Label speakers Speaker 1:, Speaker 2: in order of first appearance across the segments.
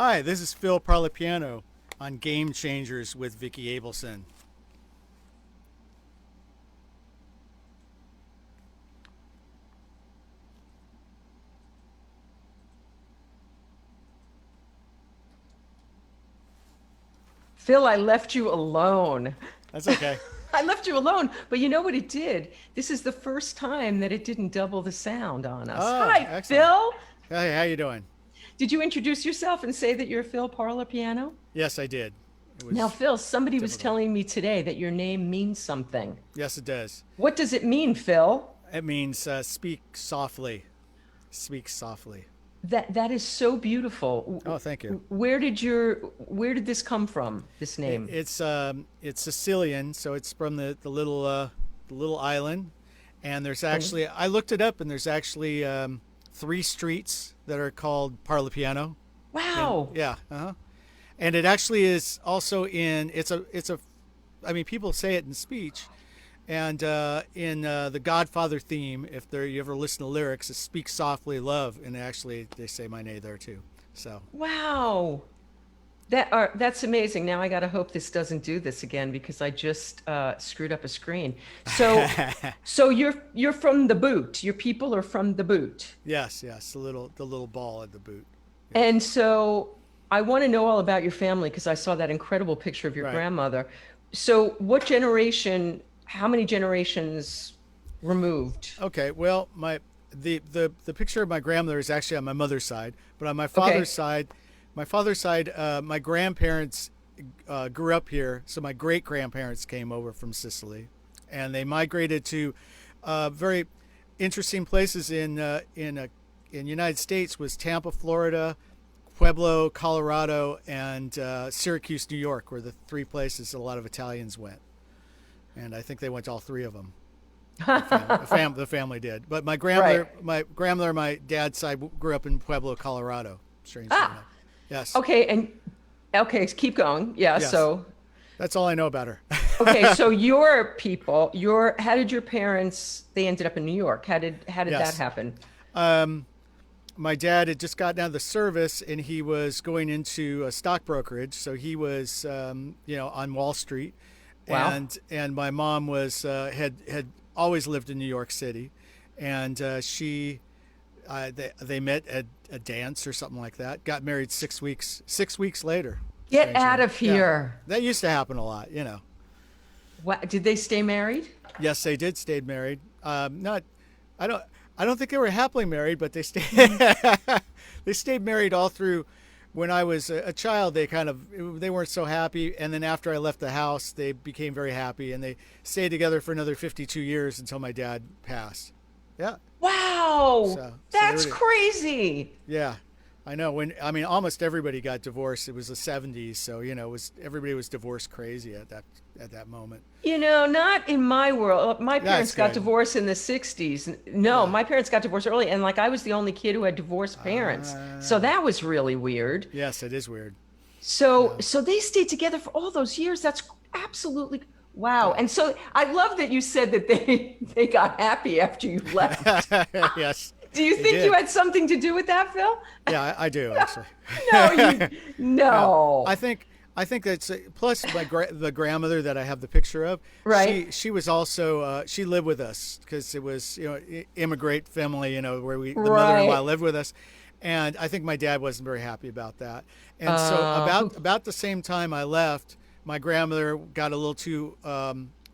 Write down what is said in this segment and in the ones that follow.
Speaker 1: Hi, this is Phil Parlapiano on Game Changers with Vicki Abelson.
Speaker 2: Phil, I left you alone.
Speaker 1: That's okay.
Speaker 2: I left you alone, but you know what it did? This is the first time that it didn't double the sound on us.
Speaker 1: Oh,
Speaker 2: Hi,
Speaker 1: excellent.
Speaker 2: Phil.
Speaker 1: Hey, how you doing?
Speaker 2: Did you introduce yourself and say that you're Phil Parlapiano?
Speaker 1: Yes, I did. It was
Speaker 2: Now, Phil, somebody was
Speaker 1: difficult.
Speaker 2: telling me today that your name means something.
Speaker 1: Yes, it does.
Speaker 2: What does it mean, Phil?
Speaker 1: It means speak softly. Speak softly.
Speaker 2: That is so beautiful.
Speaker 1: Oh, thank you.
Speaker 2: Where did this come from, this name?
Speaker 1: It's Sicilian, so it's from the little island, and there's actually I looked it up, and there's actually 3 streets that are called Parlapiano.
Speaker 2: Wow.
Speaker 1: Yeah. Uh-huh. And it actually is also in I mean, people say it in speech, and in the Godfather theme, if you ever listen to lyrics, it speaks softly, love, and actually they say my name there too. So
Speaker 2: Wow. That's amazing. Now I got to hope this doesn't do this again because I just screwed up a screen. So you're from the boot. Your people are from the boot.
Speaker 1: yes, the little ball at the boot.
Speaker 2: And so I want to know all about your family because I saw that incredible picture of your
Speaker 1: Right.
Speaker 2: grandmother. So how many generations removed?
Speaker 1: Okay, well, the picture of my grandmother is actually on my mother's side, but on my father's side, my grandparents grew up here, so my great grandparents came over from Sicily, and they migrated to very interesting places in United States. Was Tampa, Florida, Pueblo, Colorado, and Syracuse, New York, were the 3 places a lot of Italians went, and I think they went to all 3 of them. The family did, but my grandmother, my dad's side, grew up in Pueblo, Colorado. Strangely enough. Yes.
Speaker 2: Okay, keep going. Yeah,
Speaker 1: Yes.
Speaker 2: so
Speaker 1: That's all I know about her.
Speaker 2: okay, so your people, how did your parents, they ended up in New York. How did that
Speaker 1: Yes.
Speaker 2: happen?
Speaker 1: My dad had just gotten out of the service, and he was going into a stock brokerage. So he was, on Wall Street,
Speaker 2: Wow.
Speaker 1: and my mom was had always lived in New York City, and they met at a dance or something like that. Got married 6 weeks later.
Speaker 2: Get
Speaker 1: Strangely.
Speaker 2: out of
Speaker 1: Yeah.
Speaker 2: here.
Speaker 1: That used to happen a lot,
Speaker 2: What, did they stay married?
Speaker 1: Yes, they did. Stayed married. Not, I don't think they were happily married, but they stayed. They stayed married all through. When I was a child, they weren't so happy, and then after I left the house, they became very happy, and they stayed together for another 52 years until my dad passed. Yeah,
Speaker 2: Wow.
Speaker 1: So
Speaker 2: That's
Speaker 1: they were-
Speaker 2: crazy.
Speaker 1: yeah. I know. Almost everybody got divorced. It was the 70s, so everybody was divorced crazy at that moment.
Speaker 2: Not in my world. My parents got
Speaker 1: good.
Speaker 2: divorced in the 60s. No, my parents got divorced early, and I was the only kid who had divorced parents. So that was really weird.
Speaker 1: Yes, it is weird.
Speaker 2: So they stayed together for all those years. That's absolutely wow. And so I love that you said that they got happy after you left.
Speaker 1: Yes.
Speaker 2: Do you
Speaker 1: they
Speaker 2: think
Speaker 1: did.
Speaker 2: you had something to do with that, Phil?
Speaker 1: Yeah, I do actually.
Speaker 2: No.
Speaker 1: I think that's plus the grandmother that I have the picture of.
Speaker 2: Right.
Speaker 1: She was also she lived with us because it was immigrant family where the
Speaker 2: Right.
Speaker 1: mother-in-law lived with us, and I think my dad wasn't very happy about that. And so about the same time I left, my grandmother got a little too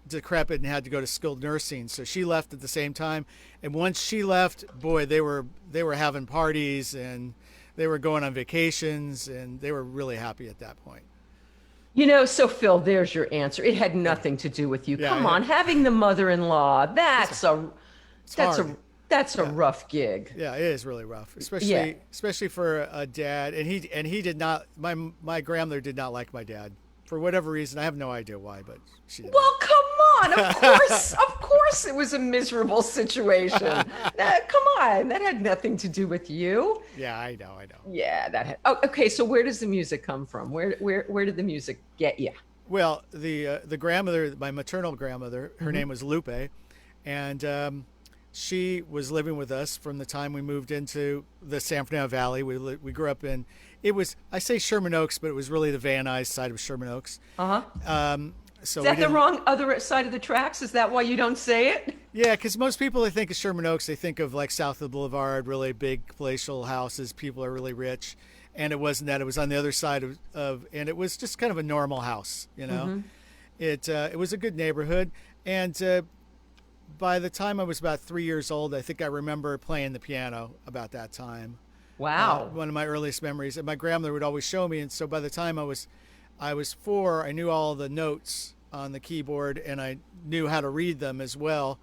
Speaker 1: decrepit and had to go to skilled nursing, so she left at the same time. And once she left, boy, they were having parties and they were going on vacations, and they were really happy at that point.
Speaker 2: So Phil, there's your answer. It had nothing to do with you.
Speaker 1: Yeah,
Speaker 2: Come
Speaker 1: yeah.
Speaker 2: on, having the mother-in-law, that's
Speaker 1: hard.
Speaker 2: a rough gig.
Speaker 1: Yeah, it is really rough, especially
Speaker 2: Yeah.
Speaker 1: especially for a dad. And he did not. My grandmother did not like my dad for whatever reason. I have no idea why, but she did.
Speaker 2: Well, come on. Of course it was a miserable situation. Come on, that had nothing to do with you.
Speaker 1: Yeah, I know.
Speaker 2: Yeah, Oh, okay, so where does the music come from? Where did the music get you?
Speaker 1: Well, the grandmother, my maternal grandmother, her name was Lupe, and she was living with us from the time we moved into the San Fernando Valley. We grew up in, I say Sherman Oaks, but it was really the Van Nuys side of Sherman Oaks.
Speaker 2: Uh-huh.
Speaker 1: So
Speaker 2: Is that the wrong other side of the tracks? Is that why you don't say it?
Speaker 1: Yeah, because most people, they think of Sherman Oaks, they think of like south of the Boulevard, really big palatial houses. People are really rich. And it wasn't that. It was on the other side and it was just kind of a normal house, you know. It was a good neighborhood. And by the time I was about 3 years old, I think I remember playing the piano about that time.
Speaker 2: Wow.
Speaker 1: One of my earliest memories. And my grandmother would always show me. And so by the time I was 4, I knew all the notes on the keyboard and I knew how to read them as well.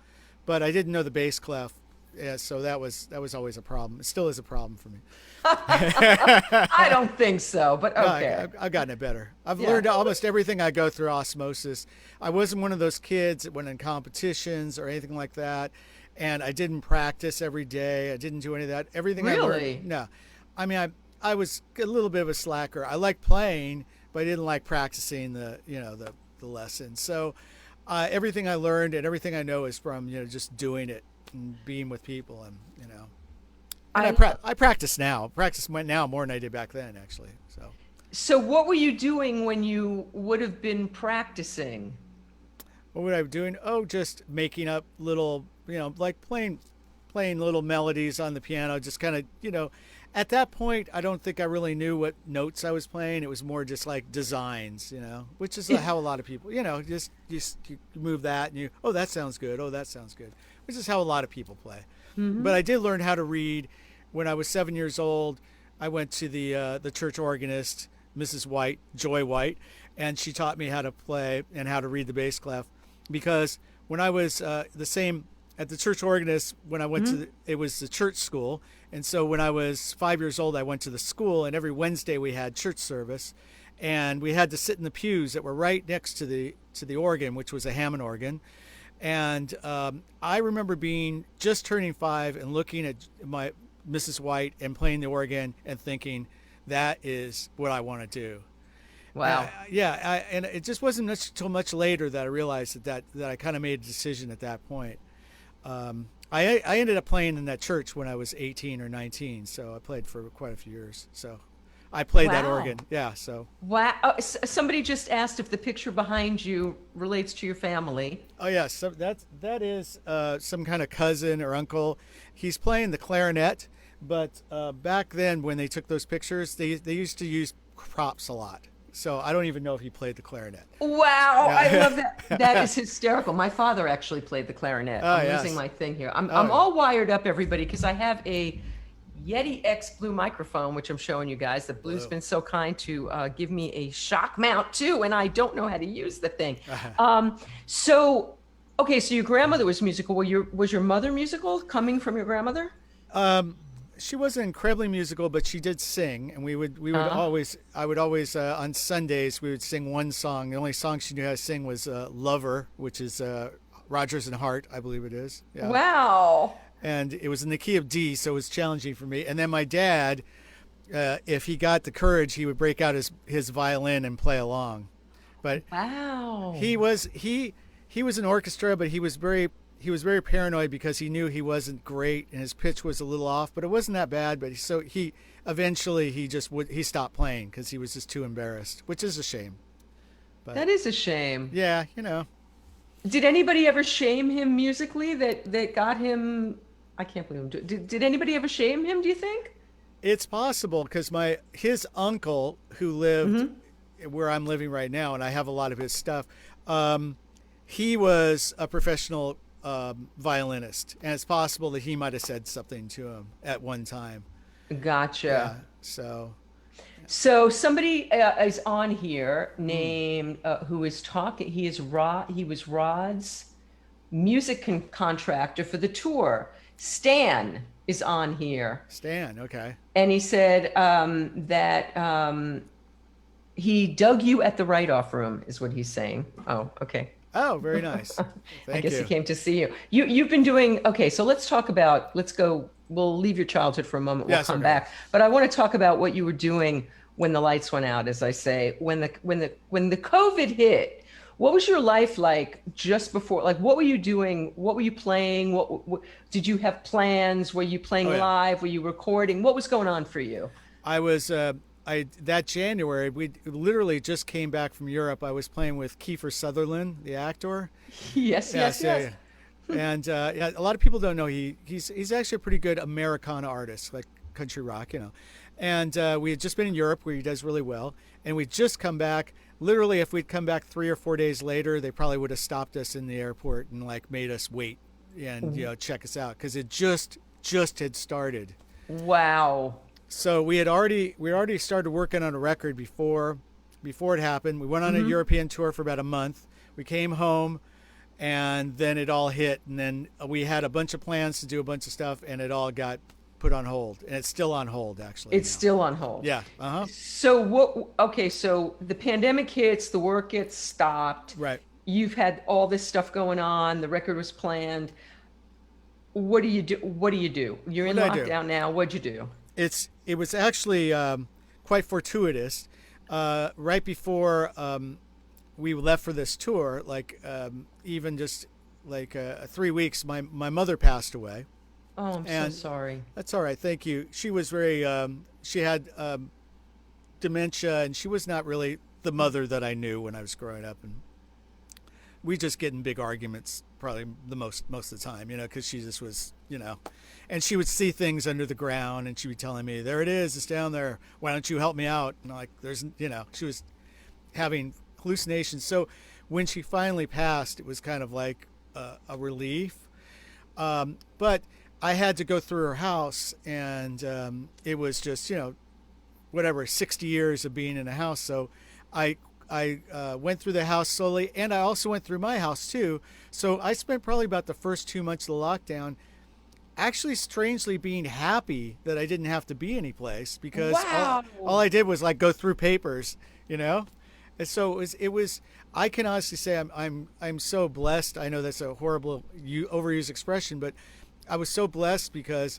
Speaker 1: But I didn't know the bass clef. Yeah, so that was always a problem. It still is a problem for me.
Speaker 2: I don't think so, but okay.
Speaker 1: I've gotten it better. I've learned almost everything I go through osmosis. I wasn't one of those kids that went in competitions or anything like that, and I didn't practice every day. I didn't do any of that. Everything I learned. No, I mean I was a little bit of a slacker. I liked playing, but I didn't like practicing the lessons. So everything I learned and everything I know is from just doing it and being with people and And I practice now. Practice now more than I did back then, actually.
Speaker 2: So what were you doing when you would have been practicing?
Speaker 1: What would I be doing? Oh, just making up little, like playing little melodies on the piano. Just kind of, at that point, I don't think I really knew what notes I was playing. It was more just like designs, which is how a lot of people, just you move that and oh, that sounds good. Oh, that sounds good. Which is how a lot of people play. Mm-hmm. But I did learn how to read when I was 7 years old. I went to the church organist, Mrs. White, Joy White, and she taught me how to play and how to read the bass clef. Because when I was at the church organist, when I went to it was the church school, and so when I was 5 years old, I went to the school, and every Wednesday we had church service, and we had to sit in the pews that were right next to the organ, which was a Hammond organ. And I remember just turning 5 and looking at my Mrs. White and playing the organ and thinking, that is what I want to do.
Speaker 2: Wow.
Speaker 1: And it just wasn't until much later that I realized that I kind of made a decision at that point. I ended up playing in that church when I was 18 or 19, so I played for quite a few years. So I played that organ. Yeah. So.
Speaker 2: Wow. Somebody just asked if the picture behind you relates to your family.
Speaker 1: Oh yes. So that is some kind of cousin or uncle. He's playing the clarinet, but back then when they took those pictures, they used to use props a lot. So I don't even know if he played the clarinet.
Speaker 2: Wow, yeah. I love that. That is hysterical. My father actually played the clarinet. I'm losing my thing here. I'm all wired up, everybody, because I have a Yeti X Blue microphone, which I'm showing you guys. The Blue's been so kind to give me a shock mount too, and I don't know how to use the thing. So your grandmother was musical. Was your mother musical, coming from your grandmother?
Speaker 1: She wasn't incredibly musical, but she did sing, and I would always on Sundays we would sing one song. The only song she knew how to sing was "Lover," which is Rodgers and Hart, I believe it is. Yeah.
Speaker 2: Wow.
Speaker 1: And it was in the key of D, so it was challenging for me. And then my dad, if he got the courage, he would break out his violin and play along. But
Speaker 2: wow,
Speaker 1: he was an orchestra, but he was very paranoid because he knew he wasn't great and his pitch was a little off, but it wasn't that bad. But he eventually he stopped playing because he was just too embarrassed, which is a shame. But,
Speaker 2: that is a shame.
Speaker 1: Yeah,
Speaker 2: Did anybody ever shame him musically that got him? I can't believe him. Did anybody ever shame him, do you think?
Speaker 1: It's possible because his uncle who lived where I'm living right now, and I have a lot of his stuff, he was a professional violinist, and it's possible that he might have said something to him at one time.
Speaker 2: Gotcha.
Speaker 1: Yeah,
Speaker 2: so somebody is on here named who is talking. He was Rod's music contractor for the tour. Stan is on here.
Speaker 1: Stan, okay.
Speaker 2: And he said that he dug you at the write-off room, is what he's saying. Oh, okay.
Speaker 1: Oh, very nice.
Speaker 2: I guess he came to see you. You've been doing, okay, so we'll leave your childhood for a moment. We'll come back. But I want to talk about what you were doing when the lights went out, as I say. When the COVID hit, What was your life like just before? Like, what were you doing? What were you playing? What did you have plans? Were you playing
Speaker 1: Oh yeah.
Speaker 2: live? Were you recording? What was going on for you?
Speaker 1: I was I that January we literally just came back from Europe. I was playing with Kiefer Sutherland, the actor.
Speaker 2: Yes, yes,
Speaker 1: Yeah,
Speaker 2: yes.
Speaker 1: yeah. And yeah, a lot of people don't know he's actually a pretty good Americana artist, like country rock, you know. And we had just been in Europe where he does really well, and we'd just come back. Literally, if we'd come back 3 or 4 days later, they probably would have stopped us in the airport and like made us wait and check us out because it just had started.
Speaker 2: Wow.
Speaker 1: So we already started working on a record before it happened. We went on a European tour for about a month. We came home, and then it all hit, and then we had a bunch of plans to do a bunch of stuff, and it all got put on hold, and it's still on hold actually.
Speaker 2: It's
Speaker 1: now.
Speaker 2: still on hold.
Speaker 1: Yeah.
Speaker 2: So what, okay, so the pandemic hits, the work gets stopped.
Speaker 1: Right.
Speaker 2: You've had all this stuff going on, the record was planned. What do you do? What do you do? You're in
Speaker 1: What did I do?
Speaker 2: lockdown now. What'd you do?
Speaker 1: It was actually quite fortuitous. Right before we left for this tour, like even just like 3 weeks, my mother passed away.
Speaker 2: Oh, I'm
Speaker 1: And
Speaker 2: so sorry.
Speaker 1: That's all right. Thank you. She was very, she had dementia, and she was not really the mother that I knew when I was growing up. And we just get in big arguments probably the most of the time, you know, because she just was, you know, and she would see things under the ground, and she'd be telling me, there it is, it's down there. Why don't you help me out? And I'm like, there's, you know, she was having hallucinations. So when she finally passed, it was kind of like a relief. But I had to go through her house, and it was just, you know, whatever, 60 years of being in a house. So I went through the house slowly, and I also went through my house too. So I spent probably about the first 2 months of the lockdown actually strangely being happy that I didn't have to be anyplace, because
Speaker 2: Wow.
Speaker 1: all I did was like go through papers, you know? And so it was I can honestly say I'm so blessed. I know that's a horrible overused expression, but I was so blessed because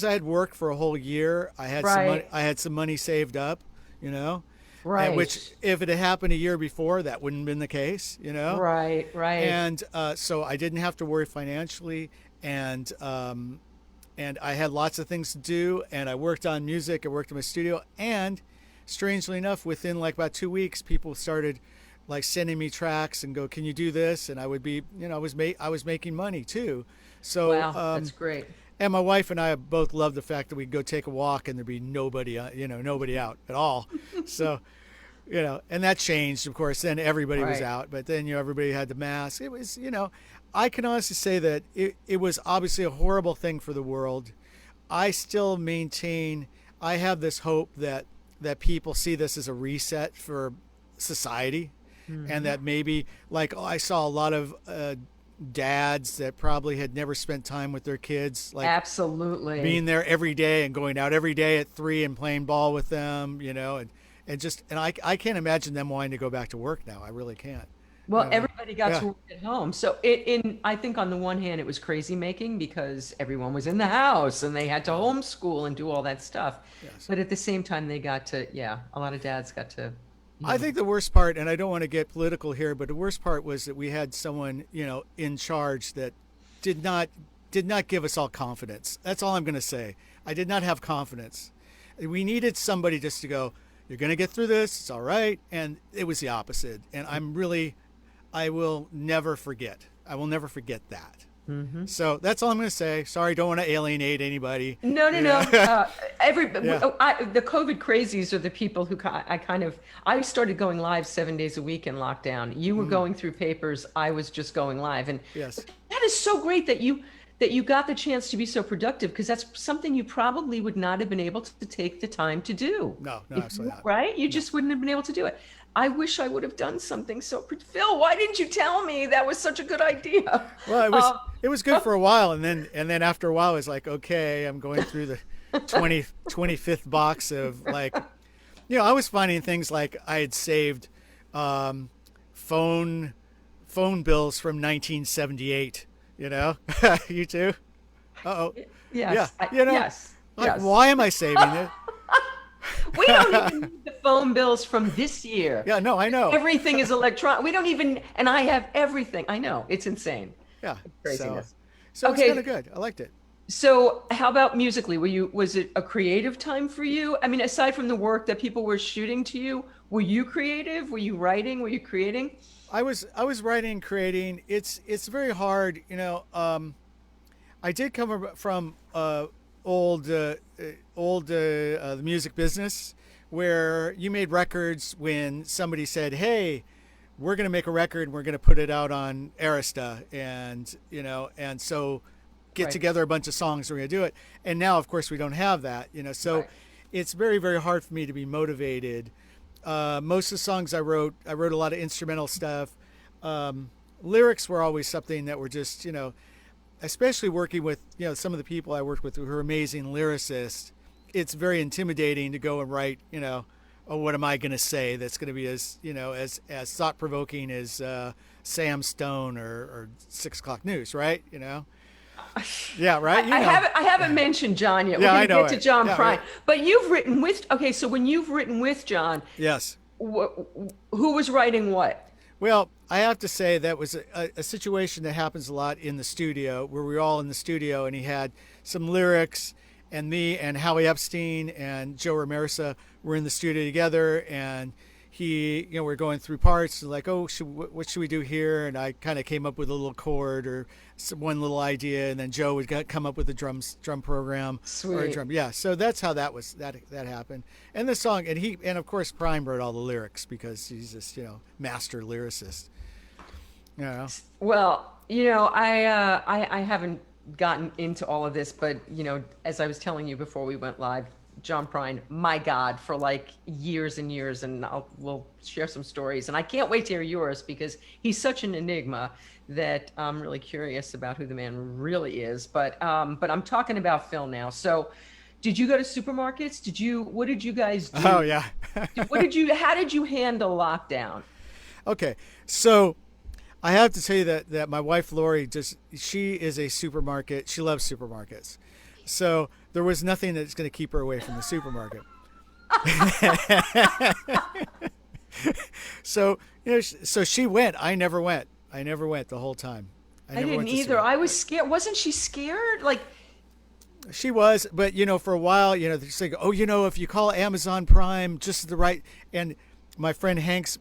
Speaker 1: I had worked for a whole year. I had some money,
Speaker 2: Right.
Speaker 1: I had some money saved up, you know?
Speaker 2: Right.
Speaker 1: And which, if it had happened a year before, that wouldn't have been the case, you know?
Speaker 2: Right, right.
Speaker 1: And so I didn't have to worry financially, and I had lots of things to do, and I worked on music. I worked in my studio, and strangely enough, within like about 2 weeks, people started like sending me tracks and go, "Can you do this?" And I would be, you know, I was making money too. So
Speaker 2: Wow, that's great.
Speaker 1: and my wife and I both loved the fact that we'd go take a walk and there'd be nobody, nobody out at all. So, you know, and that changed, of course. Then everybody was
Speaker 2: Right.
Speaker 1: out, but then, you know, everybody had the mask. It was, you know, I can honestly say that it was obviously a horrible thing for the world. I still maintain, I have this hope that people see this as a reset for society, and that maybe, like, I saw a lot of dads that probably had never spent time with their kids, like
Speaker 2: Absolutely.
Speaker 1: being there every day and going out every day at 3 and playing ball with them, you know, and I can't imagine them wanting to go back to work now. I really can't.
Speaker 2: Well,
Speaker 1: You know?
Speaker 2: everybody got
Speaker 1: Yeah.
Speaker 2: to work at home. So I think on the one hand, it was crazy making because everyone was in the house and they had to homeschool and do all that stuff.
Speaker 1: Yes.
Speaker 2: But at the same time, they got to, yeah, a lot of dads got to,
Speaker 1: I think the worst part, and I don't want to get political here, but the worst part was that we had someone, you know, in charge that did not give us all confidence. That's all I'm going to say. I did not have confidence. We needed somebody just to go, "You're going to get through this. It's all right." And it was the opposite. And I will never forget. I will never forget that. So that's all I'm going to say. Sorry, don't want to alienate anybody.
Speaker 2: No.
Speaker 1: Yeah.
Speaker 2: The COVID crazies are the people who I started going live 7 days a week in lockdown. You were going through papers. I was just going live. And
Speaker 1: Yes.
Speaker 2: that is so great that you got the chance to be so productive, because that's something you probably would not have been able to take the time to do.
Speaker 1: No,
Speaker 2: If
Speaker 1: absolutely
Speaker 2: you-
Speaker 1: not.
Speaker 2: right? You just wouldn't have been able to do it. I wish I would have done something Phil, why didn't you tell me? That was such a good idea.
Speaker 1: Well, it was good for a while, and then after a while, it was like, okay, I'm going through the 25th box of, like, you know, I was finding things like I had saved phone bills from 1978. You know, you too. Uh-oh.
Speaker 2: Yes.
Speaker 1: Yeah, you know,
Speaker 2: Yes.
Speaker 1: like,
Speaker 2: Yes.
Speaker 1: why am I saving it?
Speaker 2: We don't even need the phone bills from this year.
Speaker 1: Yeah, no, I know.
Speaker 2: Everything is electronic. We don't even, and I have everything. I know. It's insane.
Speaker 1: Yeah.
Speaker 2: Craziness.
Speaker 1: So it's
Speaker 2: Okay.
Speaker 1: kind of good. I liked it.
Speaker 2: So how about musically? Was it a creative time for you? I mean, aside from the work that people were shooting to you, were you creative? Were you writing? Were you creating?
Speaker 1: I was writing and creating. It's very hard, I did come from old the music business where you made records when somebody said, "Hey, we're going to make a record and we're going to put it out on Arista," and so get
Speaker 2: Right.
Speaker 1: together a bunch of songs, we're going to do it. And now, of course, we don't have that, so
Speaker 2: Right.
Speaker 1: it's very, very hard for me to be motivated. Most of the songs I wrote a lot of instrumental stuff. Lyrics were always something that were just, especially working with, some of the people I worked with who are amazing lyricists. It's very intimidating to go and write, oh, what am I going to say that's going to be as, as thought provoking as Sam Stone or 6 O'Clock News, right? Yeah, right.
Speaker 2: I haven't mentioned John yet.
Speaker 1: Yeah,
Speaker 2: We're
Speaker 1: I
Speaker 2: going
Speaker 1: know
Speaker 2: to get
Speaker 1: it.
Speaker 2: to John
Speaker 1: Yeah,
Speaker 2: Prine.
Speaker 1: right.
Speaker 2: But you've written with, okay, so when you've written with John,
Speaker 1: Yes.
Speaker 2: who was writing what?
Speaker 1: Well, I have to say that was a situation that happens a lot in the studio where we were all in the studio and he had some lyrics and me and Howie Epstein and Joe Ramirez were in the studio together and he, we're going through parts like, oh, what should we do here? And I kind of came up with a little chord or one little idea and then Joe would come up with a drum program.
Speaker 2: Sweet.
Speaker 1: Or a drum. Yeah. So that's how that happened. And the song, and of course Prime wrote all the lyrics because he's this, master lyricist.
Speaker 2: Well, I haven't gotten into all of this, but as I was telling you before we went live, John Prine, my God, for like years and years, and we'll share some stories. And I can't wait to hear yours because he's such an enigma that I'm really curious about who the man really is. But I'm talking about Phil now. So, did you go to supermarkets? What did you guys do?
Speaker 1: Oh yeah.
Speaker 2: How did you handle lockdown?
Speaker 1: Okay, so I have to tell you that my wife Lori she is a supermarket. She loves supermarkets. So there was nothing that's going to keep her away from the supermarket. So so she went. I never went. The whole time.
Speaker 2: I
Speaker 1: never
Speaker 2: didn't
Speaker 1: went to
Speaker 2: either. I was scared. Wasn't she scared? Like,
Speaker 1: she was, but for a while, they're just like, oh, if you call Amazon Prime just the right, and my friend Hank's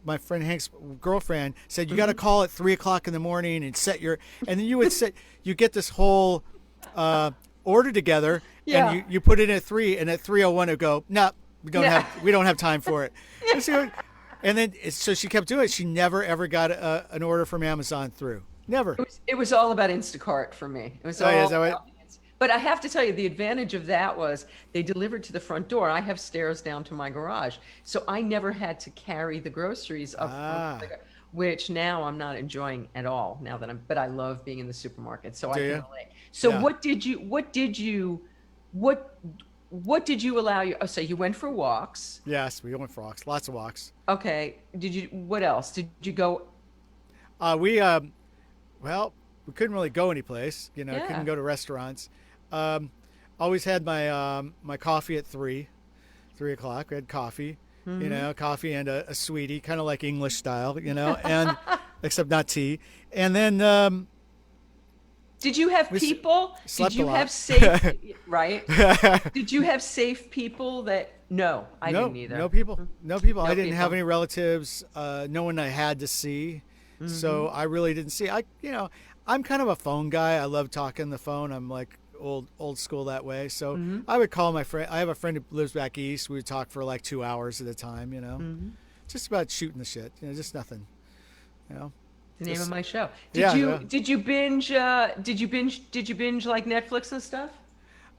Speaker 1: girlfriend said you got to call at 3 o'clock in the morning and and then you get this whole order together,
Speaker 2: Yeah.
Speaker 1: and you put it in at 3, and at 3:01 it go, no, we don't have time for it. And then so she kept doing it. She never ever got an order from Amazon through. Never.
Speaker 2: it was all about Instacart for me. It was all
Speaker 1: yeah, is that right?
Speaker 2: about But I have to tell you, the advantage of that was they delivered to the front door. I have stairs down to my garage, so I never had to carry the groceries up, which now I'm not enjoying at all. Now that but I love being in the supermarket, so I can relate. So
Speaker 1: Yeah.
Speaker 2: what did you allow you? Oh, so you went for walks.
Speaker 1: Yes, we went for walks. Lots of walks.
Speaker 2: Okay. What else? Did you go?
Speaker 1: We couldn't really go anyplace.
Speaker 2: Yeah.
Speaker 1: Couldn't go to restaurants. Always had my coffee at 3 o'clock. We had coffee, coffee and a sweetie, kind of like English style, and except not tea. And then
Speaker 2: Did you have people?
Speaker 1: slept
Speaker 2: Did you
Speaker 1: a lot.
Speaker 2: have safe? Right? Did you have safe people that? No, I didn't either.
Speaker 1: No people. No people.
Speaker 2: No
Speaker 1: I didn't have
Speaker 2: people.
Speaker 1: any relatives. No one I had to see. So I really didn't see. I'm kind of a phone guy. I love talking on the phone. I'm like old school that way. So I would call my friend. I have a friend who lives back east. We would talk for like 2 hours at a time. Just about shooting the shit. Just nothing.
Speaker 2: The name of my show.
Speaker 1: Yeah.
Speaker 2: Did you binge? Did you binge like Netflix and stuff?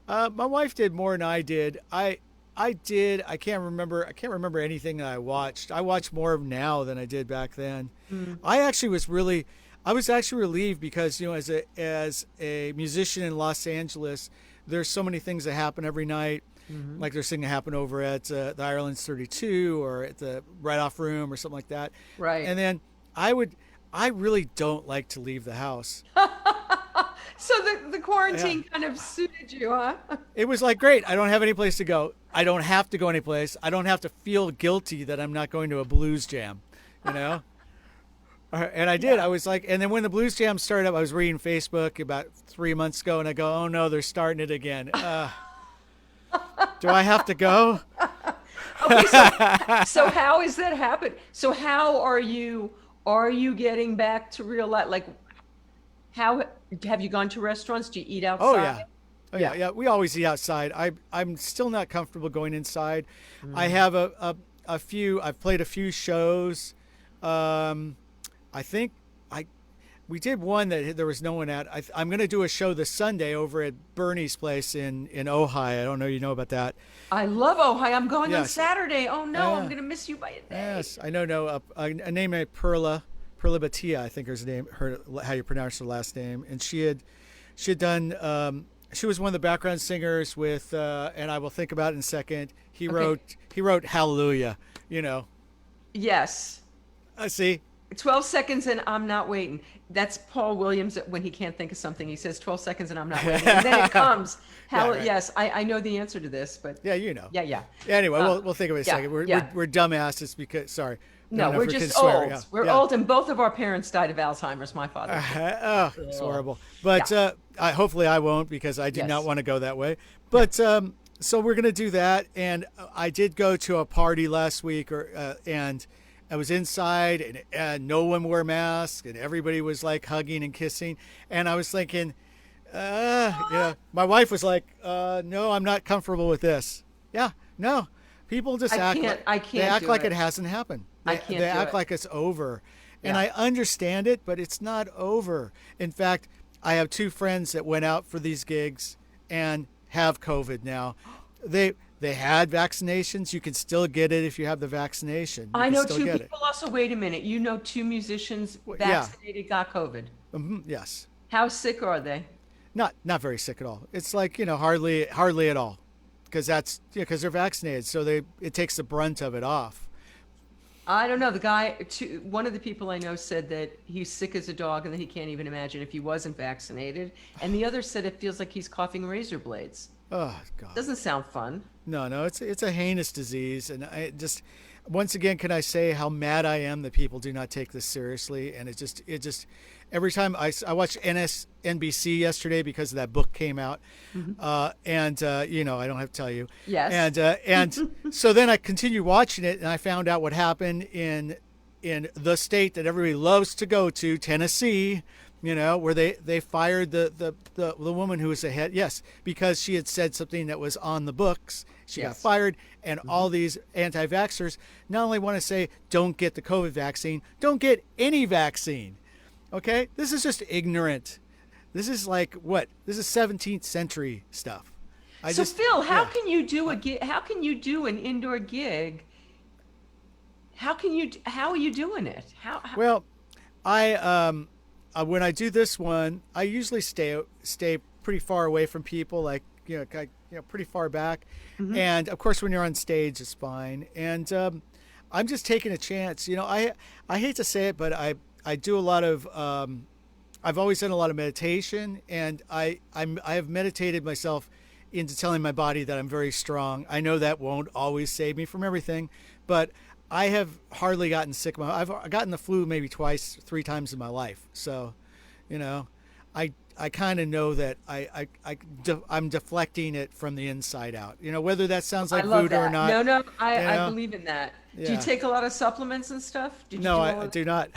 Speaker 1: My wife did more than I did. I did. I can't remember anything that I watched. I watch more now than I did back then. I was actually relieved because as a musician in Los Angeles, there's so many things that happen every night. Like there's things that happen over at the Ireland's 32 or at the Right Off Room or something like that.
Speaker 2: Right.
Speaker 1: And then I really don't like to leave the house.
Speaker 2: So the quarantine kind of suited you, huh?
Speaker 1: It was like, great, I don't have any place to go. I don't have to go anyplace. I don't have to feel guilty that I'm not going to a blues jam, you know? And I did. I was like, and then when the blues jam started up, I was reading Facebook about 3 months ago, and I go, oh no, they're starting it again. Do I have to go?
Speaker 2: Okay, so how is that happen? So how are you getting back to real life? Like, how have you gone to restaurants? Do you eat outside?
Speaker 1: Oh yeah. Oh yeah. We always eat outside. I'm still not comfortable going inside. I have a few. I've played a few shows. I think we did one that there was no one at. I'm going to do a show this Sunday over at Bernie's place in Ojai. I don't know, you know about that.
Speaker 2: I love Ojai. I'm going on
Speaker 1: Yes.
Speaker 2: Saturday. Oh no, I'm going to miss you by a day.
Speaker 1: Yes, I know. No, a name named Perla Batia, I think her name. How you pronounce her last name. And she had done. She was one of the background singers with, and I will think about it in a second. He wrote Hallelujah. You know.
Speaker 2: Yes.
Speaker 1: See.
Speaker 2: 12 seconds and I'm not waiting. That's Paul Williams when he can't think of something. He says 12 seconds and I'm not waiting. And then it comes.
Speaker 1: Right.
Speaker 2: Yes, I know the answer to this, but
Speaker 1: yeah, you know.
Speaker 2: Yeah.
Speaker 1: Anyway, we'll think of it in a second. We're dumbasses because sorry.
Speaker 2: No, we're just old. We're old, and both of our parents died of Alzheimer's. My father.
Speaker 1: It's horrible. But hopefully I won't, because I do not want to go that way. But so we're gonna do that, and I did go to a party last week, and I was inside, and no one wore masks, and everybody was like hugging and kissing, and I was thinking, my wife was like, no, I'm not comfortable with this. Yeah, no, people just act like it hasn't happened. They act like it's over, and I understand it, but it's not over. In fact, I have two friends that went out for these gigs and have COVID now. They had vaccinations. You can still get it if you have the vaccination.
Speaker 2: I know two people also. Wait a minute. You know two musicians vaccinated got COVID.
Speaker 1: Yes.
Speaker 2: How sick are they?
Speaker 1: Not very sick at all. It's like, hardly at all, because they're vaccinated. So it takes the brunt of it off.
Speaker 2: I don't know. One of the people I know said that he's sick as a dog and that he can't even imagine if he wasn't vaccinated. And the other said it feels like he's coughing razor blades. Oh God! Doesn't sound fun.
Speaker 1: No, it's a heinous disease, and I just, once again, can I say how mad I am that people do not take this seriously? And it just every time I watched NBC yesterday because that book came out, and I don't have to tell you.
Speaker 2: Yes.
Speaker 1: And so then I continued watching it, and I found out what happened in the state that everybody loves to go to, Tennessee. Where they fired the woman who was the head, because she had said something that was on the books. She got fired, and all these anti-vaxxers not only want to say, don't get the COVID vaccine, don't get any vaccine. Okay? This is just ignorant. This is like, what? This is 17th century stuff.
Speaker 2: Phil, how can you do a gig? How can you do an indoor gig? How are you doing it?
Speaker 1: Well, when I do this one, I usually stay pretty far away from people, like pretty far back, and of course when you're on stage, it's fine. And I'm just taking a chance. I hate to say it, but I do a lot of I've always done a lot of meditation, and I have meditated myself into telling my body that I'm very strong. I know that won't always save me from everything, but I have hardly gotten sick. I've gotten the flu maybe 3 times in my life. So, I kind of know that I'm deflecting it from the inside out. Whether that sounds like voodoo or not.
Speaker 2: No, I believe in that. Yeah. Do you take a lot of supplements and stuff?
Speaker 1: No, I do not.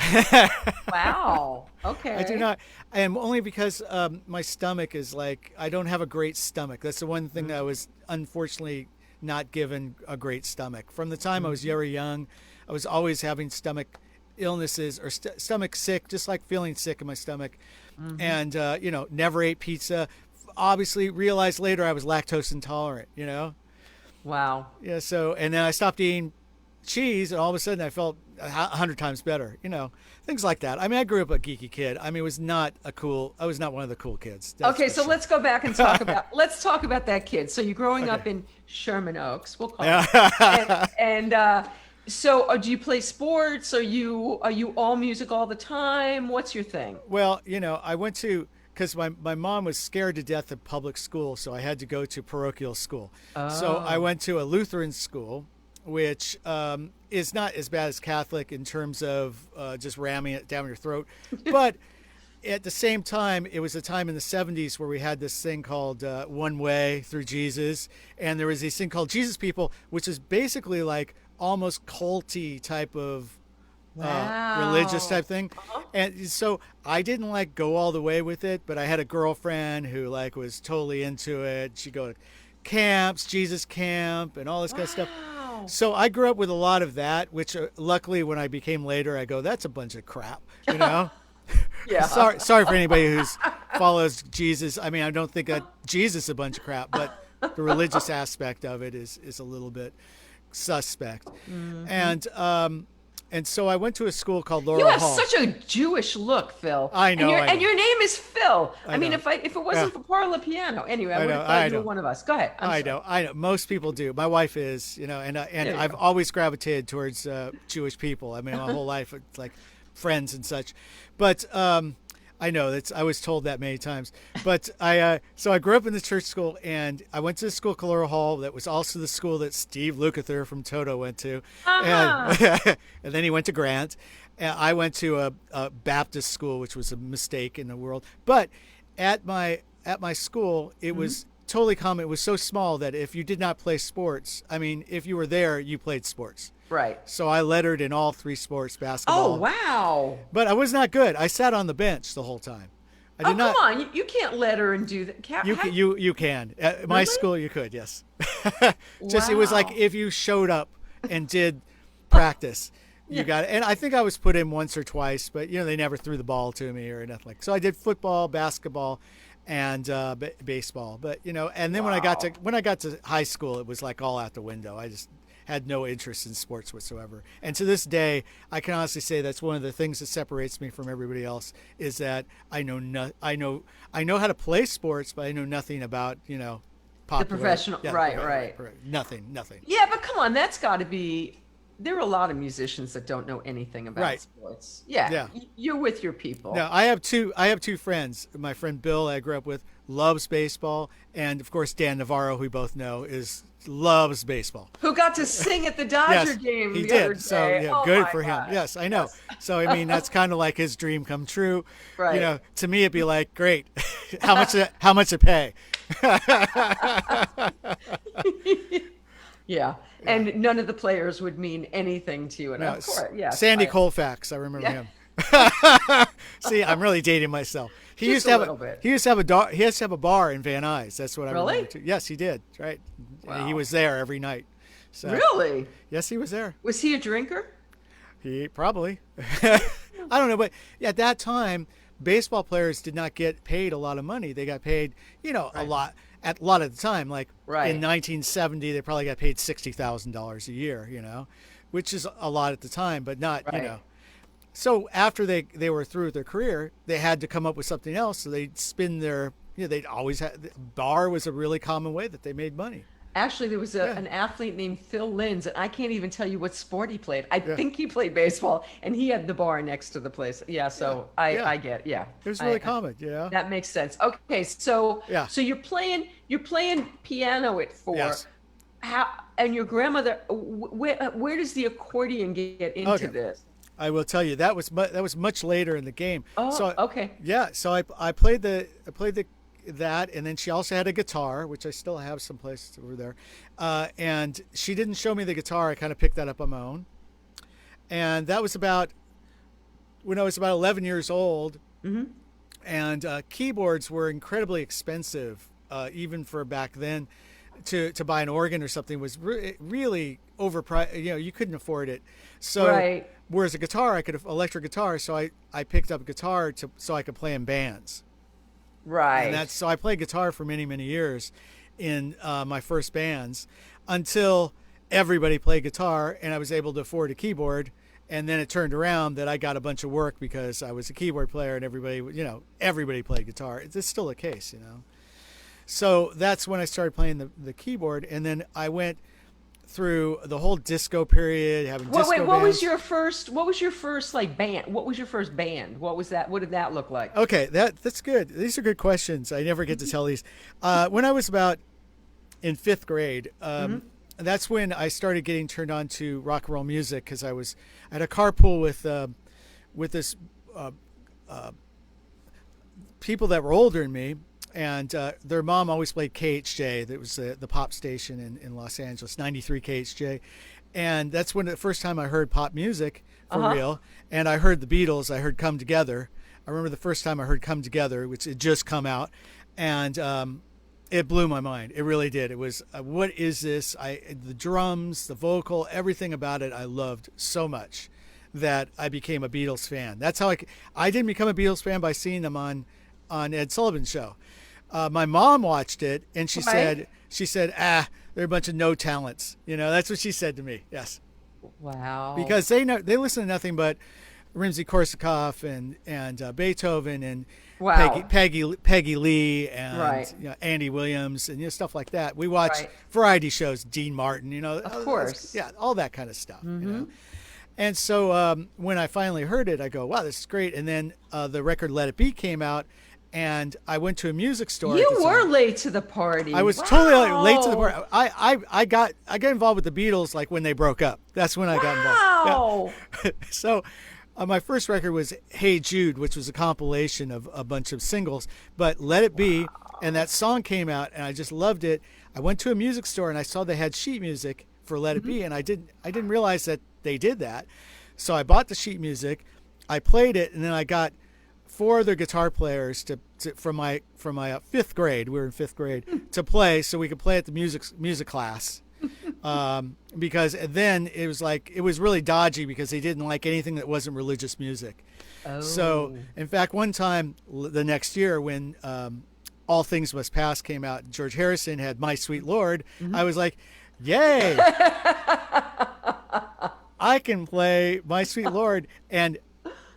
Speaker 2: Wow. Okay.
Speaker 1: I do not. And only because my stomach is like, I don't have a great stomach. That's the one thing that I was unfortunately not given a great stomach. From the time I was very young, I was always having stomach illnesses or stomach sick, just like feeling sick in my stomach. And, never ate pizza. Obviously realized later I was lactose intolerant,
Speaker 2: Wow.
Speaker 1: Yeah. So, and then I stopped eating cheese, and all of a sudden I felt 100 times better, things like that. I mean, I grew up a geeky kid. I mean, I was not one of the cool kids.
Speaker 2: Okay. So let's go back and talk about that kid. So you're growing up in Sherman Oaks, we'll call it. So do you play sports? Are you all music all the time? What's your thing?
Speaker 1: Well, I went to because my mom was scared to death of public school, so I had to go to parochial school. So I went to a Lutheran school, which is not as bad as Catholic in terms of just ramming it down your throat. But at the same time, it was a time in the 70s where we had this thing called One Way Through Jesus. And there was this thing called Jesus People, which is basically like almost culty type of religious type thing. And so I didn't like go all the way with it, but I had a girlfriend who like was totally into it. She'd go to camps, Jesus camp, and all this kind of stuff. So I grew up with a lot of that, which luckily when I became later, I go, that's a bunch of crap, you know?
Speaker 2: Yeah.
Speaker 1: Sorry for anybody who follows Jesus. I mean, I don't think that Jesus is a bunch of crap, but the religious aspect of it is a little bit suspect. And so I went to a school called Laurel
Speaker 2: You have
Speaker 1: Hall.
Speaker 2: such a Jewish look, Phil.
Speaker 1: I know.
Speaker 2: And your name is Phil. I mean,
Speaker 1: know.
Speaker 2: if it wasn't for Parlapiano, anyway, I would have thought you were one of us. Go ahead.
Speaker 1: I know. Most people do. My wife is, you know, and I've always gravitated towards Jewish people. I mean, my whole life, it's like friends and such. But I know I was told that many times. But so I grew up in the church school, and I went to the school called Laurel Hall. That was also the school that Steve Lukather from Toto went to, and then he went to Grant. And I went to a Baptist school, which was a mistake in the world. But at my school, it was totally common. It was so small that if you did not play sports, I mean, if you were there, you played sports.
Speaker 2: Right.
Speaker 1: So I lettered in all three sports, basketball.
Speaker 2: Oh, wow.
Speaker 1: But I was not good. I sat on the bench the whole time. I did not.
Speaker 2: Come on. You can't letter and do that.
Speaker 1: You can. At my school, you could, yes. It was like if you showed up and did practice, you got it. And I think I was put in once or twice, but, you know, they never threw the ball to me or nothing like. So I did football, basketball, and baseball. But, you know, and then when I got to high school, it was like all out the window. I just had no interest in sports whatsoever. And to this day, I can honestly say that's one of the things that separates me from everybody else is that I know how to play sports, but I know nothing about, you know, popular.
Speaker 2: The professional. Right.
Speaker 1: Nothing.
Speaker 2: Yeah, but come on, that's got to be. There are a lot of musicians that don't know anything about sports. Yeah. You're with your people.
Speaker 1: No, I have two friends. My friend Bill, I grew up with, loves baseball, and of course Dan Navarro, who we both know, loves baseball.
Speaker 2: Who got to sing at the Dodger game
Speaker 1: he
Speaker 2: the
Speaker 1: did.
Speaker 2: other day.
Speaker 1: So yeah, good for him. Yes, I know.
Speaker 2: Yes.
Speaker 1: So I mean, that's kind of like his dream come true.
Speaker 2: Right.
Speaker 1: You know, to me it'd be like, great. How much it pay?
Speaker 2: Yeah. And none of the players would mean anything to you. And of course, yeah.
Speaker 1: Sandy Koufax, I remember him. See, I'm really dating myself. He used to have a bar in Van Nuys. That's what I remember too. Yes, he did. Right. Wow. He was there every night. So,
Speaker 2: really?
Speaker 1: Yes, he was there.
Speaker 2: Was he a drinker?
Speaker 1: He probably. I don't know, but at that time, baseball players did not get paid a lot of money. They got paid, you know, a lot at the time. Like in 1970, they probably got paid $60,000 a year. You know, which is a lot at the time, but not you know. So after they were through with their career, they had to come up with something else. So they'd spin their, you know, they'd always had, bar was a really common way that they made money.
Speaker 2: Actually, there was an athlete named Phil Linz, and I can't even tell you what sport he played. I think he played baseball, and he had the bar next to the place. Yeah, so I get, it was
Speaker 1: really common, yeah.
Speaker 2: That makes sense. Okay, so you're playing piano at 4.
Speaker 1: Yes.
Speaker 2: How, and your grandmother, where does the accordion get into this?
Speaker 1: I will tell you that was much later in the game.
Speaker 2: Oh,
Speaker 1: so,
Speaker 2: okay.
Speaker 1: Yeah, so I played that, and then she also had a guitar, which I still have someplace over there. And she didn't show me the guitar. I kind of picked that up on my own. And that was when I was about 11 years old. Mm-hmm. And keyboards were incredibly expensive, even for back then. To buy an organ or something was really overpriced. You know, you couldn't afford it. So whereas a guitar, electric guitar. So I picked up a guitar so I could play in bands.
Speaker 2: Right.
Speaker 1: And so I played guitar for many, many years in my first bands until everybody played guitar and I was able to afford a keyboard. And then it turned around that I got a bunch of work because I was a keyboard player and everybody played guitar. It's still the case, you know. So that's when I started playing the keyboard. And then I went through the whole disco period, having disco
Speaker 2: Wait,
Speaker 1: bands.
Speaker 2: what was your first like band? What was your first band? What was that? What did that look like?
Speaker 1: Okay, that's good. These are good questions. I never get to tell these. When I was about in 5th grade, that's when I started getting turned on to rock and roll music, because I had a carpool with this people that were older than me, and their mom always played KHJ. That was the pop station in Los Angeles, 93 KHJ, and that's when the first time I heard pop music for real. And I heard the Beatles. I heard "Come Together." I remember the first time I heard "Come Together," which had just come out, and it blew my mind. It really did. It was, what is this? The drums, the vocal, everything about it I loved so much that I became a Beatles fan. That's how I didn't become a Beatles fan by seeing them on Ed Sullivan's show. My mom watched it, and she said, they're a bunch of no talents. That's what she said to me. Yes.
Speaker 2: Wow.
Speaker 1: Because they listen to nothing but Rimsky-Korsakov and Beethoven and Peggy Lee and Andy Williams and stuff like that. We watched variety shows, Dean Martin,
Speaker 2: of course,
Speaker 1: all that kind of stuff. And so when I finally heard it, I go, wow, this is great. And then the record "Let It Be" came out, and I went to a music store.
Speaker 2: You were late to the party.
Speaker 1: I was totally late to the party. I got involved with the Beatles like when they broke up. That's when I got involved. Yeah. So my first record was "Hey Jude," which was a compilation of a bunch of singles. But "Let It Be," and that song came out, and I just loved it. I went to a music store, and I saw they had sheet music for "Let It Be," and I didn't realize that they did that. So I bought the sheet music, I played it, and then I got 4 other guitar players from my 5th grade. We were in 5th grade to play, so we could play at the music class. Because then it was really dodgy, because they didn't like anything that wasn't religious music. So in fact, one time the next year when "All Things Must Pass" came out, George Harrison had "My Sweet Lord," I was like, yay, I can play "My Sweet Lord." And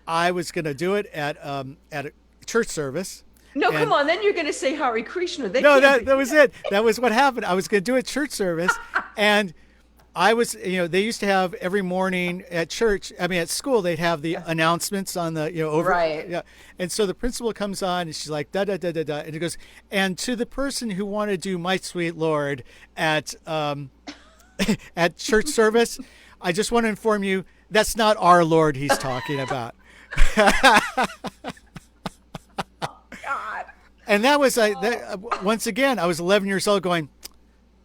Speaker 1: I was going to do it at a church service.
Speaker 2: No, come on. Then you're going to say Hare Krishna.
Speaker 1: That was it. That was what happened. I was going to do a church service, and I was, they used to have every morning at school, they'd have the announcements on the, over.
Speaker 2: Right.
Speaker 1: Yeah. And so the principal comes on, and she's like, da, da, da, da, da. And it goes, and to the person who wanted to do "My Sweet Lord" at at church service, I just want to inform you, that's not our Lord he's talking about.
Speaker 2: God.
Speaker 1: And that was once again, I was 11 years old going,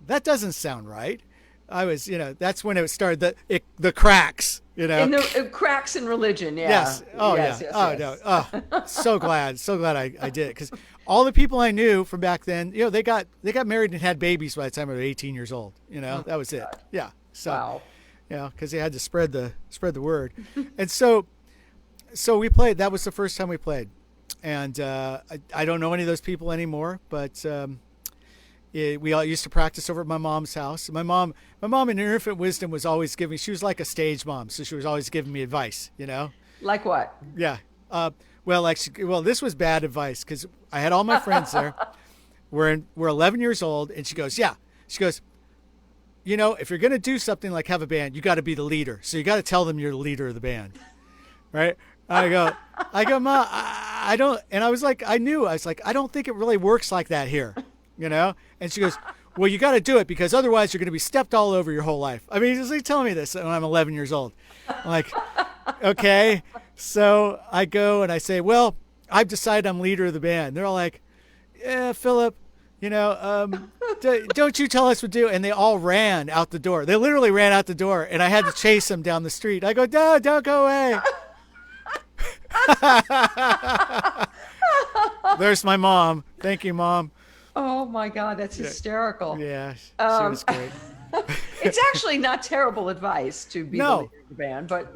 Speaker 1: that doesn't sound right. I was, that's when it started, the cracks,
Speaker 2: And the cracks in religion, yeah.
Speaker 1: Yes. Oh,
Speaker 2: yes,
Speaker 1: yeah.
Speaker 2: Yes,
Speaker 1: No. Oh, so glad I did it. Because all the people I knew from back then, they got married and had babies by the time they were 18 years old. That was it. Yeah. So,
Speaker 2: wow.
Speaker 1: because they had to spread the word. And so we played. That was the first time we played. And I don't know any of those people anymore, but we all used to practice over at my mom's house. My mom in her infant wisdom was always she was like a stage mom, so she was always giving me advice,
Speaker 2: Like what?
Speaker 1: Yeah. This was bad advice, because I had all my friends there. We're 11 years old, and she goes, if you're going to do something like have a band, you got to be the leader. So you got to tell them you're the leader of the band. Right? I go, "Ma, I don't," and I was like, I don't think it really works like that here, And she goes, "Well, you got to do it, because otherwise you're going to be stepped all over your whole life." I mean, she's like telling me this when I'm 11 years old. I'm like, okay. So I go and I say, "Well, I've decided I'm leader of the band." They're all like, "Yeah, Philip, don't you tell us what to do?" And they all ran out the door. They literally ran out the door, and I had to chase them down the street. I go, "No, don't go away." There's my mom. Thank you, Mom.
Speaker 2: Oh my God, that's hysterical.
Speaker 1: Yeah, she was great.
Speaker 2: It's actually not terrible advice to be the leader of the band, but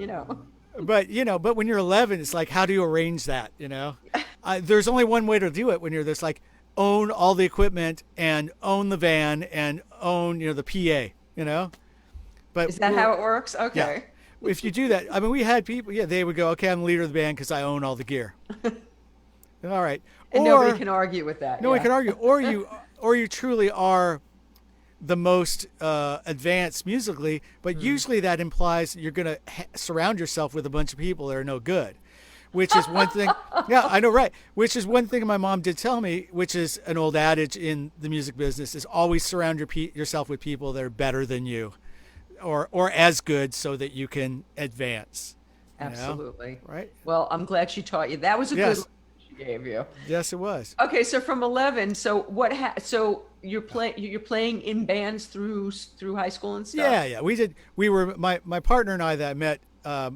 Speaker 1: But when you're 11, it's like, how do you arrange that? There's only one way to do it when you're this, like, own all the equipment and own the van and own the PA. But
Speaker 2: is that how it works? Okay.
Speaker 1: Yeah. If you do that, I mean, we had people, they would go, "Okay, I'm the leader of the band because I own all the gear." All right.
Speaker 2: And nobody can argue with that.
Speaker 1: Nobody can argue. Or you truly are the most advanced musically, but usually that implies you're going to surround yourself with a bunch of people that are no good, which is one thing. Yeah, I know, right? Which is one thing my mom did tell me, which is an old adage in the music business, is always surround yourself with people that are better than you, or as good, so that you can advance.
Speaker 2: Absolutely.
Speaker 1: Right?
Speaker 2: Well, I'm glad she taught you. That was a good lesson she gave you.
Speaker 1: Yes, it was.
Speaker 2: Okay, so from 11, so so you're playing in bands through high school and stuff?
Speaker 1: Yeah. We were my partner and I that met my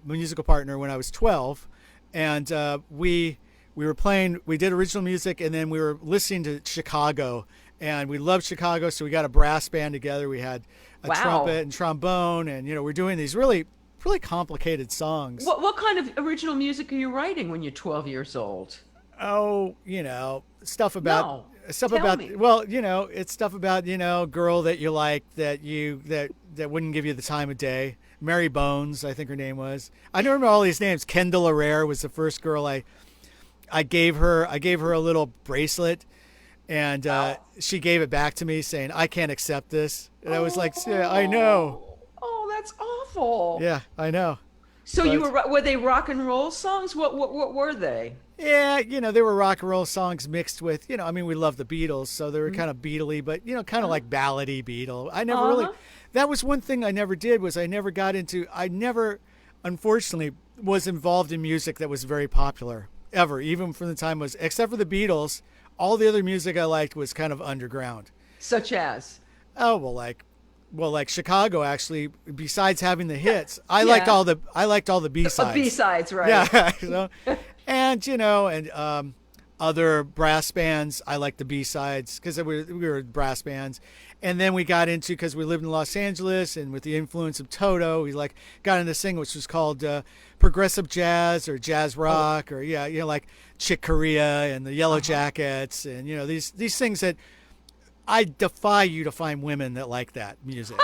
Speaker 1: musical partner when I was 12, and we were playing. We did original music, and then we were listening to Chicago, and we loved Chicago, so we got a brass band together. We had a trumpet and trombone, and we're doing these really complicated songs.
Speaker 2: What kind of original music are you writing when you're 12 years old?
Speaker 1: Oh, stuff about it's stuff about girl that you like that wouldn't give you the time of day. Mary Bones, I think her name was. I don't remember all these names. Kendall Herrera was the first girl I gave her a little bracelet, and she gave it back to me saying, "I can't accept this." And I was like, "Yeah, I know."
Speaker 2: Oh, that's awful.
Speaker 1: Yeah, I know.
Speaker 2: So were they rock and roll songs? What were they?
Speaker 1: Yeah, they were rock and roll songs mixed with, I mean, we love the Beatles, so they were kind of Beatle-y, but, kind of like ballady Beatle. I never really, that was one thing I never did, was I never, unfortunately, was involved in music that was very popular, ever, even from the time except for the Beatles, all the other music I liked was kind of underground.
Speaker 2: Such as?
Speaker 1: Oh, well, like Chicago, actually, besides having the hits, I liked all the B-sides.
Speaker 2: B-sides, right.
Speaker 1: Yeah. And other brass bands, I liked the B-sides because we were brass bands. And then we got into, because we lived in Los Angeles, and with the influence of Toto, we got into this thing which was called progressive jazz or jazz rock, or like Chick Corea and the Yellow Jackets, and these things that I defy you to find women that like that music.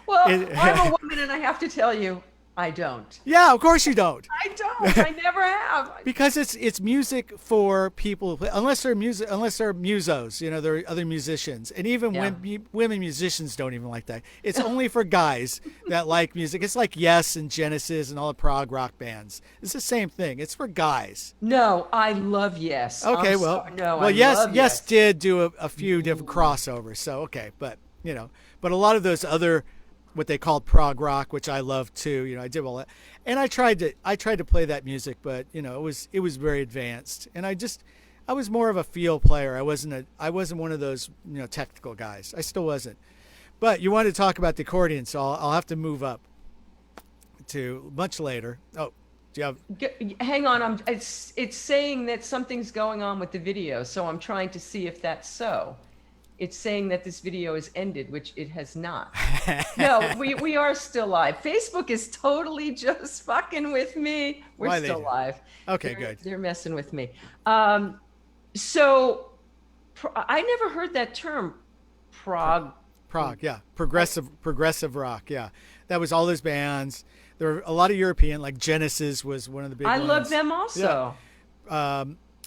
Speaker 2: Well, I'm a woman, and I have to tell you, I don't.
Speaker 1: Yeah, of course you don't.
Speaker 2: I don't. I never have.
Speaker 1: Because it's music for people, unless they're musos, they're other musicians, and even women musicians don't even like that. It's only for guys that like music. It's like Yes and Genesis and all the prog rock bands. It's the same thing. It's for guys.
Speaker 2: No, I love Yes.
Speaker 1: Okay, Yes did do a few different crossovers. So okay, but but a lot of those other, what they called prog rock, which I love too. I did all that, and I tried to play that music, but it was very advanced, and I was more of a feel player. I wasn't one of those technical guys. I still wasn't. But you wanted to talk about the accordion, so I'll have to move up to much later. Oh, do you have?
Speaker 2: Hang on, it's saying that something's going on with the video, so I'm trying to see if that's so. It's saying that this video is ended, which it has not. No, we are still live. Facebook is totally just fucking with me. We're still live.
Speaker 1: Okay, good.
Speaker 2: They're messing with me. So I never heard that term, prog,
Speaker 1: yeah. Progressive rock, yeah. That was all those bands. There were a lot of European, like Genesis was one of the big ones.
Speaker 2: I love them also.
Speaker 1: Yeah.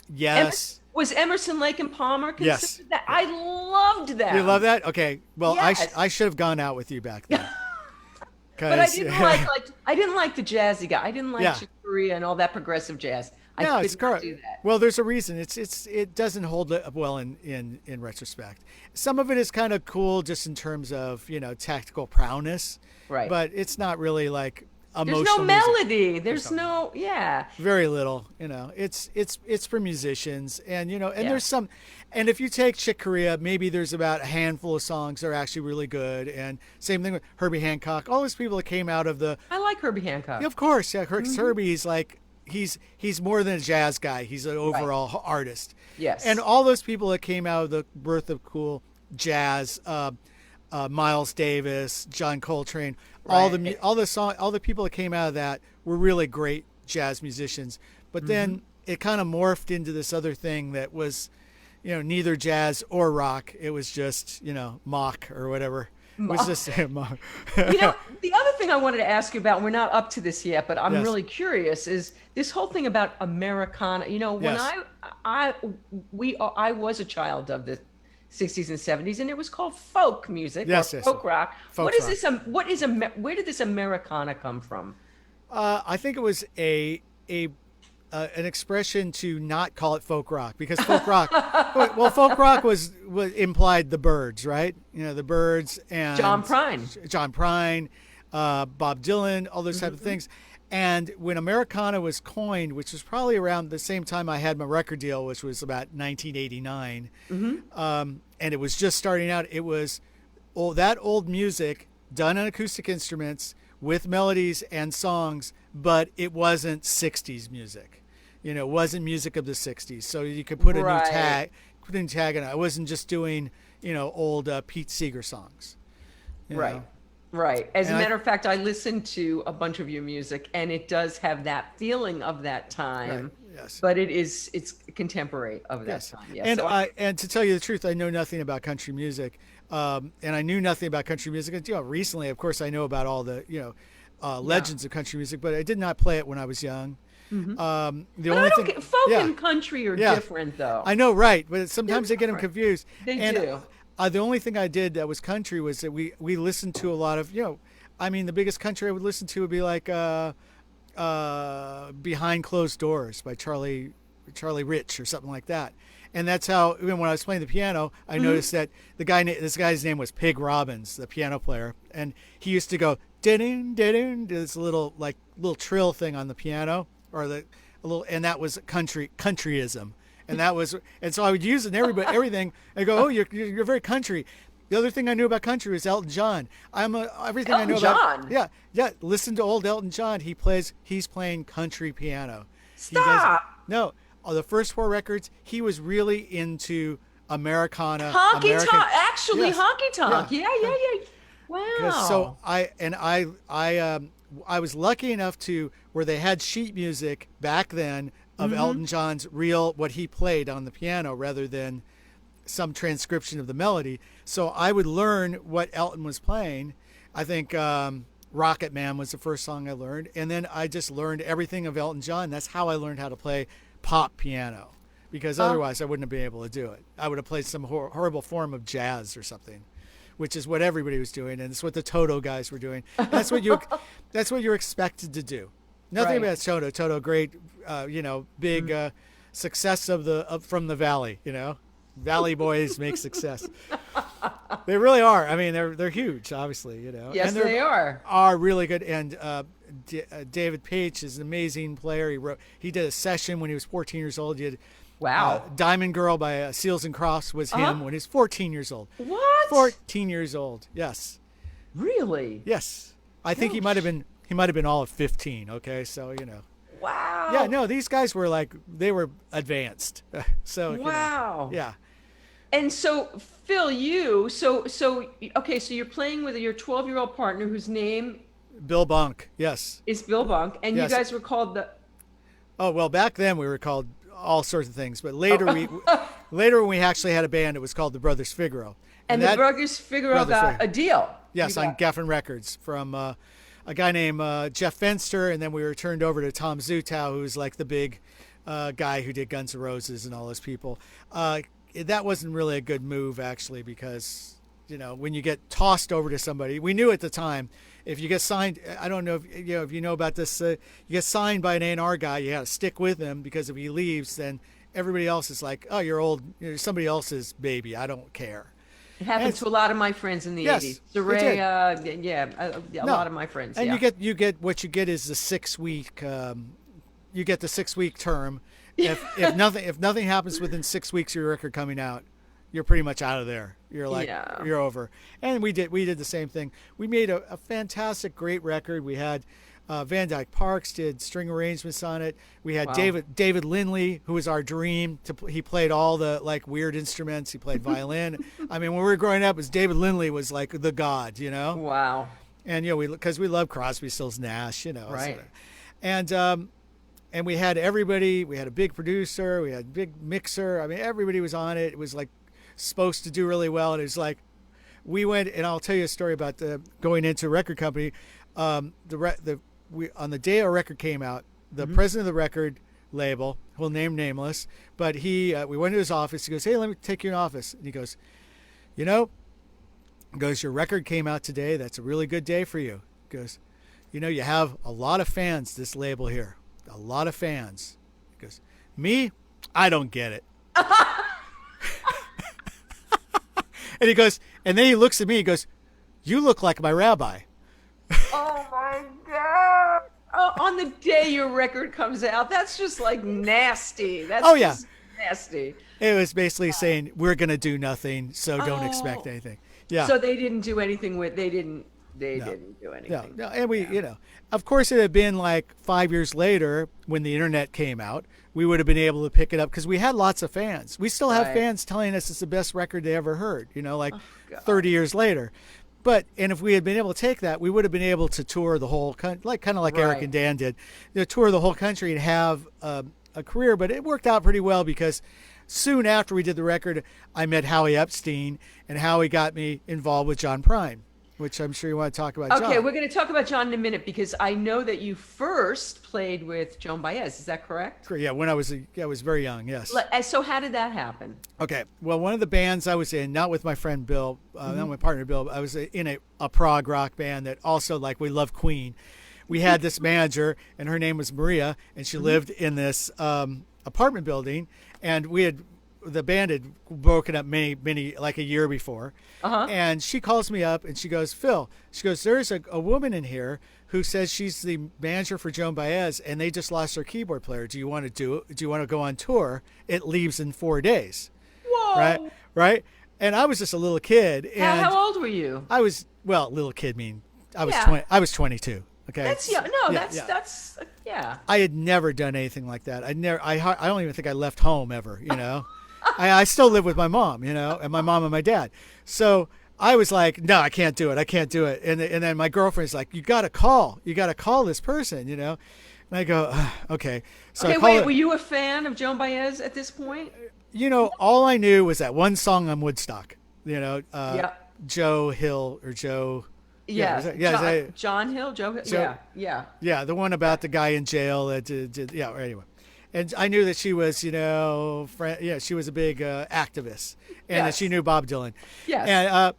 Speaker 1: Yes.
Speaker 2: Was Emerson, Lake and Palmer considered that? I loved that.
Speaker 1: You love that? Okay. Well,
Speaker 2: yes.
Speaker 1: I should have gone out with you back then.
Speaker 2: But I didn't I didn't like the jazzy guy. I didn't like Chick Corea and all that progressive jazz. I could not do that.
Speaker 1: Well, there's a reason. It doesn't hold up well in retrospect. Some of it is kind of cool just in terms of tactical prowess. Right. But it's not really like emotional.
Speaker 2: There's no melody. There's no
Speaker 1: very little. It's for musicians, and there's some. And if you take Chick Corea, maybe there's about a handful of songs that are actually really good. And same thing with Herbie Hancock. All those people that came out of the.
Speaker 2: I like Herbie Hancock.
Speaker 1: Yeah, of course, yeah. Herbie's like he's more than a jazz guy. He's an overall artist.
Speaker 2: Yes.
Speaker 1: And all those people that came out of the birth of cool jazz, Miles Davis, John Coltrane, all the people that came out of that were really great jazz musicians. But then it kind of morphed into this other thing that was, neither jazz or rock. It was just, mock or whatever. It was just mock.
Speaker 2: The other thing I wanted to ask you about, and we're not up to this yet, but I'm really curious, is this whole thing about Americana. When I was a child of the 60s and 70s, and it was called folk music
Speaker 1: Yes,
Speaker 2: or
Speaker 1: yes,
Speaker 2: folk rock.
Speaker 1: folk
Speaker 2: What is
Speaker 1: rock.
Speaker 2: this? Where did this Americana come from?
Speaker 1: I think it was an expression to not call it folk rock, because folk rock, well, folk rock was implied the Byrds, right? You know, the Byrds and
Speaker 2: John Prine.
Speaker 1: John Prine, Bob Dylan, all those type of things. And when Americana was coined, which was probably around the same time I had my record deal, which was about 1989, and it was just starting out, it was that old music done on acoustic instruments with melodies and songs, but it wasn't 60s music. You know, it wasn't music of the 60s. So you could put a new tag on it. I wasn't just doing, you know, old Pete Seeger songs.
Speaker 2: Right.
Speaker 1: Know?
Speaker 2: Right. As a matter of fact, I listened to a bunch of your music, and it does have that feeling of that time.
Speaker 1: Right. Yes.
Speaker 2: But it's contemporary of that time. Yes.
Speaker 1: And
Speaker 2: So
Speaker 1: and to tell you the truth, I know nothing about country music. And I knew nothing about country music until recently. Of course, I know about all the, you know, legends of country music, but I did not play it when I was young. The
Speaker 2: but
Speaker 1: only
Speaker 2: I don't
Speaker 1: thing,
Speaker 2: get, folk and country are different, though.
Speaker 1: I know, right? But sometimes I get them confused.
Speaker 2: They do.
Speaker 1: The only thing I did that was country was that we listened to a lot of, you know, I mean, the biggest country I would listen to would be like Behind Closed Doors by Charlie Rich or something like that. And that's how, even when I was playing the piano, I noticed that this guy's name was Pig Robbins, the piano player, and he used to go din din, this little trill thing on the piano, or and that was countryism, and so I would use it in everything. I go, oh, you're very country. The other thing I knew about country was Elton John. Everything I know about. Yeah. Listen to old Elton John. He's playing country piano.
Speaker 2: Stop.
Speaker 1: The first 4 records, he was really into Americana.
Speaker 2: Honky tonk. Actually,
Speaker 1: Yes.
Speaker 2: honky tonk. Yeah. Wow.
Speaker 1: So I was lucky enough to where they had sheet music back then of Elton John's real, what he played on the piano, rather than some transcription of the melody. So I would learn what Elton was playing. I think Rocket Man was the first song I learned, and then I just learned everything of Elton John. That's how I learned how to play pop piano, because otherwise I wouldn't have been able to do it. I would have played some horrible form of jazz or something, which is what everybody was doing, and it's what the Toto guys were doing. That's what you're expected to do. Nothing about Toto. Toto, great, big success from the Valley. You know, Valley boys make success. They really are. I mean, they're huge, obviously. You know.
Speaker 2: Yes,
Speaker 1: and
Speaker 2: they are.
Speaker 1: Are really good. And David Paich is an amazing player. He did a session when he was 14 years old. He had,
Speaker 2: Wow.
Speaker 1: Diamond Girl by Seals and Crofts was him when he was 14 years old.
Speaker 2: What?
Speaker 1: 14 years old. Yes.
Speaker 2: Really?
Speaker 1: Yes. I think he might have been all of 15. Okay, so you know.
Speaker 2: Wow.
Speaker 1: Yeah. No, these guys were they were advanced. So.
Speaker 2: Wow.
Speaker 1: You know, yeah.
Speaker 2: And so, Phil, okay, so you're playing with your 12-year-old partner whose name
Speaker 1: Bill Bunk. Yes.
Speaker 2: is Bill Bunk, and
Speaker 1: Yes.
Speaker 2: you guys were called the.
Speaker 1: Oh well, back then we were called all sorts of things, but later later when we actually had a band, it was called the Brothers Figaro.
Speaker 2: And the Brothers Figaro got a deal.
Speaker 1: Yes, on Geffen Records from a guy named Jeff Fenster, and then we were turned over to Tom Zutaw, who's like the big guy who did Guns N' Roses and all those people. That wasn't really a good move, actually, because, you know, when you get tossed over to somebody, we knew at the time, if you get signed, I don't know if you know about this, you get signed by an A&R guy, you got to stick with him, because if he leaves, then everybody else is like, oh, you're old, you're somebody else's baby, I don't care.
Speaker 2: It happened to a lot of my friends in the
Speaker 1: Yes,
Speaker 2: 80s.
Speaker 1: a
Speaker 2: lot of my friends.
Speaker 1: And you get what you get is the 6-week. You get the 6-week term. If nothing happens within 6 weeks of your record coming out, you're pretty much out of there. You're like you're over. And we did the same thing. We made a fantastic, great record. We had Van Dyke Parks did string arrangements on it. We had David Lindley, who was our dream. He played all the weird instruments. He played violin. I mean, when we were growing up, David Lindley was like the god, you know.
Speaker 2: Wow.
Speaker 1: And because we love Crosby, Stills, Nash, you know.
Speaker 2: Right.
Speaker 1: And we had everybody. We had a big producer. We had a big mixer. I mean, everybody was on it. It was supposed to do really well. And it was we went, and I'll tell you a story about going into a record company. On the day our record came out, the president of the record label, who'll name nameless, but we went to his office. He goes, "Hey, let me take you in office." And he goes, you know, he goes, your record came out today. That's a really good day for you. He goes, you know, you have a lot of fans, this label here. A lot of fans. He goes, me? I don't get it. And he goes, and then he looks at me, he goes, you look like my rabbi.
Speaker 2: Oh my God. Oh, on the day your record comes out, that's just like nasty. That's just nasty.
Speaker 1: It was basically saying, we're going to do nothing, so don't expect anything. Yeah.
Speaker 2: So they didn't do anything with, they didn't do anything.
Speaker 1: No. And we, you know, of course it had been like 5 years later when the internet came out, we would have been able to pick it up because we had lots of fans. We still have fans telling us it's the best record they ever heard, you know, like 30 years later. And if we had been able to take that, we would have been able to tour the whole country, kind of like Eric and Dan did, tour the whole country and have a career. But it worked out pretty well because soon after we did the record, I met Howie Epstein, and Howie got me involved with JOHN PRINE, which I'm sure you want to talk about.
Speaker 2: Okay,
Speaker 1: John.
Speaker 2: we're going to talk about John in a minute because I know that you first played with Joan Baez. Is that correct?
Speaker 1: Yeah, when I was very young. Yes.
Speaker 2: So how did that happen?
Speaker 1: Okay, well, one of the bands I was in, not with my friend Bill, not my partner Bill, I was in a prog rock band that also, like, we love Queen. We had this manager, and her name was Maria, and she lived in this apartment building, and the band had broken up many like a year before. And she calls me up and she goes, Phil, she goes, there's a woman in here who says she's the manager for Joan Baez and they just lost their keyboard player. Do you want to go on tour? It leaves in 4 days.
Speaker 2: Whoa.
Speaker 1: Right. And I was just a little kid. And
Speaker 2: how old were you?
Speaker 1: I was, little kid mean I was 20. I was 22. Okay.
Speaker 2: That's young. No, that's
Speaker 1: I had never done anything like that. I don't even think I left home ever, you know. I still live with my mom, you know, and my mom and my dad. So I was like, no, I can't do it. And then my girlfriend's like, you got to call this person, you know. And I go, okay. So
Speaker 2: were you a fan of Joan Baez at this point?
Speaker 1: You know, all I knew was that one song on Woodstock, you know, Joe Hill or Joe.
Speaker 2: John Hill, Joe Hill.
Speaker 1: Yeah, the one about the guy in jail that anyway. And I knew that she was, you know, she was a big activist, and that she knew Bob Dylan.
Speaker 2: Yes.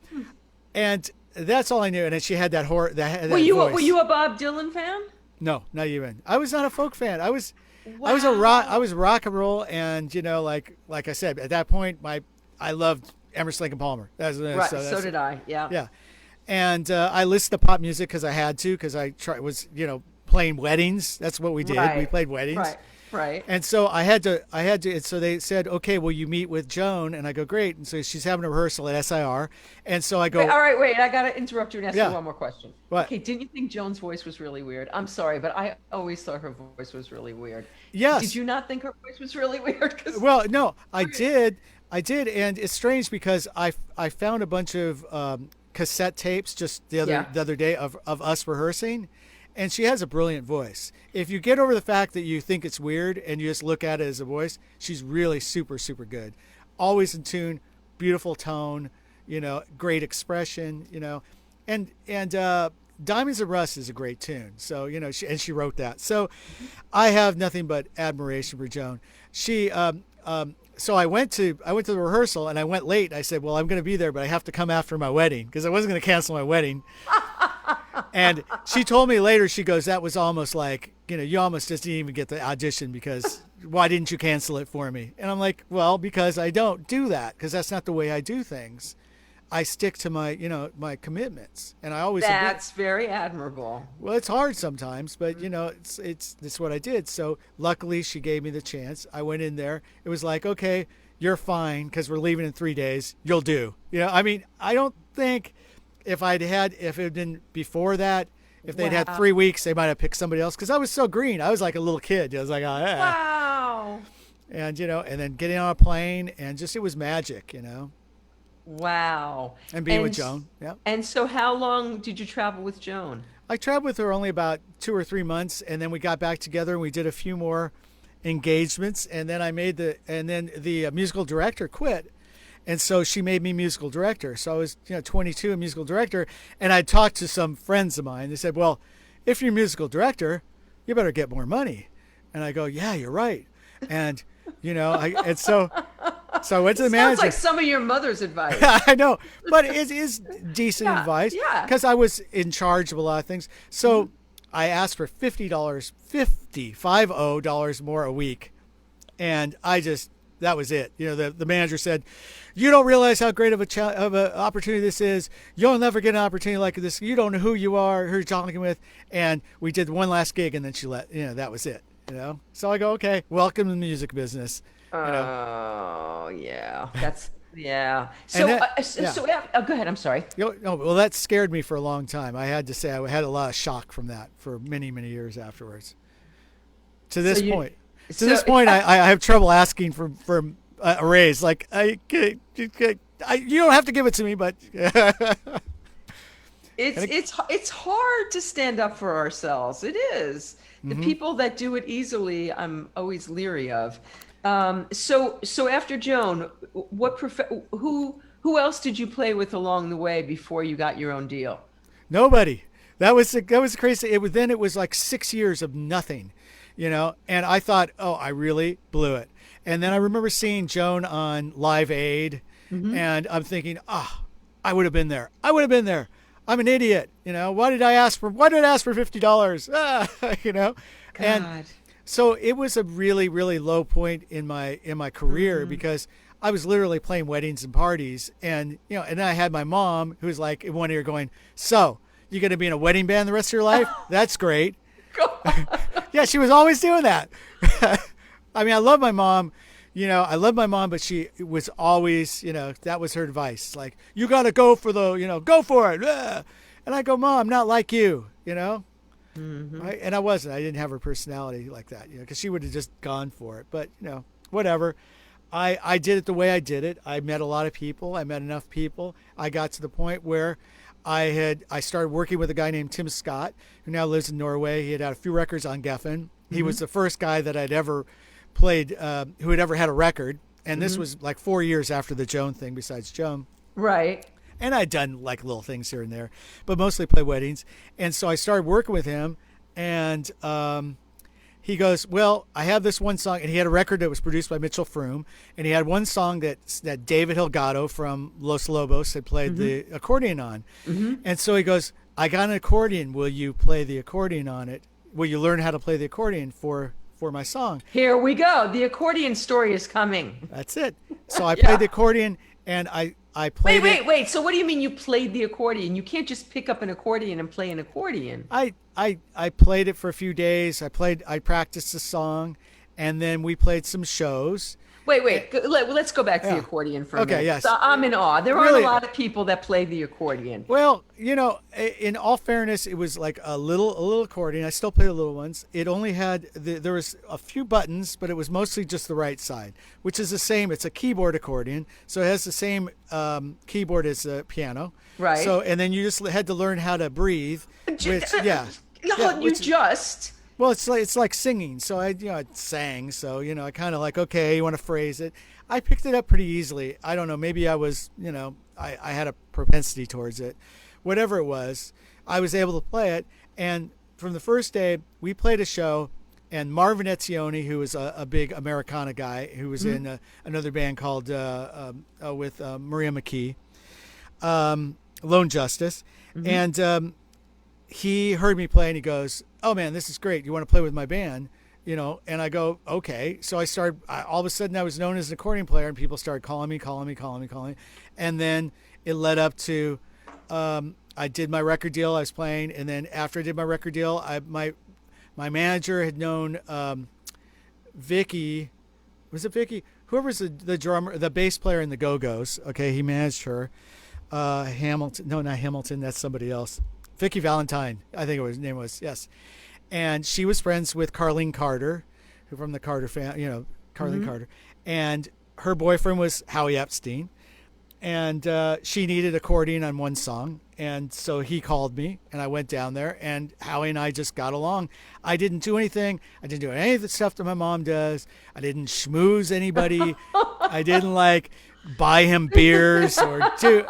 Speaker 1: And that's all I knew. And then she had that voice.
Speaker 2: Were you a Bob Dylan fan?
Speaker 1: No, not even. I was not a folk fan. I was rock and roll, and you know, like I said, at that point, I loved Emerson, Lake and Palmer.
Speaker 2: So did I. Yeah.
Speaker 1: Yeah. And I listened to pop music because I had to, because I was, you know, playing weddings. That's what we did. We played weddings.
Speaker 2: Right.
Speaker 1: And so I had to, and so they said, okay, will you meet with Joan? And I go, great. And so she's having a rehearsal at SIR. And so I go,
Speaker 2: wait, I got to interrupt you and ask you one more question.
Speaker 1: What?
Speaker 2: Okay, didn't you think Joan's voice was really weird? I'm sorry, but I always thought her voice was really weird.
Speaker 1: Yes.
Speaker 2: Did you not think her voice was really weird?
Speaker 1: Well, no, I did. And it's strange because I found a bunch of cassette tapes just the other day of us rehearsing. And she has a brilliant voice. If you get over the fact that you think it's weird and you just look at it as a voice, she's really super, super good. Always in tune, beautiful tone, you know, great expression, you know. And Diamonds and Rust is a great tune. So, you know, she wrote that. So I have nothing but admiration for Joan. She so I went to the rehearsal and I went late. I said, well, I'm going to be there, but I have to come after my wedding because I wasn't going to cancel my wedding. And she told me later, she goes, that was almost like, you know, you almost just didn't even get the audition because why didn't you cancel it for me? And I'm like, well, because I don't do that because that's not the way I do things. I stick to my, you know, my commitments, and I always.
Speaker 2: That's very admirable.
Speaker 1: Well, it's hard sometimes, but you know, it's what I did. So luckily, she gave me the chance. I went in there. It was like, okay, you're fine because we're leaving in 3 days. You'll do. You know, I mean, I don't think if it had been before that, if they'd had 3 weeks, they might have picked somebody else because I was so green. I was like a little kid. I was like, oh, yeah.
Speaker 2: Wow.
Speaker 1: And you know, and then getting on a plane and just it was magic, you know.
Speaker 2: Wow.
Speaker 1: And being with Joan. Yeah.
Speaker 2: And so how long did you travel with Joan?
Speaker 1: I traveled with her only about 2 or 3 months, and then we got back together and we did a few more engagements, and then the musical director quit. And so she made me musical director. So I was, 22 and musical director, and I talked to some friends of mine. They said, "Well, if you're musical director, you better get more money." And I go, "Yeah, you're right." And and so So I went to the
Speaker 2: Sounds
Speaker 1: manager.
Speaker 2: like some of your mother's advice.
Speaker 1: I know, but it is decent advice
Speaker 2: yeah.
Speaker 1: because I was in charge of a lot of things. So I asked for $50 more a week, and that was it. The manager said, "You don't realize how great of an opportunity this is. You'll never get an opportunity like this. You don't know who you are, who you're talking with." And we did one last gig, and then that was it. So I go, okay, welcome to the music business.
Speaker 2: Oh, yeah. That's, yeah.
Speaker 1: And
Speaker 2: Go ahead. I'm sorry.
Speaker 1: Well, that scared me for a long time. I had to say I had a lot of shock from that for many, many years afterwards. To this point. I have trouble asking for a raise. Like, you don't have to give it to me, but
Speaker 2: it's hard to stand up for ourselves. It is. The people that do it easily, I'm always leery of. So after Joan, who else did you play with along the way before you got your own deal?
Speaker 1: Nobody. That was crazy. It was like 6 years of nothing, and I thought, oh, I really blew it. And then I remember seeing Joan on Live Aid, and I'm thinking, I would have been there. I'm an idiot. Why did I ask for $50? And so it was a really, really low point in my career because I was literally playing weddings and parties, and and then I had my mom who was like in one ear going, "So you're going to be in a wedding band the rest of your life? That's great." Yeah, she was always doing that. I mean, I love my mom. But she was always, that was her advice. Like, you got to go for go for it. And I go, Mom, I'm not like you, Right? And I wasn't. I didn't have her personality like that, because she would have just gone for it. But, whatever. I did it the way I did it. I met a lot of people. I met enough people. I got to the point where I started working with a guy named Tim Scott, who now lives in Norway. He had a few records on Geffen. He was the first guy that I'd ever played who had ever had a record, and this was like 4 years after the Joan thing, besides Joan.
Speaker 2: Right.
Speaker 1: And I'd done like little things here and there, but mostly play weddings. And so I started working with him, and he goes, well, I have this one song, and he had a record that was produced by Mitchell Froom, and he had one song that David Hilgado from Los Lobos had played the accordion on. And so he goes, I got an accordion. Will you play the accordion on it? Will you learn how to play the accordion for my song?
Speaker 2: Here we go. The accordion story is coming.
Speaker 1: That's it. So I played the accordion, and I played
Speaker 2: Wait. So what do you mean you played the accordion? You can't just pick up an accordion and play an accordion.
Speaker 1: I played it for a few days. I practiced the song, and then we played some shows.
Speaker 2: Wait. Let's go back to the accordion for a minute.
Speaker 1: Okay, yes.
Speaker 2: So I'm in awe. There aren't a lot of people that play the accordion.
Speaker 1: Well, in all fairness, it was like a little accordion. I still play the little ones. It only had, there was a few buttons, but it was mostly just the right side, which is the same. It's a keyboard accordion, so it has the same keyboard as a piano.
Speaker 2: Right.
Speaker 1: So, and then you just had to learn how to breathe, which, Well, it's like singing. So I sang. So, I kind of like, okay, you want to phrase it. I picked it up pretty easily. I don't know. Maybe I was, I had a propensity towards it. Whatever it was, I was able to play it. And from the first day, we played a show, and Marvin Etzioni, who was a big Americana guy, who was in another band called with Maria McKee, Lone Justice, and he heard me play, and he goes, oh man, this is great. You want to play with my band? And I go, okay. So all of a sudden I was known as an accordion player, and people started calling me. And then it led up to, I did my record deal. I was playing. And then after I did my record deal, my manager had known, Vicki, was it Vicki? Whoever's the drummer, the bass player in the Go-Go's. Okay. He managed her, Hamilton. No, not Hamilton. That's somebody else. Vicki Valentine, I think her name was, yes. And she was friends with Carlene Carter, who from the Carter family, Carlene Carter. And her boyfriend was Howie Epstein. And she needed accordion on one song. And so he called me, and I went down there, and Howie and I just got along. I didn't do anything. I didn't do any of the stuff that my mom does. I didn't schmooze anybody. I didn't buy him beers or do...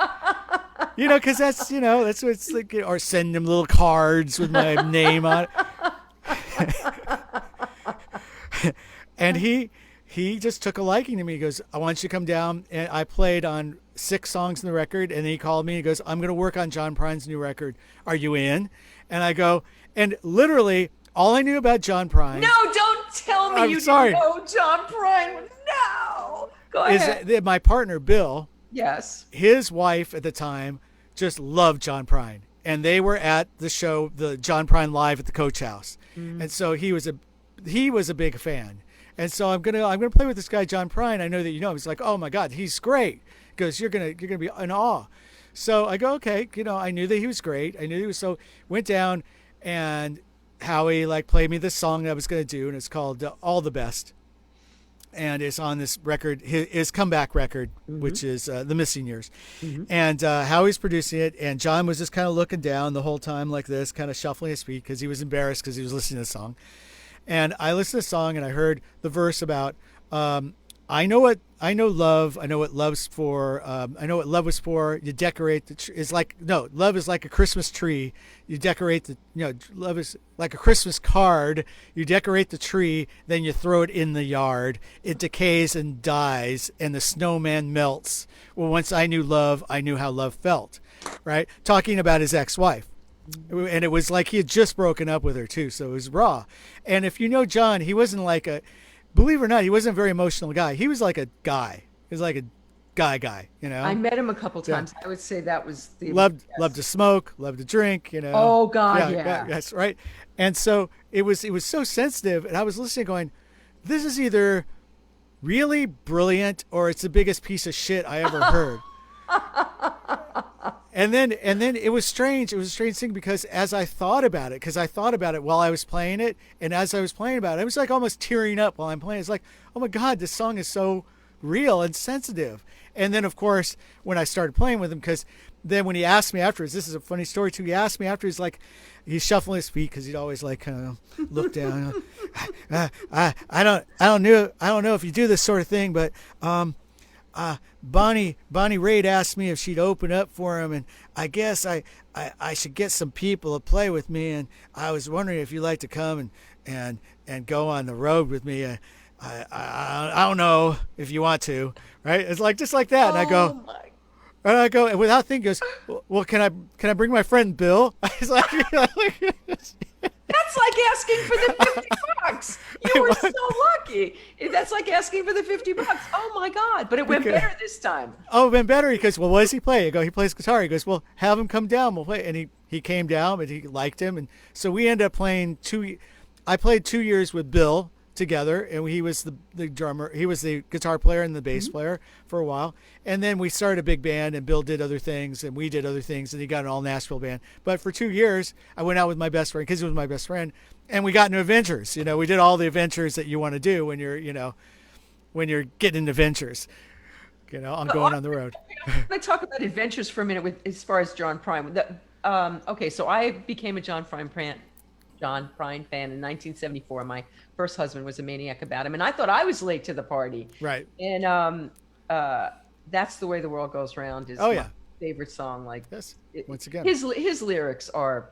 Speaker 1: because that's what it's like, or send him little cards with my name on it. And he he just took a liking to me. He goes, I want you to come down. And I played on 6 songs in the record. And then he called me. He goes, I'm going to work on John Prine's new record. Are you in? And I go, and literally all I knew about John Prine.
Speaker 2: No, don't tell me you didn't know John Prine. No. Go ahead.
Speaker 1: Is my partner, Bill.
Speaker 2: Yes.
Speaker 1: His wife at the time just loved John Prine. And they were at the show, the John Prine Live at the Coach House. Mm. And so he was a big fan. And so I'm gonna play with this guy, John Prine. I know that you know him. He's like, oh my God, he's great. He goes, you're gonna be in awe. So I go, okay, I knew that he was great. I knew he was. So went down, and Howie played me this song that I was gonna do, and it's called All the Best. And it's on this record, his comeback record, mm-hmm. which is The Missing Years. Mm-hmm. And Howie's producing it, and John was just kind of looking down the whole time like this, kind of shuffling his feet because he was embarrassed because he was listening to the song. And I listened to the song, and I heard the verse about, I know what love was for. You decorate love is like a Christmas tree. You decorate love is like a Christmas card. You decorate the tree, then you throw it in the yard. It decays and dies, and the snowman melts. Well, once I knew love, I knew how love felt, right? Talking about his ex-wife. And it was like he had just broken up with her too, so it was raw. And if you know John, he wasn't believe it or not, he wasn't a very emotional guy. He was like a guy. He was like a guy,
Speaker 2: I met him a couple times. Yeah. I would say that was the
Speaker 1: loved to smoke, loved to drink,
Speaker 2: Oh God, yeah.
Speaker 1: That's right. And so it was so sensitive, and I was listening going, this is either really brilliant or it's the biggest piece of shit I ever heard. And then it was strange. It was a strange thing because as I thought about it, while I was playing it, and as I was playing about it, I was like almost tearing up while I'm playing. It's like, oh my God, this song is so real and sensitive. And then of course, when I started playing with him, because then when he asked me afterwards, this is a funny story too. He asked me after, he's shuffling his feet because he'd always kind of look down. I don't know if you do this sort of thing, but Bonnie Raitt asked me if she'd open up for him, and I guess I should get some people to play with me, and I was wondering if you'd like to come and go on the road with me. I don't know if you want to, right? It's just like that. And I go, and without thinking, goes, well, can I bring my friend Bill? It's like,
Speaker 2: that's like asking for the $50. You were so lucky. That's like asking for the $50. Oh my God. But it went better this time.
Speaker 1: Oh, it went better. He goes, well, what does he play? I go, he plays guitar. He goes, well, have him come down. We'll play. And he came down, and he liked him. And so we ended up playing I played 2 years with Bill together, and he was the drummer. He was the guitar player and the bass mm-hmm. player for a while. And then we started a big band, and Bill did other things, and we did other things, and he got an all Nashville band. But for 2 years, I went out with my best friend because he was my best friend, and we got into adventures. We did all the adventures that you want to do when you're getting into adventures. I'm going on the road.
Speaker 2: Let's talk about adventures for a minute as far as John Prine. Okay, so I became a John Prine fan in 1974. My first husband was a maniac about him, and I thought I was late to the party.
Speaker 1: Right.
Speaker 2: And That's the Way the World Goes Round is my favorite song.
Speaker 1: Yes. Once again,
Speaker 2: his lyrics are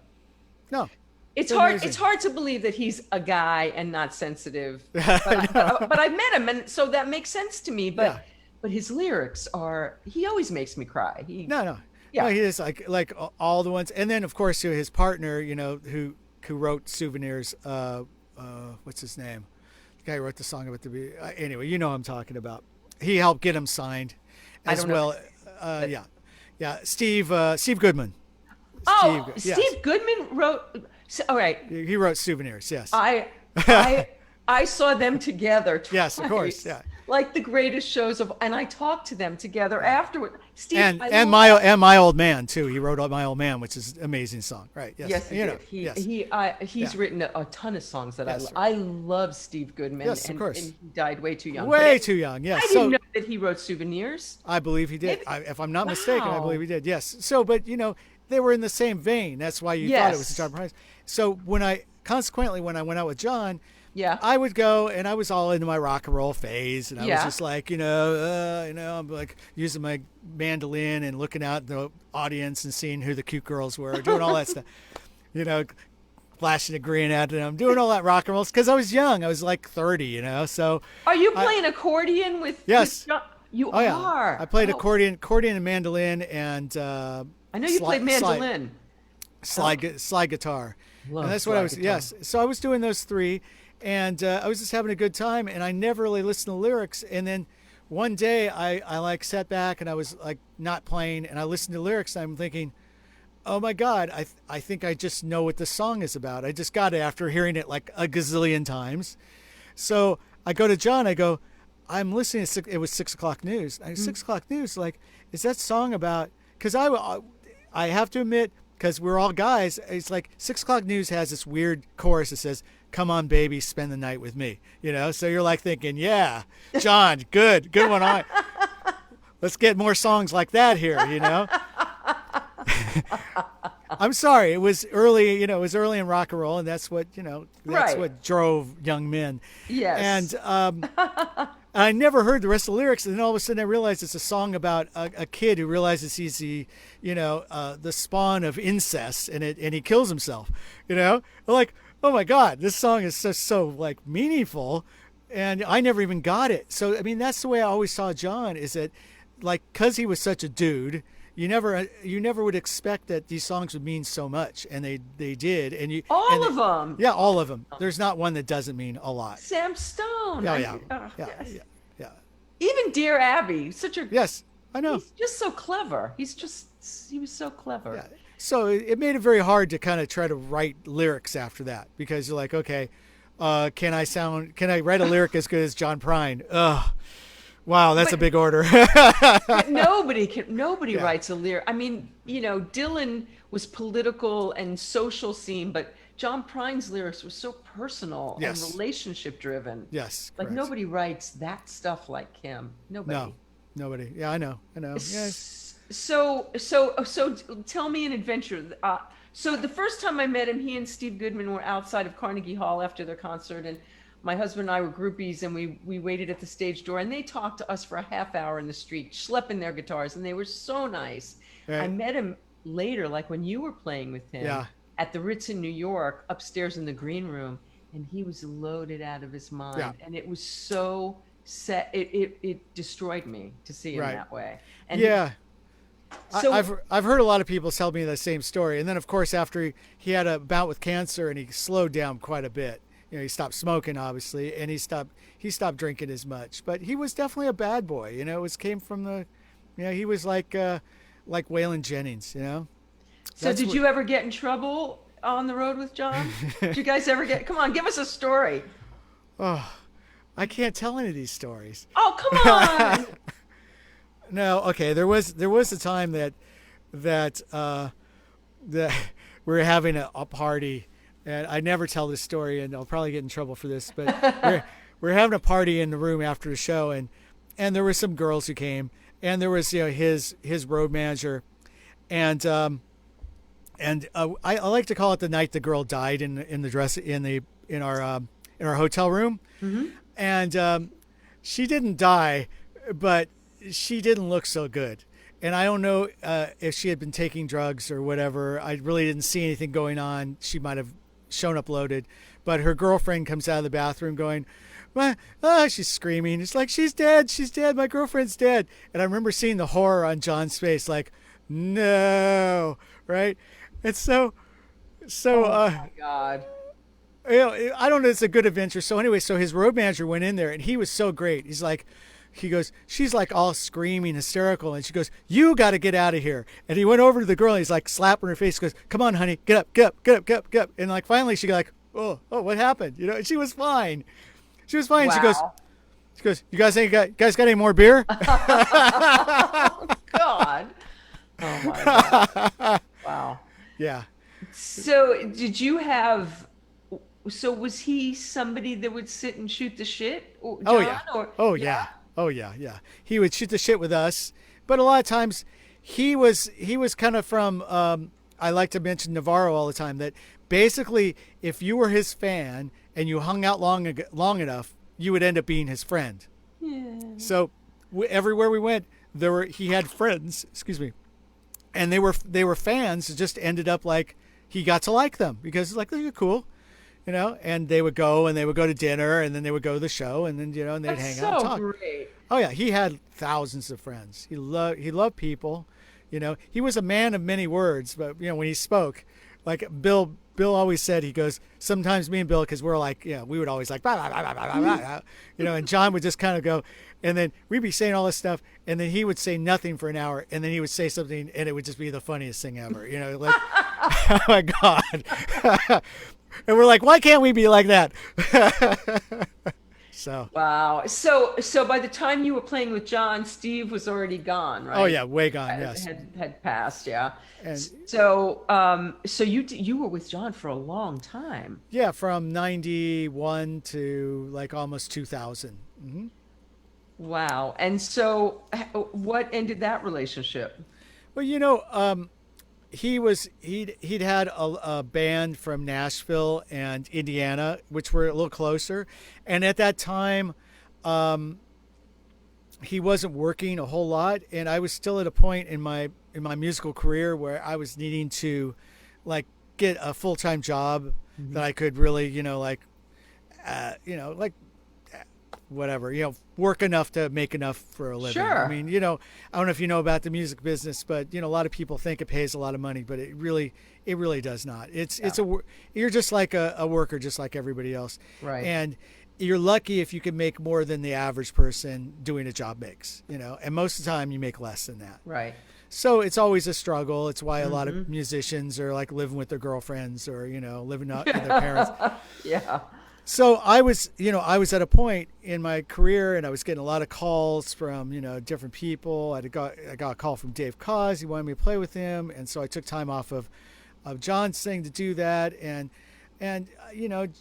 Speaker 2: It's hard. It's hard to believe that he's a guy and not sensitive. But I've met him, and so that makes sense to me. But his lyrics are. He always makes me cry.
Speaker 1: No, he is like all the ones, and then of course his partner, who wrote Souvenirs. What's his name? The guy who wrote the song about anyway, who I'm talking about. He helped get him signed, as well. Steve Goodman.
Speaker 2: Steve Goodman wrote. All right.
Speaker 1: He wrote Souvenirs. Yes.
Speaker 2: I saw them together twice.
Speaker 1: Yes, of course. Yeah.
Speaker 2: Like the greatest shows and I talked to them together afterward. Steve
Speaker 1: and my old man too. He wrote My Old Man, which is an amazing song, right? Yes.
Speaker 2: He did. He's written a ton of songs that I love. Steve Goodman.
Speaker 1: Yes, of course.
Speaker 2: And he died way too young.
Speaker 1: Too young. Yes.
Speaker 2: I didn't know that he wrote Souvenirs.
Speaker 1: I believe he did. If I'm not mistaken, I believe he did. Yes. So, but they were in the same vein. That's why you thought it was John Prine. So when I went out with John.
Speaker 2: Yeah,
Speaker 1: I would go, and I was all into my rock and roll phase, and I was just like, I'm like using my mandolin and looking out the audience and seeing who the cute girls were, doing all that stuff, flashing a green at him, doing all that rock and rolls because I was young. I was like 30, you know. So
Speaker 2: Are you playing accordion with?
Speaker 1: yes.
Speaker 2: With you
Speaker 1: Oh yeah.
Speaker 2: are.
Speaker 1: I played accordion and mandolin and
Speaker 2: I know you played mandolin.
Speaker 1: Slide guitar.
Speaker 2: Love
Speaker 1: And that's what I was.
Speaker 2: guitar.
Speaker 1: Yes. So I was doing those three, and I was just having a good time, and I never really listened to lyrics. And then one day I like sat back and I was like not playing, and I listened to lyrics, and I'm thinking, oh my God, I think I just know what the song is about. I just got it after hearing it like a gazillion times. So I go to John. I go, I'm listening to it was 6 o'clock news. 6 o'clock news. Like, is that song about? Because I have to admit, because we're all guys, it's like 6 o'clock news has this weird chorus that says, "Come on, baby, spend the night with me." You know, so you're like thinking, yeah, John, good one on. Let's get more songs like that here. You know. I'm sorry. It was early, it was early in rock and roll, and that's what,
Speaker 2: Right.
Speaker 1: what drove young men.
Speaker 2: Yes.
Speaker 1: And I never heard the rest of the lyrics, and then all of a sudden I realized it's a song about a kid who realizes he's the spawn of incest, and he kills himself. Like, oh my God, this song is so like meaningful, and I never even got it. So I mean, that's the way I always saw John, is that like, because he was such a dude. You never would expect that these songs would mean so much, and they did. And
Speaker 2: all of them.
Speaker 1: Yeah, all of them. There's not one that doesn't mean a lot.
Speaker 2: Sam Stone.
Speaker 1: Yeah.
Speaker 2: Yes.
Speaker 1: Yeah.
Speaker 2: Even Dear Abby, such a
Speaker 1: Yes, I know.
Speaker 2: He's just so clever. He was so clever.
Speaker 1: Yeah. So it made it very hard to kind of try to write lyrics after that, because you're like, okay, can I write a lyric as good as John Prine? Ugh. Wow, that's a big order.
Speaker 2: But nobody
Speaker 1: Yeah.
Speaker 2: writes a lyric. I mean, Dylan was political and social scene, but John Prine's lyrics were so personal
Speaker 1: Yes.
Speaker 2: and relationship driven.
Speaker 1: Yes,
Speaker 2: Like
Speaker 1: correct.
Speaker 2: nobody writes that stuff like him. Nobody.
Speaker 1: No, nobody. Yeah, I know. Yes.
Speaker 2: So tell me an adventure. So the first time I met him, he and Steve Goodman were outside of Carnegie Hall after their concert, and my husband and I were groupies, and we waited at the stage door, and they talked to us for a half hour in the street, schlepping their guitars, and they were so nice.
Speaker 1: Right.
Speaker 2: I met him later, like when you were playing with him
Speaker 1: Yeah.
Speaker 2: at the Ritz in New York, upstairs in the green room, and he was loaded out of his mind.
Speaker 1: Yeah.
Speaker 2: And it was so sad. It destroyed me to see him
Speaker 1: Right.
Speaker 2: that way. And
Speaker 1: Yeah.
Speaker 2: So
Speaker 1: I've heard a lot of people tell me the same story, and then of course after he had a bout with cancer and he slowed down quite a bit. He stopped smoking, obviously, and he stopped drinking as much. But he was definitely a bad boy. It came from the, he was like Waylon Jennings.
Speaker 2: So
Speaker 1: That's
Speaker 2: did
Speaker 1: what-
Speaker 2: you ever get in trouble on the road with John? Did you guys ever come on, give us a story.
Speaker 1: Oh, I can't tell any of these stories.
Speaker 2: Oh, come on.
Speaker 1: No, okay. There was a time that we were having a party, and I never tell this story, and I'll probably get in trouble for this, but we're having a party in the room after the show, and there were some girls who came, and there was his road manager, and I like to call it the night the girl died in our hotel room,
Speaker 2: Mm-hmm.
Speaker 1: and she didn't die, but she didn't look so good. And I don't know if she had been taking drugs or whatever. I really didn't see anything going on. She might have shown up loaded, but her girlfriend comes out of the bathroom going, she's screaming. It's like, she's dead. My girlfriend's dead. And I remember seeing the horror on John's face, like, no, right? It's so,
Speaker 2: Oh my God.
Speaker 1: I don't know. It's a good adventure. So anyway, his road manager went in there, and he was so great. He goes, she's like all screaming, hysterical, and she goes, you got to get out of here. And he went over to the girl, and he's like slapping her face. He goes, come on, honey, get up. And like finally, she got like, oh, what happened? And she was fine. She was fine.
Speaker 2: Wow.
Speaker 1: She goes, you guys got any more beer?
Speaker 2: God. Oh my God. Wow.
Speaker 1: Yeah.
Speaker 2: So was he somebody that would sit and shoot the shit? John,
Speaker 1: Oh yeah.
Speaker 2: Or,
Speaker 1: Oh yeah. He would shoot the shit with us, but a lot of times he was kind of from. I like to mention Navarro all the time. That basically, if you were his fan and you hung out long enough, you would end up being his friend.
Speaker 2: Yeah.
Speaker 1: So everywhere we went, he had friends. Excuse me, and they were fans. Just ended up like he got to like them because like they're cool, and they would go to dinner, and then they would go to the show, and then and they'd hang out and talk.
Speaker 2: Great.
Speaker 1: Oh yeah, he had thousands of friends. He loved people. He was a man of many words, but when he spoke, like Bill always said, he goes, sometimes me and Bill, because we're like, we would always like, blah, blah, blah, blah, blah, blah, and John would just kind of go, and then we'd be saying all this stuff, and then he would say nothing for an hour, and then he would say something, and it would just be the funniest thing ever, like, oh my God. And we're like, why can't we be like that? So.
Speaker 2: Wow. So by the time you were playing with John, Steve was already gone, right?
Speaker 1: Oh yeah, way gone. Yes.
Speaker 2: Had passed. Yeah.
Speaker 1: And
Speaker 2: so you were with John for a long time.
Speaker 1: Yeah, from 91 to like almost 2000. Mm-hmm.
Speaker 2: Wow. And so what ended that relationship?
Speaker 1: Well, he'd had a band from Nashville and Indiana, which were a little closer, and at that time, he wasn't working a whole lot, and I was still at a point in my musical career where I was needing to, like, get a full-time job that I could really, whatever, work enough to make enough for a living.
Speaker 2: Sure.
Speaker 1: I mean, I don't know if you know about the music business, but a lot of people think it pays a lot of money, but it really does not. You're just like a worker, just like everybody else.
Speaker 2: Right.
Speaker 1: And you're lucky if you can make more than the average person doing a job makes, and most of the time you make less than that.
Speaker 2: Right.
Speaker 1: So it's always a struggle. It's why a lot of musicians are like living with their girlfriends or, living out with their parents.
Speaker 2: Yeah.
Speaker 1: So I was at a point in my career, and I was getting a lot of calls from, different people. I got a call from Dave Koz. He wanted me to play with him. And so I took time off of John's thing to do that. And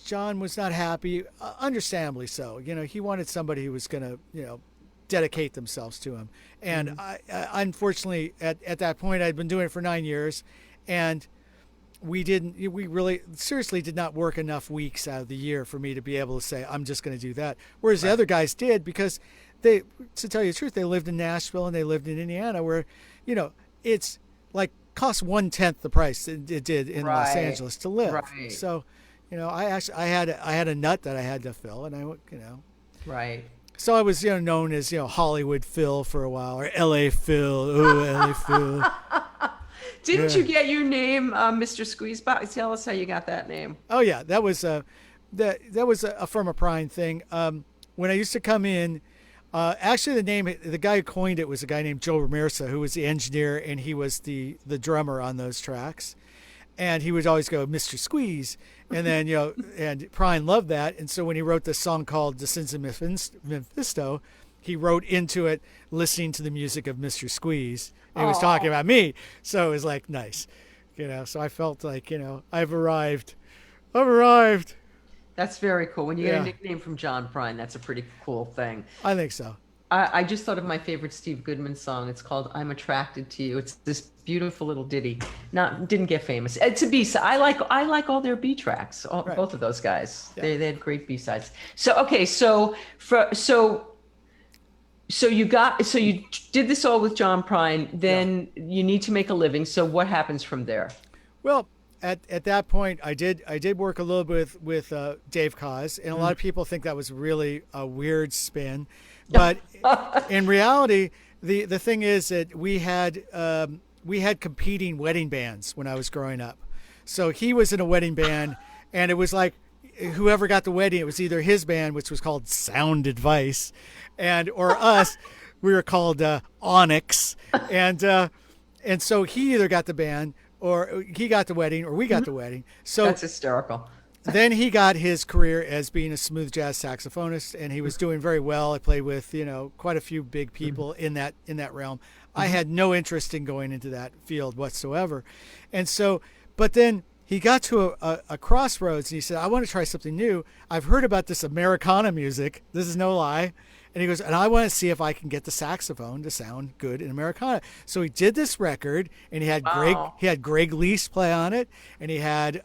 Speaker 1: John was not happy, understandably so. He wanted somebody who was going to, dedicate themselves to him. And I unfortunately, at that point, I'd been doing it for 9 years, and we really seriously did not work enough weeks out of the year for me to be able to say, I'm just going to do that. Whereas the other guys did, because to tell you the truth, they lived in Nashville and they lived in Indiana, where, it's like costs 1/10 the price it did in Los Angeles to live.
Speaker 2: Right.
Speaker 1: So, I had a nut that I had to fill, and
Speaker 2: Right.
Speaker 1: So I was, known as, Hollywood Phil for a while, or LA Phil. Oh, LA Phil.
Speaker 2: Didn't you get your name, Mr. Squeezebox? Tell us how you got that name.
Speaker 1: Oh yeah, that was a Firma Prine thing. When I used to come in, actually the guy who coined it was a guy named Joe Ramirza, who was the engineer, and he was the drummer on those tracks. And he would always go, Mr. Squeeze. And then, and Prine loved that. And so when he wrote this song called The Sins of Mephisto, he wrote into it, listening to the music of Mr. Squeeze. And he was talking about me. So it was like, nice. So I felt like, I've arrived.
Speaker 2: That's very cool. When you get a nickname from John Prine, that's a pretty cool thing.
Speaker 1: I think so.
Speaker 2: I just thought of my favorite Steve Goodman song. It's called "I'm Attracted to You." It's this beautiful little ditty. Didn't get famous. It's a B-side. I like all their B tracks. Both of those guys. Yeah. They had great B-sides. So okay, so you did this all with John Prine. Then you need to make a living. So what happens from there?
Speaker 1: Well, at that point, I did work a little bit with Dave Koz, and a lot of people think that was really a weird spin. But in reality, the thing is that we had competing wedding bands when I was growing up. So he was in a wedding band, and it was like whoever got the wedding, it was either his band, which was called Sound Advice, or us, we were called Onyx, and so he either got the band, or he got the wedding, or we got the wedding. So
Speaker 2: that's hysterical.
Speaker 1: Then he got his career as being a smooth jazz saxophonist, and he was doing very well. I played with, quite a few big people in that realm. I had no interest in going into that field whatsoever. And so, but then he got to a crossroads, and he said, I want to try something new. I've heard about this Americana music. This is no lie. And he goes, and I want to see if I can get the saxophone to sound good in Americana. So he did this record, and he had Greg Lease play on it, and he had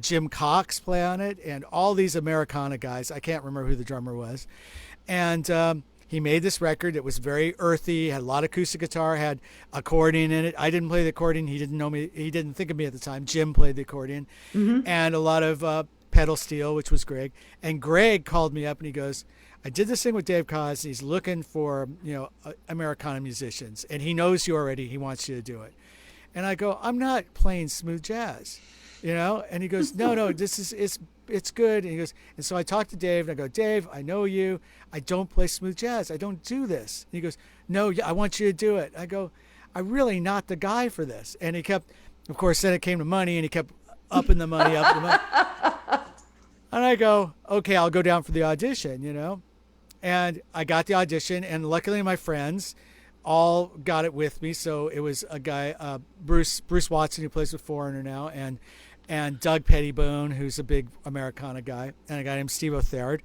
Speaker 1: Jim Cox play on it, and all these Americana guys. I can't remember who the drummer was. And he made this record that was very earthy, had a lot of acoustic guitar, had accordion in it. I didn't play the accordion. He didn't know me. He didn't think of me at the time. Jim played the accordion, and a lot of pedal steel, which was Greg. And Greg called me up and he goes, I did this thing with Dave Koz. He's looking for, Americana musicians, and he knows you already. He wants you to do it. And I go, I'm not playing smooth jazz, And he goes, no, it's good. And he goes, and so I talked to Dave, and I go, Dave, I know you. I don't play smooth jazz. I don't do this. And he goes, no, I want you to do it. I go, I'm really not the guy for this. And he kept, of course, then it came to money, and he kept upping the money. And I go, okay, I'll go down for the audition, And I got the audition, and luckily my friends all got it with me. So it was a guy, Bruce Watson, who plays with Foreigner now, and Doug Pettibone, who's a big Americana guy, and a guy named Steve O'Tharad.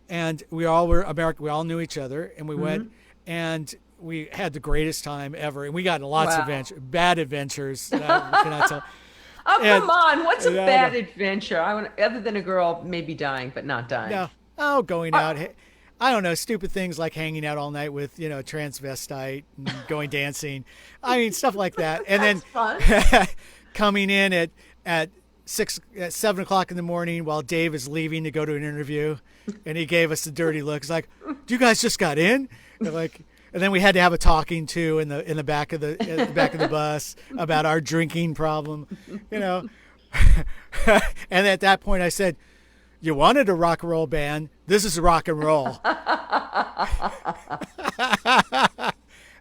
Speaker 1: And we all were American. We all knew each other, and we went, and we had the greatest time ever. And we got in lots of bad adventures. That I cannot tell.
Speaker 2: Oh, come on. What's a bad adventure? Other than a girl maybe dying, but not dying.
Speaker 1: No. Oh, going out. I don't know, stupid things like hanging out all night with, transvestite and going dancing. I mean, stuff like that. And then
Speaker 2: fun.
Speaker 1: Coming in at 7 o'clock in the morning while Dave is leaving to go to an interview. And he gave us the dirty look. It's like, you guys just got in? And then we had to have a talking to in the back of the bus about our drinking problem, And at that point I said, you wanted a rock and roll band. This is rock and roll.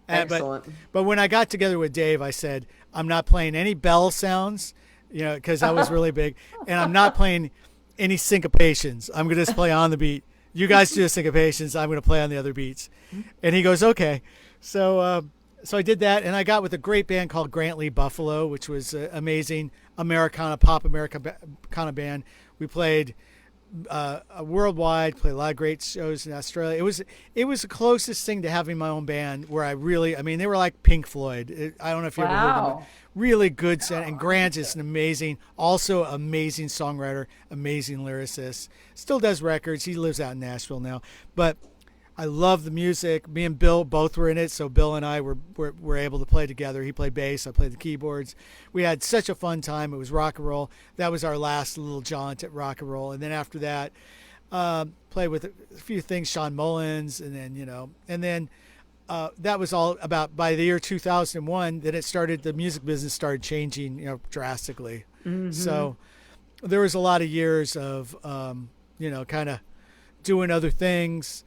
Speaker 2: Excellent.
Speaker 1: But when I got together with Dave, I said, I'm not playing any bell sounds, because that was really big. And I'm not playing any syncopations. I'm going to just play on the beat. You guys do the syncopations. I'm going to play on the other beats. And he goes, okay. So I did that, and I got with a great band called Grantley Buffalo, which was an amazing pop Americana band. We played worldwide, played a lot of great shows in Australia. It was the closest thing to having my own band where I they were like Pink Floyd. I don't know if you ever heard them. Really good sound. And Grant is an amazing songwriter, amazing lyricist. Still does records. He lives out in Nashville now. But I love the music. Me and Bill both were in it, so Bill and I were able to play together. He played bass, I played the keyboards. We had such a fun time. It was rock and roll. That was our last little jaunt at rock and roll. And then after that, played with a few things, Sean Mullins, and then that was all about. By the year 2001, then the music business started changing, drastically. Mm-hmm. So there was a lot of years of, kind of doing other things.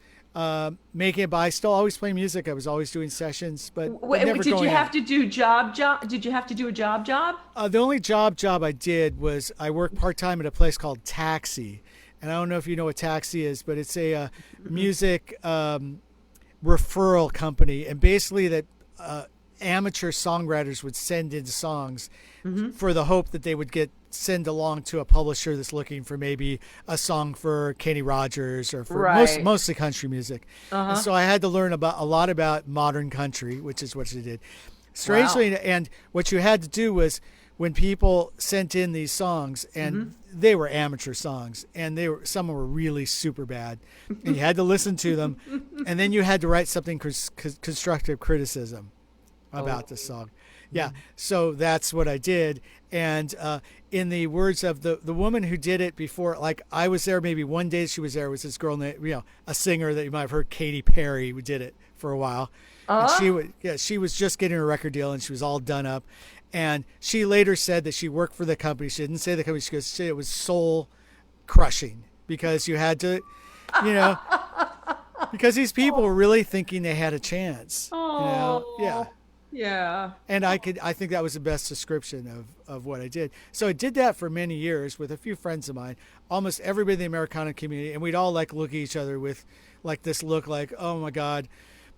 Speaker 1: Making it, but I still always play music. I was always doing sessions, but never
Speaker 2: did you have
Speaker 1: out.
Speaker 2: to do job? Did you have to do a job?
Speaker 1: The only job I did was I worked part-time at a place called Taxi, and I don't know if you know what Taxi is, but it's a music referral company, and basically that amateur songwriters would send in songs for the hope that they would send along to a publisher that's looking for maybe a song for Kenny Rogers or for mostly country music. And so I had to learn a lot about modern country, which is what you did. Strangely, and what you had to do was when people sent in these songs, and they were amateur songs, and some were really super bad, and you had to listen to them, and then you had to write something constructive criticism about the song. Yeah, so that's what I did. And in the words of the woman who did it before, like I was there maybe one day she was there, was this girl named, a singer that you might have heard, Katy Perry, who did it for a while. And she was just getting a record deal, and she was all done up. And she later said that she worked for the company. She didn't say the company. She goes, it was soul crushing because you had to, because these people were really thinking they had a chance. Yeah. And I think that was the best description of what I did. So I did that for many years with a few friends of mine, almost everybody in the Americana community. And we'd all look at each other with this look like, oh my God.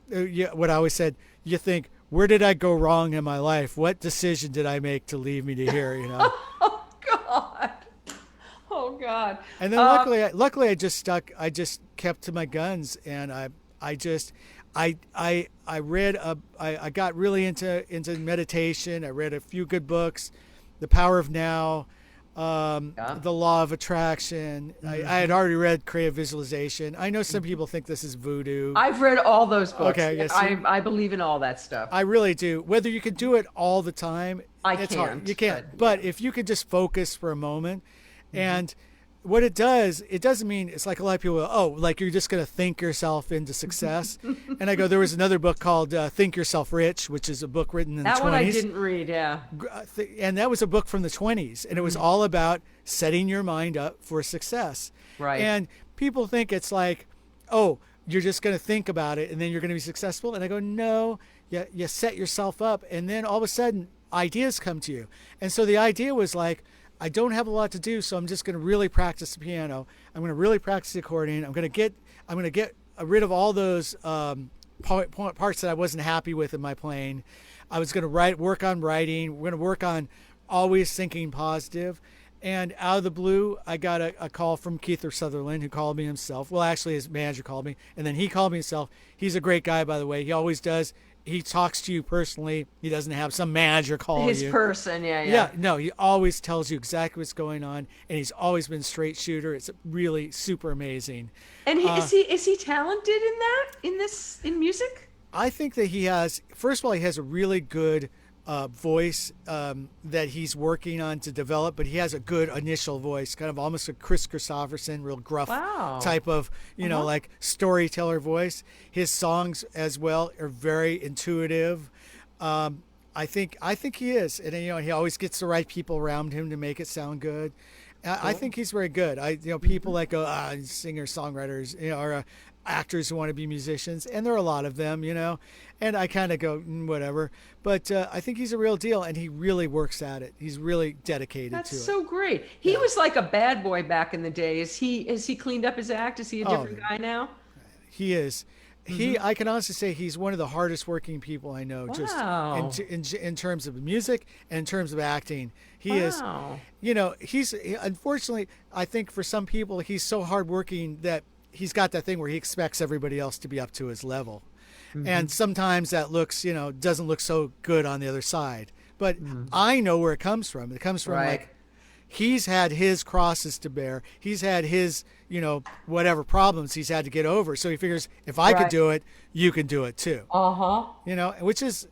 Speaker 1: What I always said, you think, where did I go wrong in my life? What decision did I make to leave me to here?
Speaker 2: Oh God.
Speaker 1: And then luckily I just stuck. I just kept to my guns, and I read. I got really into meditation. I read a few good books, The Power of Now, The Law of Attraction. I had already read Creative Visualization. I know some people think this is voodoo.
Speaker 2: I've read all those books.
Speaker 1: Okay, yes.
Speaker 2: I believe in all that stuff.
Speaker 1: I really do. Whether you can do it all the time, it's hard. You can't. But if you could just focus for a moment, and what it doesn't mean, it's like a lot of people go, like you're just going to think yourself into success. And I go, there was another book called Think Yourself Rich, which is a book written in the 20s.
Speaker 2: That one I didn't read, yeah.
Speaker 1: And that was a book from the 20s. And it was all about setting your mind up for success.
Speaker 2: Right.
Speaker 1: And people think it's like, you're just going to think about it and then you're going to be successful. And I go, no, you set yourself up. And then all of a sudden, ideas come to you. And so the idea was like, I don't have a lot to do, so I'm just going to really practice the piano. I'm going to really practice the accordion. I'm going to get rid of all those parts that I wasn't happy with in my playing. I was going to work on writing. We're going to work on always thinking positive. And out of the blue, I got a call from Kiefer Sutherland, who called me himself. Well, actually, his manager called me, and then he called me himself. He's a great guy, by the way. He always does. He talks to you personally. He doesn't have some manager call you.
Speaker 2: His person, yeah.
Speaker 1: Yeah, no, he always tells you exactly what's going on, and he's always been straight shooter. It's really super amazing.
Speaker 2: And is he talented in music?
Speaker 1: I think that he has. First of all, he has a really good voice that he's working on to develop, but he has a good initial voice, kind of almost a Chris Christopherson, real gruff type of, like storyteller voice. His songs as well are very intuitive. I think he is, and he always gets the right people around him to make it sound good. I think he's very good. People that go singers, songwriters, or actors who want to be musicians, and there are a lot of them, and I kind of go whatever. But I think he's a real deal, and he really works at it. He's really dedicated to it.
Speaker 2: That's so great. He was like a bad boy back in the day. Has he cleaned up his act? Is he a different guy now?
Speaker 1: He is. I can honestly say he's one of the hardest working people I know.
Speaker 2: Wow.
Speaker 1: Just in terms of music and in terms of acting. He is. He's unfortunately, I think for some people he's so hardworking that he's got that thing where he expects everybody else to be up to his level. And sometimes that looks, doesn't look so good on the other side. But I know where it comes from. It comes from like, he's had his crosses to bear. He's had his, whatever problems he's had to get over. So he figures, if I could do it, you can do it too. Which is,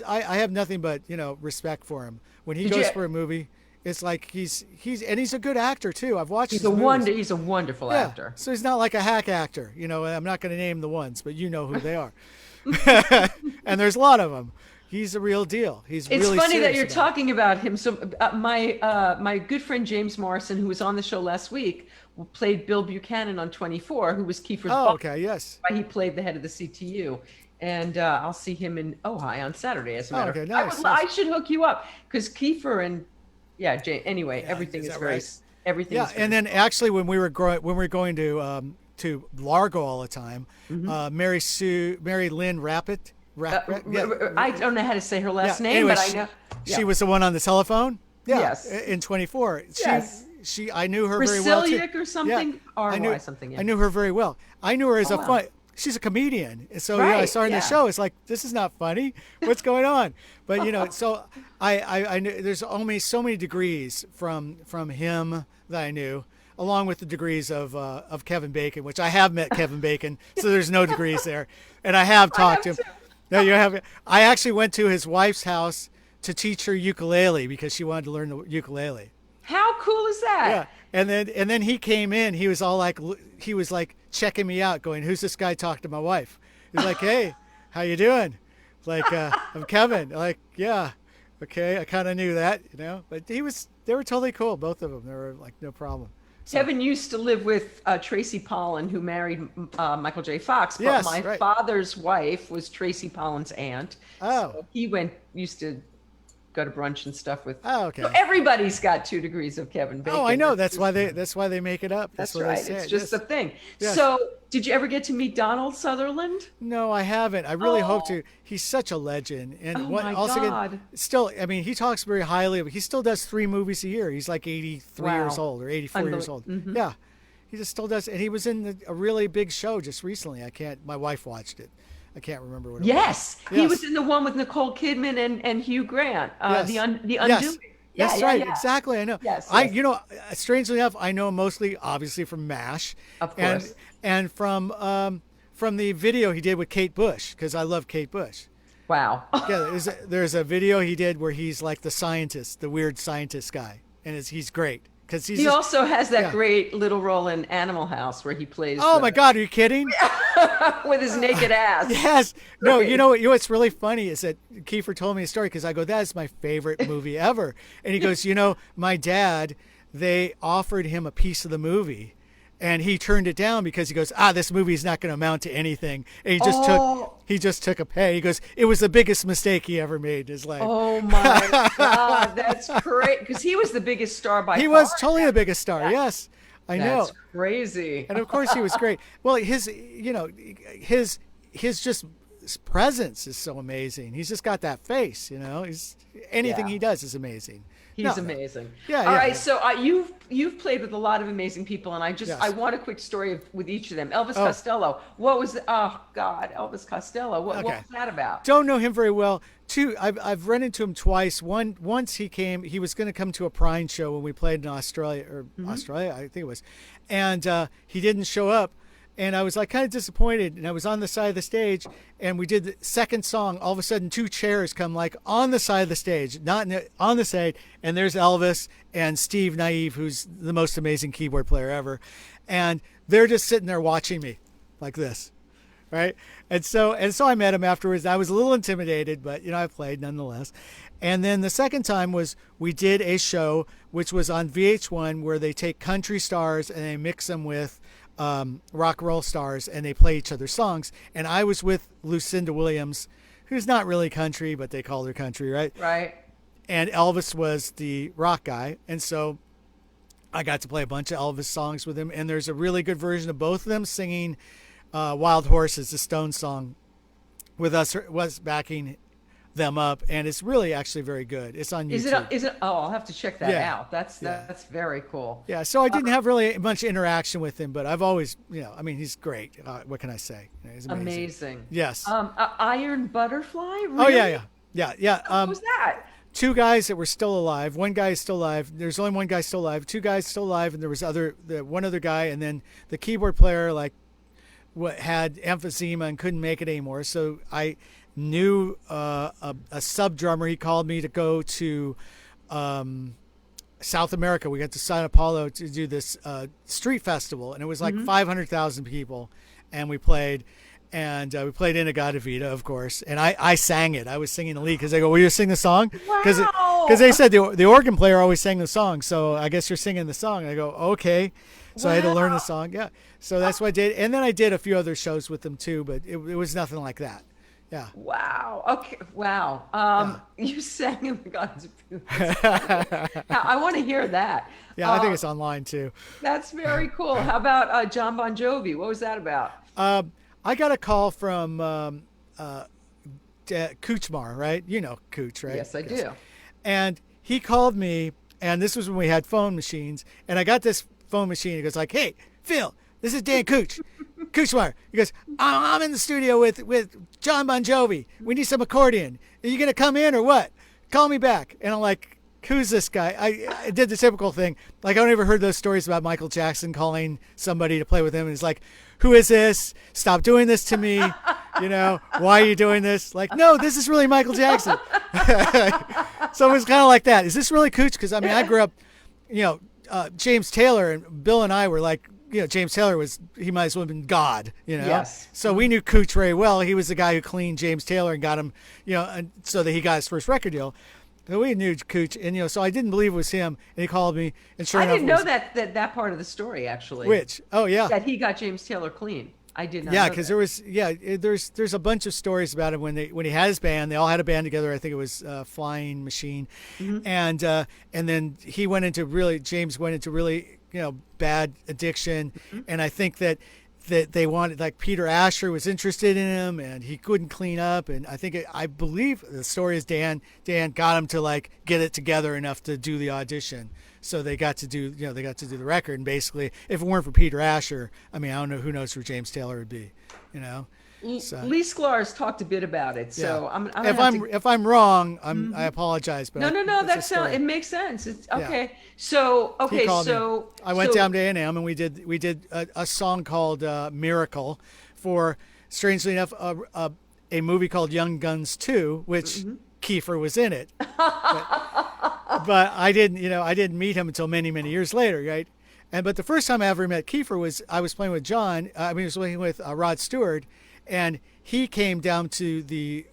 Speaker 1: I have nothing but, respect for him. When he goes for a movie, it's like he's a good actor too. I've watched. He's a
Speaker 2: wonderful actor.
Speaker 1: So he's not like a hack actor. I'm not going to name the ones, but you know who they are. And there's a lot of them. He's a real deal. It's really
Speaker 2: funny that you're talking about him. So my good friend James Morrison, who was on the show last week, played Bill Buchanan on 24, who was Kiefer's boss.
Speaker 1: Okay, yes.
Speaker 2: He played the head of the CTU. And I'll see him in Ojai on Saturday, as a matter of fact. I should hook you up, because Kiefer and everything is very.
Speaker 1: Right? Everything. Yeah, and then actually, when we were going to Largo all the time, Mary Lynn Rapid.
Speaker 2: I don't know how to say her last name,
Speaker 1: anyway,
Speaker 2: but I know
Speaker 1: she was the one on the telephone. Yeah,
Speaker 2: yes.
Speaker 1: In 24. I knew her
Speaker 2: very
Speaker 1: well too.
Speaker 2: Or something.
Speaker 1: Yeah. I knew her very well. I knew her as she's a comedian. So I saw her in the show. It's like, this is not funny. What's going on? But so I knew there's only so many degrees from him that I knew, along with the degrees of Kevin Bacon, which I have met Kevin Bacon. So there's no degrees there. And I have talked to him. No, you have. I actually went to his wife's house to teach her ukulele because she wanted to learn the ukulele.
Speaker 2: How cool is that?
Speaker 1: Yeah. And then he came in. He was all like, checking me out, going, "Who's this guy talking to my wife?" He's like, "Hey, how you doing?" Like, "I'm Kevin." Like, "Yeah, okay." I kind of knew that, But they were totally cool, both of them. They were like, no problem. So.
Speaker 2: Kevin used to live with Tracy Pollan, who married Michael J. Fox. But my father's wife was Tracy Pollan's aunt.
Speaker 1: Oh.
Speaker 2: So he used to go to brunch and stuff with.
Speaker 1: Oh, okay.
Speaker 2: So everybody's got 2 degrees of Kevin Bacon.
Speaker 1: Oh, I know. That's why they make it up.
Speaker 2: That's
Speaker 1: what
Speaker 2: right.
Speaker 1: They say.
Speaker 2: It's just a thing.
Speaker 1: Yes.
Speaker 2: So, did you ever get to meet Donald Sutherland?
Speaker 1: No, I haven't. I really hope to. He's such a legend. And
Speaker 2: God.
Speaker 1: Still, I mean, he talks very highly of it. He still does 3 movies a year. He's like 83 years old or 84 years old. Mm-hmm. Yeah. He just still does. And he was in a really big show just recently. My wife watched it. I can't remember what it was.
Speaker 2: Yes. He was in the one with Nicole Kidman and Hugh Grant.
Speaker 1: Yes.
Speaker 2: The Undoing. Yeah,
Speaker 1: That's
Speaker 2: yeah,
Speaker 1: right.
Speaker 2: yeah.
Speaker 1: Exactly. I know.
Speaker 2: Yes,
Speaker 1: I,
Speaker 2: yes.
Speaker 1: strangely enough, I know him mostly, obviously, from MASH,
Speaker 2: Of
Speaker 1: and
Speaker 2: course.
Speaker 1: from the video he did with Kate Bush, because I love Kate Bush.
Speaker 2: Wow.
Speaker 1: Yeah, there's a video he did where he's like the scientist, the weird scientist guy, and he's great because he's
Speaker 2: He
Speaker 1: just,
Speaker 2: also has that
Speaker 1: yeah.
Speaker 2: great little role in Animal House where he plays
Speaker 1: Oh my God, are you kidding?
Speaker 2: with his naked ass.
Speaker 1: Yes. No,
Speaker 2: Right.
Speaker 1: you know what's really funny is that Kiefer told me a story because I go, that is my favorite movie ever. And he goes, my dad, they offered him a piece of the movie and he turned it down because he goes, this movie is not going to amount to anything. And he just took a pay. He goes, it was the biggest mistake he ever made in his life.
Speaker 2: Oh my God, that's great. Because he was the biggest star by
Speaker 1: He
Speaker 2: far.
Speaker 1: was totally the biggest star.
Speaker 2: Yeah.
Speaker 1: Yes, I know.
Speaker 2: That's crazy.
Speaker 1: And of course he was great. Well, his just his presence is so amazing. He's just got that face, He's anything
Speaker 2: Yeah.
Speaker 1: he does is amazing.
Speaker 2: He's amazing.
Speaker 1: Yeah,
Speaker 2: All
Speaker 1: yeah,
Speaker 2: right.
Speaker 1: yeah.
Speaker 2: So you've played with a lot of amazing people, and
Speaker 1: Yes.
Speaker 2: I want a quick story with each of them. Elvis Costello. What was oh God, Elvis Costello. What was that about?
Speaker 1: Don't know him very well. I've run into him twice. Once he was going to come to a Prine show when we played in Australia, I think it was, and he didn't show up. And I was like kind of disappointed, and I was on the side of the stage, and we did the second song. All of a sudden, two chairs come like on the side of the stage, on the side, and there's Elvis and Steve Naive, who's the most amazing keyboard player ever, and they're just sitting there watching me, like this, right? And so I met him afterwards. I was a little intimidated, but I played nonetheless. And then the second time was we did a show which was on VH1 where they take country stars and they mix them with rock and roll stars, and they play each other's songs. And I was with Lucinda Williams, who's not really country, but they called her country, right?
Speaker 2: Right.
Speaker 1: And Elvis was the rock guy, and so I got to play a bunch of Elvis songs with him. And there's a really good version of both of them singing "Wild Horses," the Stones song, with us backing them up, and it's really actually very good. It's on YouTube.
Speaker 2: Is it? Oh, I'll have to check that
Speaker 1: Yeah.
Speaker 2: out. That's very cool.
Speaker 1: Yeah, so I didn't have really much interaction with him, but I've always, he's great. What can I say? He's amazing.
Speaker 2: Amazing.
Speaker 1: Yes.
Speaker 2: Iron Butterfly. Really?
Speaker 1: Oh yeah.
Speaker 2: What was that?
Speaker 1: Two guys that were still alive. One guy is still alive. There's only one guy still alive. Two guys still alive, and there was one other guy, and then the keyboard player had emphysema and couldn't make it anymore. So I knew a sub drummer. He called me to go to South America. We got to Sao Paulo to do this street festival, and it was like 500,000 people, and we played. And we played Inagata Vita, of course, and I sang it. I was singing the lead because they go, "Will you sing the song?" Because
Speaker 2: Wow.
Speaker 1: they said the organ player always sang the song, so I guess you're singing the song. And I go, "Okay," so I had to learn the song. Yeah, so that's what I did, and then I did a few other shows with them too, but it was nothing like that. Yeah.
Speaker 2: Wow. Okay. Wow. You sang in the God's. I want to hear that.
Speaker 1: Yeah, I think it's online too.
Speaker 2: That's very cool. How about Jon Bon Jovi? What was that about?
Speaker 1: I got a call from Kuchmar, right? You know Kuch, right?
Speaker 2: Yes, I do.
Speaker 1: And he called me, and this was when we had phone machines, and I got this phone machine. He goes like, "Hey, Phil, this is Dan Kuchmar." He goes, I'm in the studio with Jon Bon Jovi. We need some accordion. Are you going to come in or what? Call me back. And I'm like, who's this guy? I did the typical thing. Like, I don't ever heard those stories about Michael Jackson calling somebody to play with him. And he's like, who is this? Stop doing this to me. Why are you doing this? Like, no, this is really Michael Jackson. So it was kind of like that. Is this really Cooch? Because, I grew up, James Taylor and Bill and I were like, James Taylor he might as well have been God,
Speaker 2: Yes.
Speaker 1: So we knew Cooch very well. He was the guy who cleaned James Taylor and got him, and so that he got his first record deal. So we knew Cooch, and so I didn't believe it was him, and he called me, and sure
Speaker 2: I
Speaker 1: enough,
Speaker 2: didn't know that part of the story actually.
Speaker 1: Which? Oh yeah.
Speaker 2: That he got James Taylor clean. I did not.
Speaker 1: Yeah,
Speaker 2: because
Speaker 1: there's a bunch of stories about him when he had his band. They all had a band together. I think it was Flying Machine, and then James went into really bad addiction, and I think that they wanted, like, Peter Asher was interested in him, and he couldn't clean up, and I believe the story is Dan got him to like get it together enough to do the audition. So they got to do the record, and basically, if it weren't for Peter Asher, I don't know who knows who James Taylor would be, So,
Speaker 2: Lee Sklar's talked a bit about it, so
Speaker 1: yeah.
Speaker 2: I'm
Speaker 1: If I'm wrong, I apologize. But
Speaker 2: no,
Speaker 1: that's a
Speaker 2: that's
Speaker 1: story.
Speaker 2: it makes sense. It's
Speaker 1: Yeah.
Speaker 2: okay. So
Speaker 1: He called me. I went
Speaker 2: so
Speaker 1: down to A&M and we did a song called Miracle for, strangely enough, a movie called Young Guns 2, which Kiefer was in it. But I didn't meet him until many, many years later, right? But the first time I ever met Kiefer was I was playing with John. I was playing with Rod Stewart, and he came down to the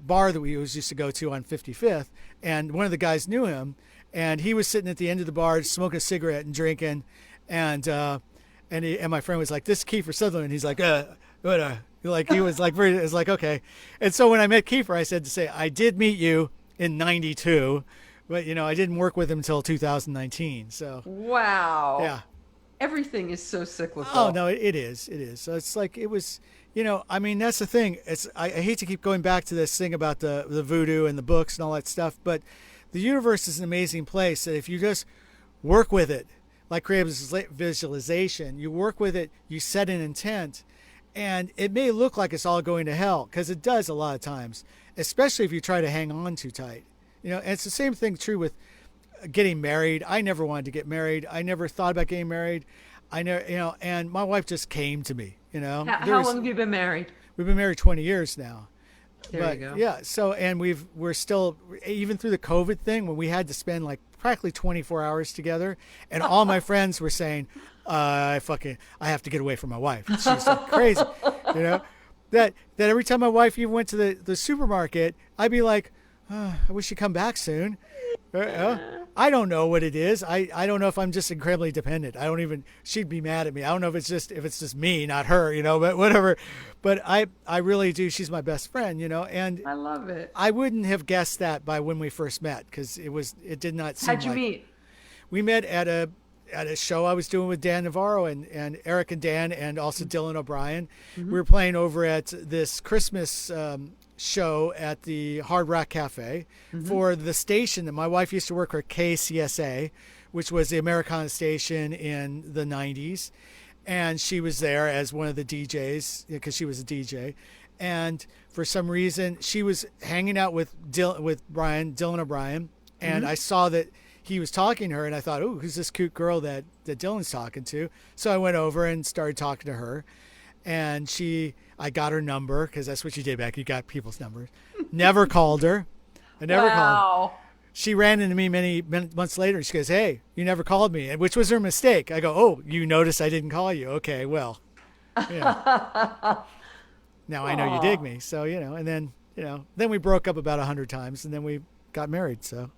Speaker 1: bar that we used to go to on 55th, and one of the guys knew him, and he was sitting at the end of the bar smoking a cigarette and drinking, and my friend was like, "This is Kiefer Sutherland." He's like, what? Like he was like it was like, okay. And so when I met Kiefer, I said to say I did meet you in '92. But, I didn't work with him until 2019. So,
Speaker 2: wow.
Speaker 1: yeah.
Speaker 2: Everything is so cyclical.
Speaker 1: Oh, no, it is. It is. So it's like it was, I mean, that's the thing. I hate to keep going back to this thing about the voodoo and the books and all that stuff. But the universe is an amazing place that if you just work with it, like creative visualization, you work with it, you set an intent, and it may look like it's all going to hell, because it does a lot of times, especially if you try to hang on too tight. And it's the same thing true with getting married. I never wanted to get married. I never thought about getting married. I never, and my wife just came to me,
Speaker 2: How long have you been married?
Speaker 1: We've been married 20 years now.
Speaker 2: There you go.
Speaker 1: Yeah. So, and we're still, even through the COVID thing, when we had to spend like practically 24 hours together, and all my friends were saying, I have to get away from my wife. She's like crazy, that every time my wife even went to the supermarket, I'd be like, I wish she'd come back soon. I don't know what it is. I don't know if I'm just incredibly dependent. She'd be mad at me. I don't know if it's just me, not her, but whatever. But I really do. She's my best friend, and
Speaker 2: I love it.
Speaker 1: I wouldn't have guessed that by when we first met, because it did not seem.
Speaker 2: How'd you meet?
Speaker 1: We met at a show I was doing with Dan Navarro and Eric and Dan, and also Dylan O'Brien. We were playing over at this Christmas show at the Hard Rock Cafe for the station that my wife used to work for, KCSA, which was the Americana station in the 90s. And she was there as one of the DJs, because she was a DJ. And for some reason, she was hanging out with Dylan O'Brien. And I saw that he was talking to her, and I thought, "Ooh, who's this cute girl that Dylan's talking to?" So I went over and started talking to her. And I got her number, because that's what you did back. You got people's numbers. Never called her. I never called her. She ran into me many months later, and she goes, "Hey, you never called me," which was her mistake. I go, "Oh, you noticed I didn't call you? Okay, well, now I know you dig me." So, and then, then we broke up about 100 times, and then we got married. So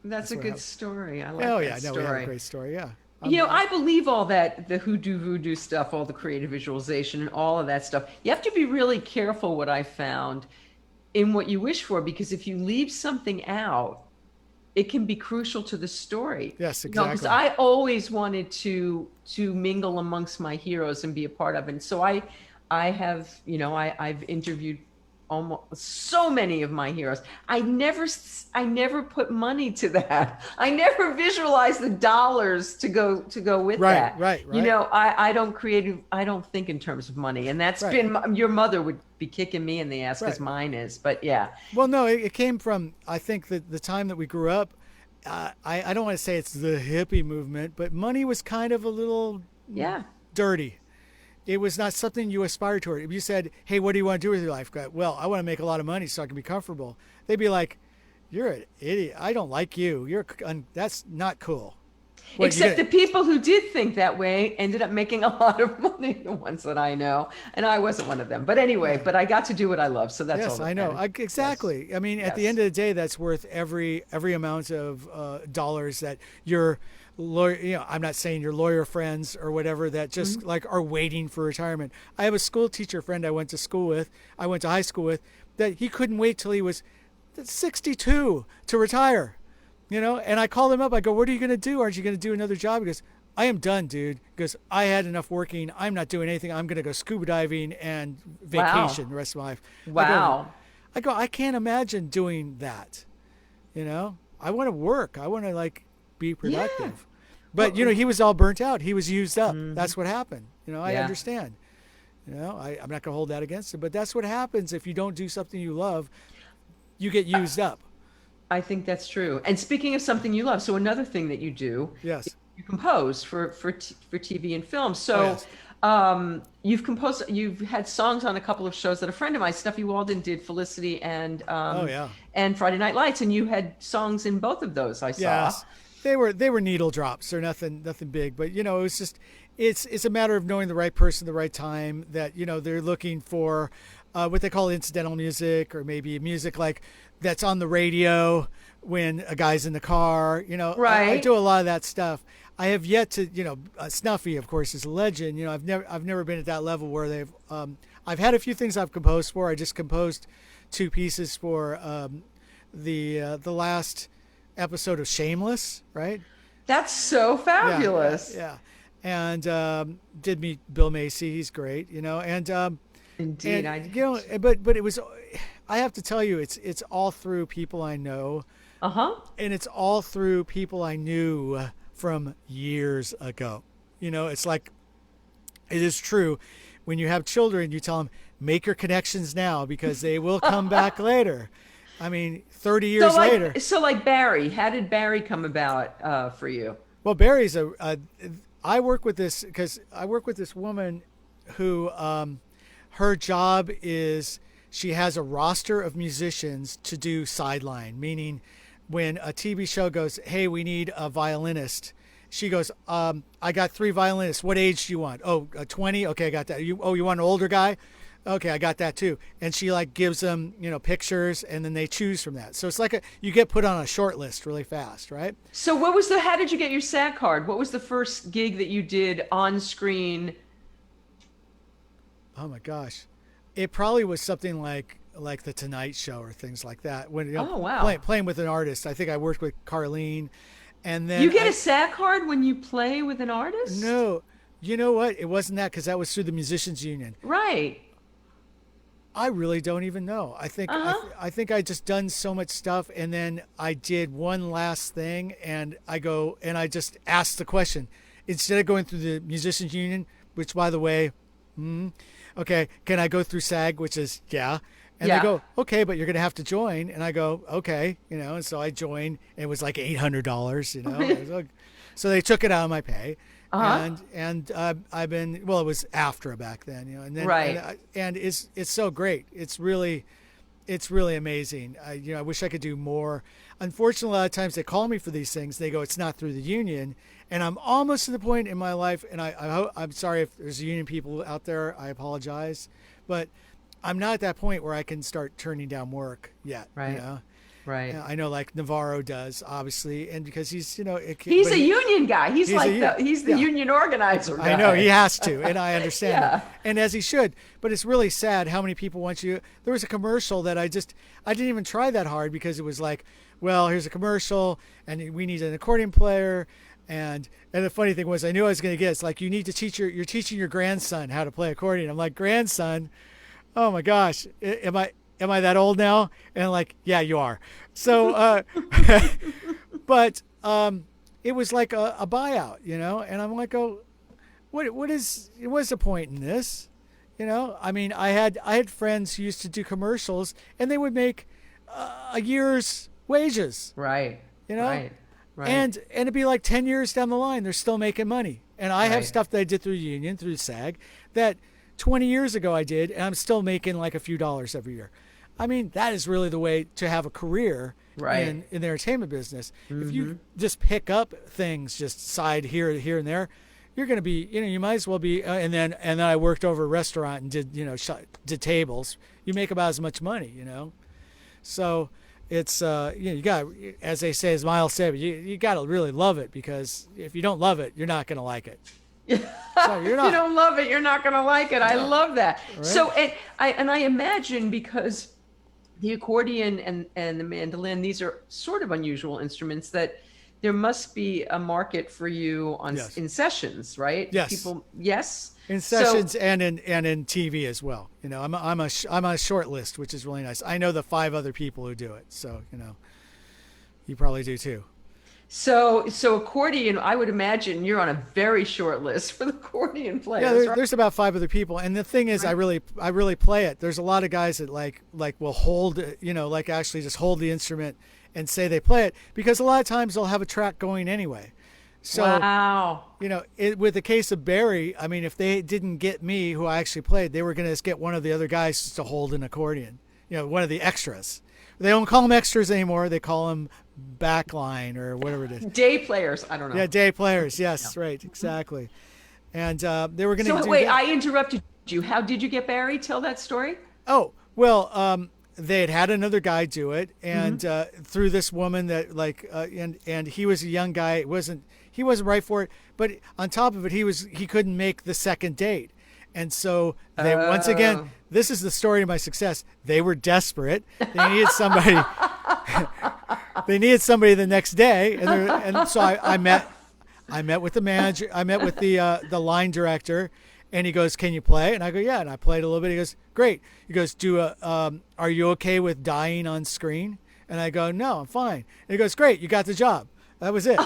Speaker 2: that's a good story. I like that story.
Speaker 1: We have a great story. Yeah.
Speaker 2: I believe all that, the hoodoo voodoo stuff, all the creative visualization and all of that stuff. You have to be really careful, what I found, in what you wish for, because if you leave something out, it can be crucial to the story.
Speaker 1: Yes, exactly.
Speaker 2: Because I always wanted to mingle amongst my heroes and be a part of it. And so I have, I've interviewed almost so many of my heroes. I never put money to that. I never visualized the dollars to go with that.
Speaker 1: Right.
Speaker 2: I don't think in terms of money, and that's been, your mother would be kicking me in the ass, because mine is, but yeah.
Speaker 1: Well, no, it came from, I think, that the time that we grew up. I don't want to say it's the hippie movement, but money was kind of a little dirty. It was not something you aspired toward. If you said, "Hey, what do you want to do with your life?" Well, I want to make a lot of money so I can be comfortable. They'd be like, "You're an idiot. I don't like you. That's not cool."
Speaker 2: Except the people who did think that way ended up making a lot of money, the ones that I know. And I wasn't one of them. But anyway, but I got to do what I love. So that's all.
Speaker 1: Yes, I know. Exactly. Yes. I mean, at the end of the day, that's worth every amount of dollars that your lawyer, I'm not saying your lawyer friends or whatever that just like are waiting for retirement. I have a school teacher friend I went to high school with, that he couldn't wait till he was 62 to retire. And I called him up. I go, "What are you going to do? Aren't you going to do another job?" He goes, "I am done, dude." Because I had enough working. I'm not doing anything. I'm going to go scuba diving and vacation the rest of my life.
Speaker 2: Wow.
Speaker 1: I go, I can't imagine doing that. I want to work. I want to be productive. Yeah. But, he was all burnt out. He was used up. That's what happened. I understand. You know, I'm not going to hold that against him, but that's what happens if you don't do something you love. You get used up.
Speaker 2: I think that's true. And speaking of something you love, so another thing that you do,
Speaker 1: Yes.
Speaker 2: you compose for TV and film. So,
Speaker 1: yes.
Speaker 2: you've had songs on a couple of shows that a friend of mine, Steffi Walden, did Felicity and
Speaker 1: Yeah.
Speaker 2: and Friday Night Lights, and you had songs in both of those. I saw.
Speaker 1: Yes. They were needle drops. They're nothing big, but you know, it's a matter of knowing the right person, the right time. That you know they're looking for what they call incidental music, or maybe music like that's on the radio when a guy's in the car. You know,
Speaker 2: Right.
Speaker 1: I do a lot of that stuff. I have yet to, you know, Snuffy, of course, is a legend. You know, I've never been at that level where I've had a few things I've composed for. I just composed 2 pieces for the last episode of Shameless, right?
Speaker 2: That's so fabulous.
Speaker 1: Yeah. And did meet Bill Macy. He's great, you know. And
Speaker 2: Indeed,
Speaker 1: and, you know, but it was. I have to tell you, it's all through people I know. And it's all through people I knew from years ago. You know, it's like, it is true. When you have children, you tell them, make your connections now because they will come back later. I mean, 30 years later.
Speaker 2: So like Barry, how did Barry come about for you?
Speaker 1: Well, Barry's I work with this because I work with this woman who her job is she has a roster of musicians to do sideline, meaning when a TV show goes, hey, we need a violinist. She goes, I got 3 violinists. What age do you want? Oh, 20? Okay, I got that. You want an older guy? Okay, I got that too. And she like gives them, you know, pictures and then they choose from that. So it's like you get put on a short list really fast, right?
Speaker 2: So how did you get your SAG card? What was the first gig that you did on screen?
Speaker 1: Oh my gosh. It probably was something like the Tonight Show or things like that. When, you know,
Speaker 2: Oh, wow.
Speaker 1: playing with an artist. I think I worked with Carlene, and then
Speaker 2: You get a SAG card when you play with an artist?
Speaker 1: No, you know what? It wasn't that because that was through the Musicians Union.
Speaker 2: Right.
Speaker 1: I really don't even know. I think I think I just done so much stuff, and then I did one last thing, and I just asked the question instead of going through the Musicians Union, which by the way, okay, can I go through SAG? Which is yeah. And
Speaker 2: Yeah.
Speaker 1: they go, okay, but you're going to have to join. And I go, okay, you know. And so I joined. And it was like $800, you know. It was like, so they took it out of my pay. And I've been, well, it was after back then, you know. And then
Speaker 2: Right.
Speaker 1: and it's so great. It's really amazing. I wish I could do more. Unfortunately, a lot of times they call me for these things. They go, it's not through the union. And I'm almost to the point in my life, and I'm sorry if there's union people out there. I apologize, but I'm not at that point where I can start turning down work yet.
Speaker 2: Right.
Speaker 1: You know?
Speaker 2: Right.
Speaker 1: I know like Navarro does, obviously, and because he's, you know,
Speaker 2: He's a union guy. He's
Speaker 1: he's
Speaker 2: the union organizer guy.
Speaker 1: I know he has to, and I understand
Speaker 2: Yeah.
Speaker 1: that, and as he should. But it's really sad how many people want you. There was a commercial that I didn't even try that hard because it was like, well, here's a commercial, and we need an accordion player. And the funny thing was, I knew I was going to get. It's like you're teaching your grandson how to play accordion. I'm like, grandson. Oh my gosh, am I that old now? And I'm like, yeah, you are. So, but it was like a buyout, you know. And I'm like, oh, what's the point in this? You know, I mean, I had friends who used to do commercials, and they would make a year's wages.
Speaker 2: Right.
Speaker 1: You know,
Speaker 2: Right.
Speaker 1: and it'd be like 10 years down the line, they're still making money. And I have
Speaker 2: Right.
Speaker 1: stuff that I did through the union, through SAG, that 20 years ago I did, and I'm still making like a few dollars every year. I mean, that is really the way to have a career
Speaker 2: Right.
Speaker 1: in the entertainment business. If you just pick up things, just side here and there, you're going to be, you know, you might as well be. And then I worked over a restaurant and did, you know, did tables. You make about as much money, you know. So it's, you know, you got, as they say, as Miles said, you got to really love it, because if you don't love it, you're not going to like it. So you're not.
Speaker 2: If you don't love it, you're not going to like it. I love that.
Speaker 1: Right.
Speaker 2: So, and I imagine, because the accordion and the mandolin, these are sort of unusual instruments, that there must be a market for you
Speaker 1: Yes.
Speaker 2: in sessions, right?
Speaker 1: Yes.
Speaker 2: People, yes.
Speaker 1: In sessions and in TV as well. You know, I'm on a short list, which is really nice. I know the 5 other people who do it, so you know, you probably do too.
Speaker 2: So accordion, I would imagine you're on a very short list for the accordion
Speaker 1: Yeah,
Speaker 2: players, right?
Speaker 1: there's about 5 other people, and the thing is,
Speaker 2: Right.
Speaker 1: I really play it. There's a lot of guys that like will hold, like actually just hold the instrument and say they play it, because a lot of times they'll have a track going anyway. So,
Speaker 2: Wow.
Speaker 1: with the case of Barry, I mean, if they didn't get me, who I actually played, they were going to just get one of the other guys to hold an accordion. One of the extras. They don't call them extras anymore. They call them backline or whatever it is.
Speaker 2: Day players, I don't know.
Speaker 1: Yeah, day players.
Speaker 2: Yeah.
Speaker 1: Yes, right, exactly. And they were going to
Speaker 2: So
Speaker 1: do
Speaker 2: wait,
Speaker 1: that.
Speaker 2: I interrupted you. How did you get Barry? Tell that story.
Speaker 1: Oh, well, they had another guy do it, and through this woman that and he was a young guy. He wasn't right for it, but on top of it, he couldn't make the second date, and so they once again. This is the story of my success. They were desperate. They needed somebody. They needed somebody the next day, and so I met with the manager. I met with the line director, and he goes, "Can you play?" And I go, "Yeah." And I played a little bit. He goes, "Great." He goes, Are you okay with dying on screen?" And I go, "No, I'm fine." And he goes, "Great, you got the job." That was it.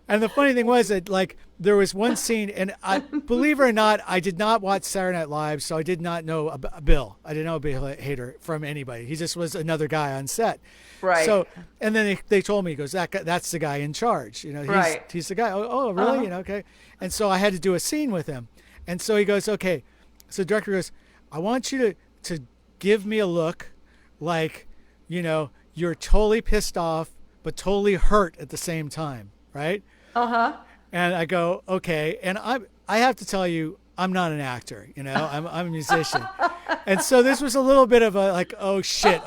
Speaker 1: And the funny thing was that there was one scene, and believe it or not, I did not watch Saturday Night Live, so I did not know Bill. I didn't know Bill Hader from anybody. He just was another guy on set.
Speaker 2: Right.
Speaker 1: So, and then they told me, he goes, that's the guy in charge. He's the guy. Oh, really? Okay. And so I had to do a scene with him. And so he goes, okay. So the director goes, I want you to give me a look like, you're totally pissed off, but totally hurt at the same time. Right?
Speaker 2: Uh-huh.
Speaker 1: And I go, okay. And I have to tell you, I'm not an actor, I'm a musician. And so this was a little bit of a oh shit.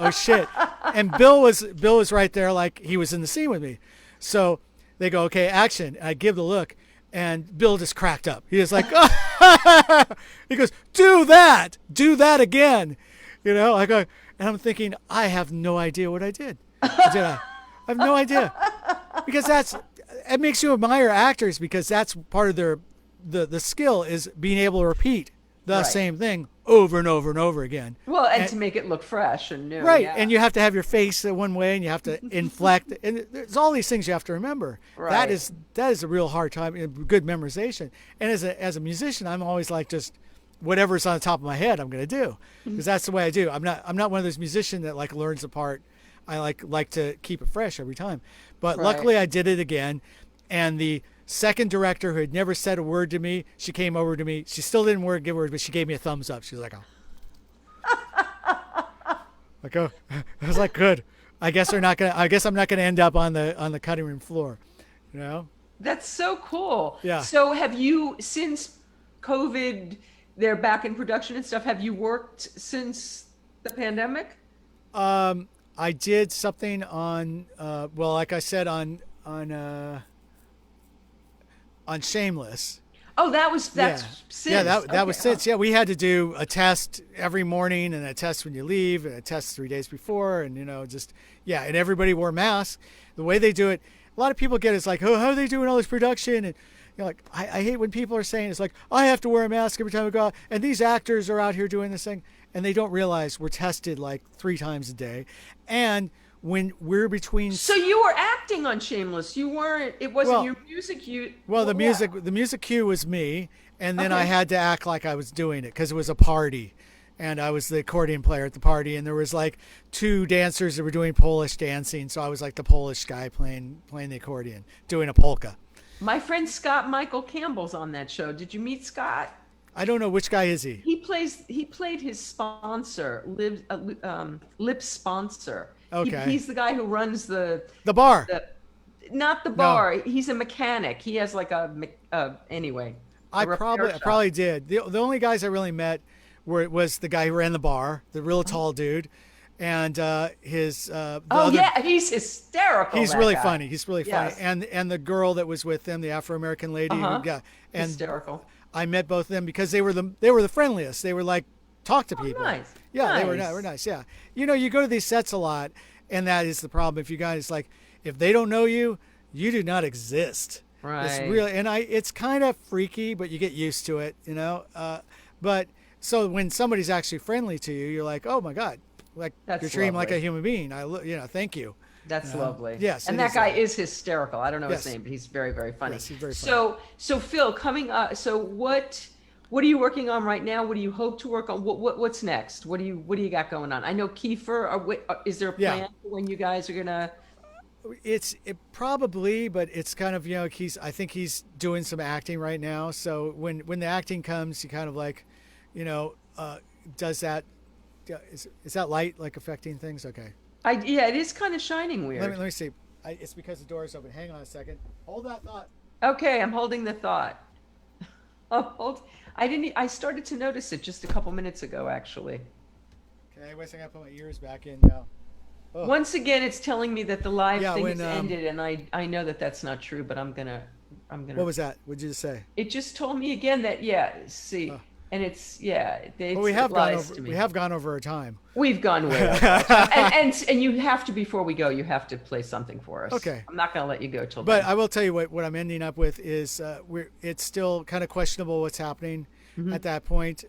Speaker 1: And Bill was right there, like he was in the scene with me. So they go, okay, action. And I give the look, and Bill just cracked up. He was like, oh. He goes, do that again. I go, and I'm thinking, I have no idea what I did. I have no idea. Because it makes you admire actors, because that's part of the skill, is being able to repeat the same thing over and over and over again.
Speaker 2: Well, and to make it look fresh and new.
Speaker 1: Right.
Speaker 2: Yeah.
Speaker 1: And you have to have your face one way, and you have to inflect, and there's all these things you have to remember.
Speaker 2: Right.
Speaker 1: That is a real hard time, good memorization. And as a musician, I'm always like, just whatever's on the top of my head, I'm going to do, because that's the way I do. I'm not one of those musicians that learns a part. I like to keep it fresh every time. But luckily I did it again. And the second director, who had never said a word to me, she came over to me. She still didn't give a word, but she gave me a thumbs up. She was like, oh. I was like, good. I guess I'm not gonna end up on the cutting room floor.
Speaker 2: That's so cool.
Speaker 1: Yeah.
Speaker 2: So have you, since COVID, they're back in production and stuff, have you worked since the pandemic?
Speaker 1: I did something on like I said, on Shameless.
Speaker 2: Oh, that's since.
Speaker 1: Yeah, that was
Speaker 2: Okay.
Speaker 1: since. Yeah, we had to do a test every morning, and a test when you leave, and a test 3 days before, and and everybody wore masks. The way they do it, a lot of people get it's like, oh, how are they doing all this production? And I hate when people are saying it's like, I have to wear a mask every time I go out, and these actors are out here doing this thing, and they don't realize we're tested 3 times a day, and when we're between.
Speaker 2: So you were acting on Shameless. You weren't. It wasn't your music.
Speaker 1: The music cue was me, and then I had to act like I was doing it, because it was a party, and I was the accordion player at the party, and there was 2 dancers that were doing Polish dancing, so I was like the Polish guy playing the accordion, doing a polka.
Speaker 2: My friend Scott Michael Campbell's on that show. Did you meet Scott?
Speaker 1: I don't know, which guy is he?
Speaker 2: He played his sponsor, Lip sponsor.
Speaker 1: Okay.
Speaker 2: He's the guy who runs the
Speaker 1: bar.
Speaker 2: Not the bar. He's a mechanic. He has anyway.
Speaker 1: I probably did. The only guys I really met was the guy who ran the bar, the real tall dude, and he's
Speaker 2: hysterical.
Speaker 1: He's really funny. He's really funny.
Speaker 2: Yes.
Speaker 1: And the girl that was with him, the Afro-American lady, and
Speaker 2: hysterical.
Speaker 1: I met both of them because they were the friendliest. They were talk to people.
Speaker 2: Nice.
Speaker 1: Yeah,
Speaker 2: nice.
Speaker 1: They were nice. Yeah. You go to these sets a lot, and that is the problem. If you guys if they don't know you, you do not exist.
Speaker 2: Right.
Speaker 1: It's really, and it's kind of freaky, but you get used to it, but so when somebody's actually friendly to you, you're like, oh my God,
Speaker 2: That's
Speaker 1: you're treating me like a
Speaker 2: lovely.
Speaker 1: human being. Thank you.
Speaker 2: That's lovely.
Speaker 1: Yes.
Speaker 2: And that guy is hysterical. I don't know his
Speaker 1: Yes.
Speaker 2: name, but he's very, very funny.
Speaker 1: Yes, he's very funny.
Speaker 2: So Phil, coming up, so what are you working on right now? What do you hope to work on? What's next? What do you got going on? I know Kiefer, is there a plan for when you guys are gonna?
Speaker 1: It probably, but it's kind of, I think he's doing some acting right now. So when the acting comes, he kind of like, does that. Is that light like affecting things? Okay.
Speaker 2: Yeah, it is kind of shining weird.
Speaker 1: Let me see. It's because the door is open. Hang on a second. Hold that thought.
Speaker 2: Okay, I'm holding the thought. I started to notice it just a couple minutes ago, actually.
Speaker 1: Okay, wait a second. I put my ears back in now. Oh.
Speaker 2: Once again, it's telling me that the live thing
Speaker 1: when,
Speaker 2: has ended, and I know that that's not true, but I'm gonna.
Speaker 1: What was that? What did you just say?
Speaker 2: It just told me again that see, and it's
Speaker 1: well, we have gone over our time.
Speaker 2: We've gone way over our time. and you have to, before we go, you have to play something for us.
Speaker 1: Okay.
Speaker 2: I'm not gonna let you go till.
Speaker 1: But
Speaker 2: then.
Speaker 1: I will tell you what I'm ending up with is it's still kind of questionable what's happening at that point.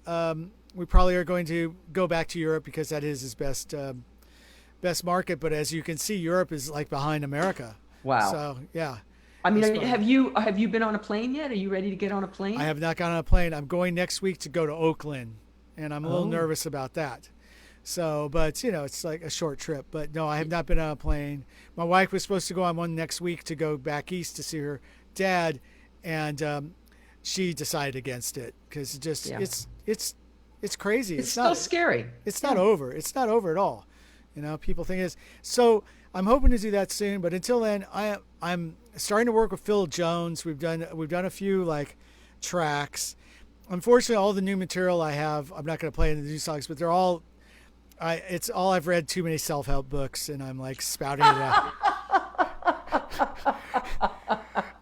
Speaker 1: We probably are going to go back to Europe because that is his best market. But as you can see, Europe is like behind America.
Speaker 2: Wow.
Speaker 1: So yeah.
Speaker 2: I mean, have you been on a plane yet? Are you ready to get on a plane?
Speaker 1: I have not gotten on a plane. I'm going next week to go to Oakland, and I'm a little nervous about that. So, but it's like a short trip. But no, I have not been on a plane. My wife was supposed to go on one next week to go back east to see her dad, and she decided against it because it's crazy.
Speaker 2: It's still scary.
Speaker 1: It's not over. It's not over at all. People think it's so. I'm hoping to do that soon, but until then, I'm starting to work with Phil Jones. We've done a few like tracks. Unfortunately, all the new material I have, I'm not going to play in the new songs, but they're all. It's all I've read too many self-help books, and I'm like spouting it out.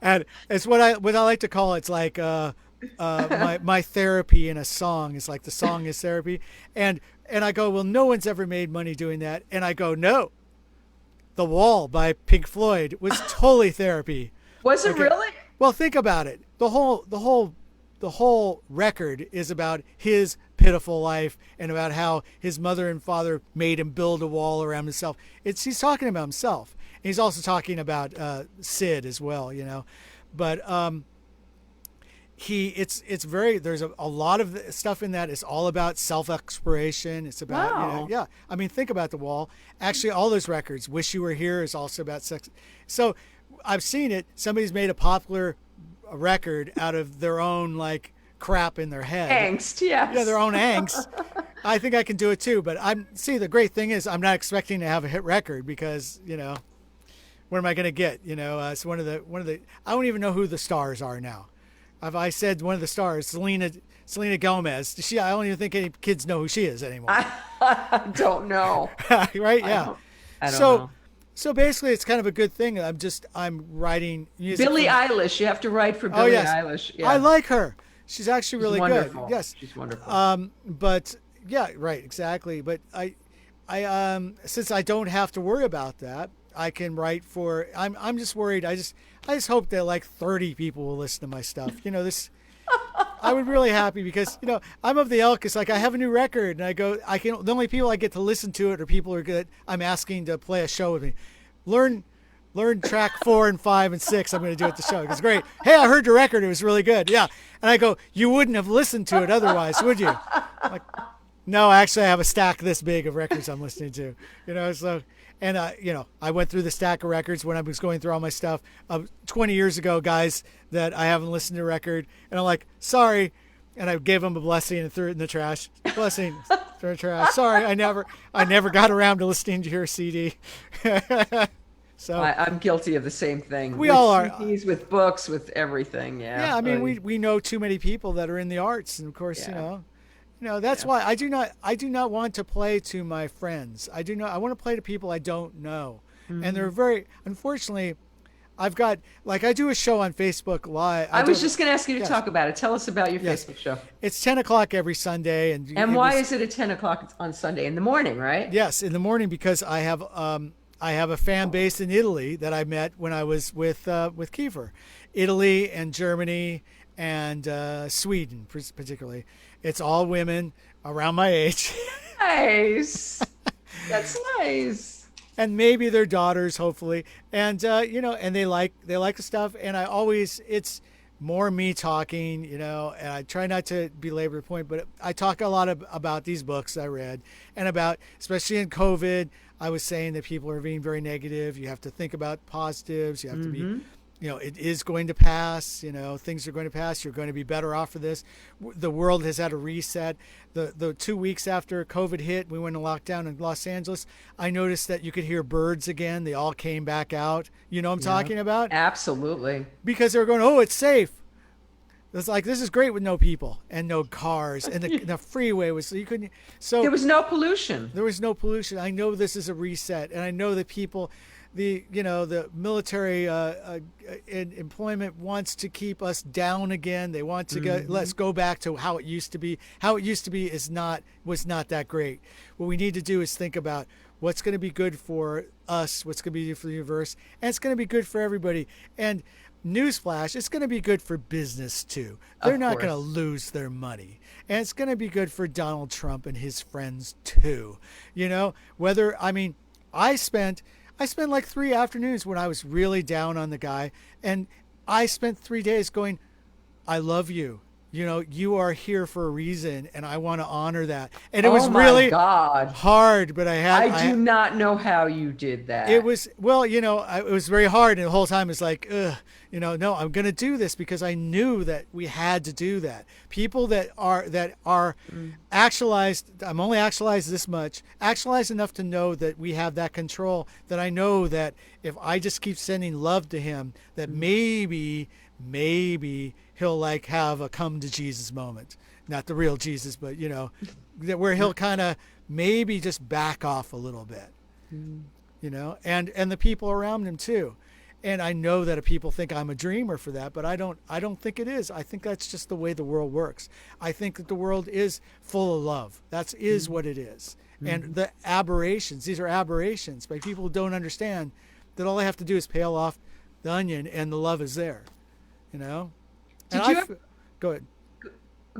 Speaker 1: And it's what I like to call it's like my therapy in a song. It's like the song is therapy, and I go, well, no one's ever made money doing that, and I go, no. The Wall by Pink Floyd was totally therapy.
Speaker 2: Was it really?
Speaker 1: Well, think about it. The whole record is about his pitiful life and about how his mother and father made him build a wall around himself. He's talking about himself. And he's also talking about Sid as well, But there's a lot of stuff in that. It's all about self-exploration. It's about, I mean, think about The Wall. Actually, all those records, Wish You Were Here is also about sex. So I've seen it. Somebody's made a popular record out of their own like crap in their head.
Speaker 2: Angst, yes.
Speaker 1: Yeah, their own angst. I think I can do it too. But the great thing is I'm not expecting to have a hit record because, what am I going to get? It's one of the, I don't even know who the stars are now. I said one of the stars, Selena Gomez. I don't even think any kids know who she is anymore.
Speaker 2: I don't know.
Speaker 1: Right? Yeah.
Speaker 2: I don't know.
Speaker 1: So basically, it's kind of a good thing. I'm writing music.
Speaker 2: Billie Eilish. You have to write for Billie Eilish. Yeah.
Speaker 1: I like her. She's actually really good. Yes.
Speaker 2: She's wonderful.
Speaker 1: But yeah, right, exactly. But I since I don't have to worry about that, I can write for. I'm just worried. I just hope that like 30 people will listen to my stuff. I would be really happy because I'm of the ilk. It's like I have a new record and the only people I get to listen to it are people I'm asking to play a show with me. Learn track 4 and 5 and 6. I'm going to do at the show. It's great. Hey, I heard your record. It was really good. Yeah. And I go, you wouldn't have listened to it otherwise, would you? I'm like, no, actually I have a stack this big of records I'm listening to, so. And, I went through the stack of records when I was going through all my stuff 20 years ago, guys that I haven't listened to a record. And I'm like, sorry. And I gave them a blessing and threw it in the trash. Blessing, throw it in the trash. Sorry, I never got around to listening to your CD. So
Speaker 2: I'm guilty of the same thing.
Speaker 1: We all are.
Speaker 2: CDs, with books, with everything. Yeah.
Speaker 1: Yeah, I mean, we know too many people that are in the arts. And, of course, that's why I do not want to play to my friends. I want to play to people I don't know. Mm-hmm. And they're very, unfortunately, I've got, like, I do a show on Facebook Live.
Speaker 2: I was just going to ask you to talk about it. Tell us about your Facebook show.
Speaker 1: It's 10 o'clock every Sunday.
Speaker 2: And why is it at 10 o'clock on Sunday? In the morning, right?
Speaker 1: Yes, in the morning, because I have a fan base in Italy that I met when I was with Kiefer. Italy and Germany and Sweden, particularly. It's all women around my age.
Speaker 2: Nice. That's nice.
Speaker 1: and maybe their daughters, hopefully. And and they like the stuff. And it's more me talking, and I try not to belabor the point, but I talk a lot about these books I read, and about, especially in COVID, I was saying that people are being very negative. You have to think about positives. You have to be, it is going to pass. Things are going to pass. You're going to be better off for this. The world has had a reset. The 2 weeks after COVID hit, we went into lockdown in Los Angeles. I noticed that you could hear birds again. They all came back out. You know what I'm talking about?
Speaker 2: Absolutely.
Speaker 1: Because they were going, oh, it's safe. It's like, this is great with no people and no cars, and the freeway was, so you couldn't. So
Speaker 2: there was no pollution.
Speaker 1: There was no pollution. I know this is a reset, and I know that people, the military employment wants to keep us down again. They want to let's go back to how it used to be. How it used to be was not that great. What we need to do is think about what's going to be good for us, what's going to be good for the universe, and it's going to be good for everybody. And newsflash, it's going to be good for business too. They're not going to lose their money. And it's going to be good for Donald Trump and his friends too. I spent like 3 afternoons when I was really down on the guy, and I spent 3 days going, I love you. You are here for a reason, and I want to honor that. And it was really hard, but I
Speaker 2: do not know how you did that.
Speaker 1: It was, it was very hard. And the whole time it's like, no, I'm going to do this because I knew that we had to do that. People that are actualized, I'm only actualized this much, actualized enough to know that we have that control, that I know that if I just keep sending love to him, that maybe he'll have a come to Jesus moment. Not the real Jesus, but that where he'll kind of maybe just back off a little bit, and the people around him too. And I know that people think I'm a dreamer for that, but I don't think it is. I think that's just the way the world works. I think that the world is full of love. That is what it is. And the aberrations, these are aberrations by people who don't understand that all they have to do is peel off the onion and the love is there, Go ahead.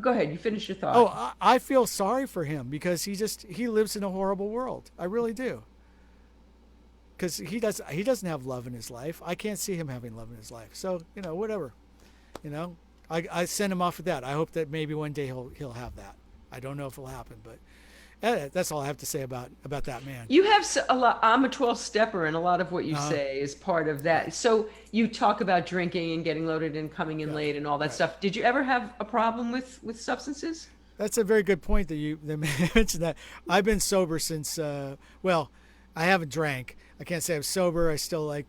Speaker 2: Go ahead. You finish your thought.
Speaker 1: Oh, I feel sorry for him because he lives in a horrible world. I really do. Because he doesn't have love in his life. I can't see him having love in his life. So, whatever. I send him off with that. I hope that maybe one day he'll have that. I don't know if it'll happen, but that's all I have to say about that man.
Speaker 2: You have a lot. I'm a 12-stepper, and a lot of what you say is part of that. So you talk about drinking and getting loaded and coming in late and all that stuff. Did you ever have a problem with substances?
Speaker 1: That's a very good point that you mentioned that. I've been sober since, I haven't drank. I can't say I'm sober. I still I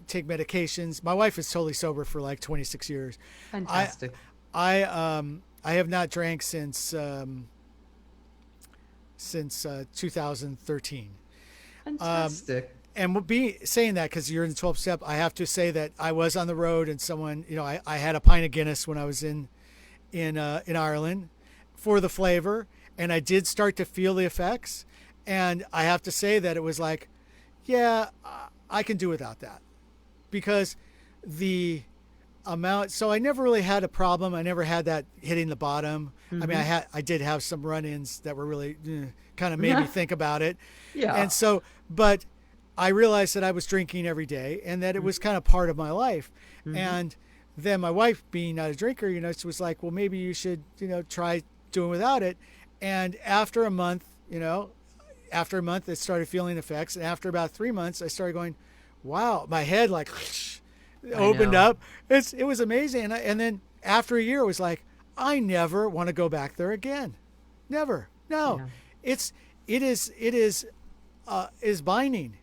Speaker 1: take medications. My wife is totally sober for like 26 years.
Speaker 2: Fantastic.
Speaker 1: I have not drank since 2013.
Speaker 2: Fantastic.
Speaker 1: And saying that, because you're in the 12th step, I have to say that I was on the road, and someone, I had a pint of Guinness when I was in Ireland for the flavor, and I did start to feel the effects. And I have to say that it was like, yeah, I can do without that, because the amount. So I never really had a problem. I never had that hitting the bottom. I mean, I did have some run-ins that were really kind of made me think about it. Yeah. And so, but I realized that I was drinking every day, and that it was kind of part of my life. And then my wife, being not a drinker, she was like, well, maybe you should, try doing without it. And after a month, I started feeling effects. And after about 3 months, I started going, wow, my head opened up. It was amazing. And then after a year, it was like, I never want to go back there again. Never. No. Yeah. It is binding.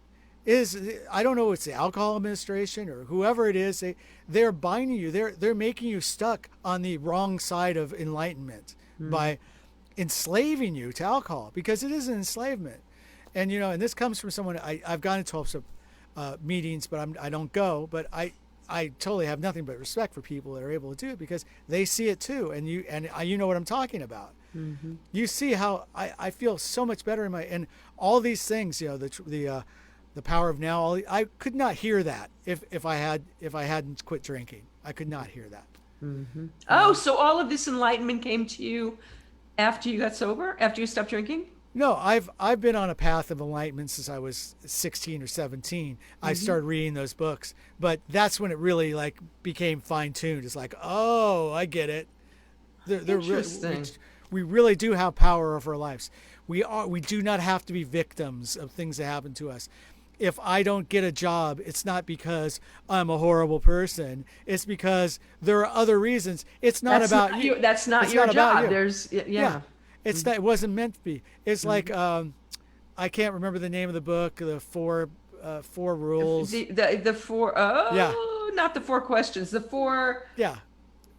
Speaker 1: I don't know, it's the alcohol administration or whoever it is. They're binding you. They're making you stuck on the wrong side of enlightenment by enslaving you to alcohol, because it is an enslavement. And and this comes from someone. I've gone to 12 meetings, but I don't go. But I totally have nothing but respect for people that are able to do it, because they see it too, and you know what I'm talking about. You see how I feel so much better and all these things. The power of now. I could not hear that if I hadn't quit drinking. I could not hear that.
Speaker 2: Oh, so all of this enlightenment came to you after you got sober, after you stopped drinking?
Speaker 1: No, I've been on a path of enlightenment since I was 16 or 17. I started reading those books, but that's when it really like became fine-tuned. It's like, oh, I get it. They're
Speaker 2: Interesting.
Speaker 1: we really do have power over our lives. We do not have to be victims of things that happen to us. If I don't get a job, it's not because I'm a horrible person. It's because there are other reasons. It's not about you.
Speaker 2: That's not
Speaker 1: It's
Speaker 2: your
Speaker 1: not about
Speaker 2: job.
Speaker 1: you.
Speaker 2: There's yeah.
Speaker 1: It's that it wasn't meant to be. It's like I can't remember the name of the book. The four rules.
Speaker 2: The four not the four questions. The four
Speaker 1: Yeah.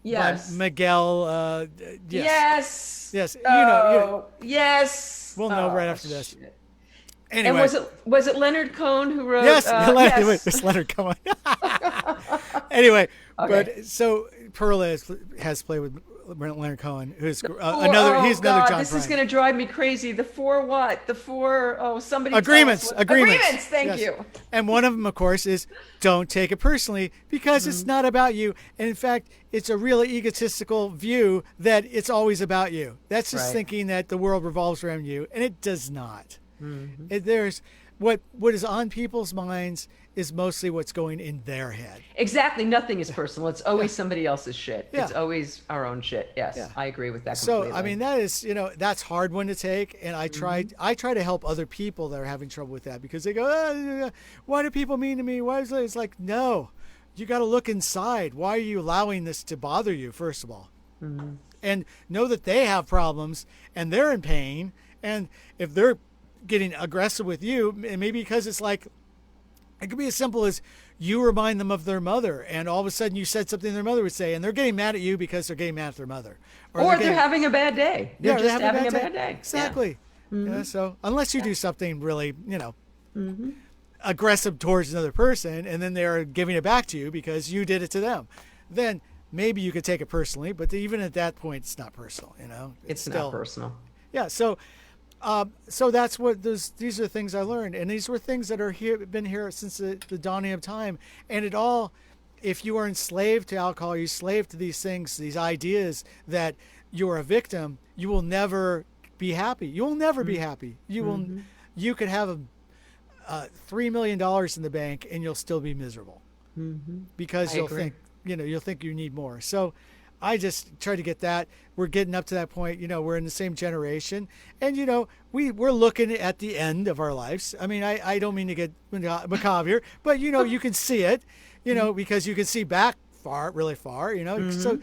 Speaker 2: yes.
Speaker 1: By Miguel. Yes.
Speaker 2: Yes.
Speaker 1: Yes.
Speaker 2: Yes.
Speaker 1: We'll know right after this.
Speaker 2: Shit.
Speaker 1: Anyway.
Speaker 2: And was it Leonard Cohen who wrote?
Speaker 1: Yes.
Speaker 2: Yes.
Speaker 1: It's Leonard Cohen. Anyway,
Speaker 2: Okay.
Speaker 1: but so Pearl has played with Leonard Cohen, who's
Speaker 2: He's
Speaker 1: another John
Speaker 2: This is
Speaker 1: Prine.
Speaker 2: going to drive me crazy. The four what? The four somebody.
Speaker 1: Agreements.
Speaker 2: Agreements. Thank
Speaker 1: Yes.
Speaker 2: you.
Speaker 1: And one of them, of course, is don't take it personally because it's not about you. And in fact, it's a really egotistical view that it's always about you. That's just
Speaker 2: Right.
Speaker 1: thinking that the world revolves around you, and it does not. There's what is on people's minds is mostly what's going in their head.
Speaker 2: Exactly. Nothing is personal. It's always somebody else's shit.
Speaker 1: Yeah.
Speaker 2: It's always our own shit. Yes,
Speaker 1: Yeah.
Speaker 2: I agree with that
Speaker 1: So
Speaker 2: completely.
Speaker 1: I mean that is that's hard one to take, and I try to help other people that are having trouble with that because they go, why do people mean to me? Why is it? It's like no, you got to look inside. Why are you allowing this to bother you? First of all, and know that they have problems and they're in pain, and if they're getting aggressive with you, maybe because it's like it could be as simple as you remind them of their mother, and all of a sudden you said something their mother would say, and they're getting mad at you because they're getting mad at their mother,
Speaker 2: or they're having a bad day. They're just having a bad day.
Speaker 1: Exactly. Yeah, so unless you do something really, aggressive towards another person, and then they're giving it back to you because you did it to them, then maybe you could take it personally. But even at that point, it's not personal.
Speaker 2: It's
Speaker 1: still
Speaker 2: not personal.
Speaker 1: Yeah. So that's what these are things I learned, and these were things that are been here since the dawning of time. And it all, if you are enslaved to alcohol, you're enslaved to these things, these ideas that you're a victim, you will never be happy. You will never be happy. You could have $3 million in the bank and you'll still be miserable because you'll think you need more. So I just try to get that. We're getting up to that point. We're in the same generation, and we're looking at the end of our lives. I mean, I don't mean to get macabre here, but you can see it, because you can see back really far. So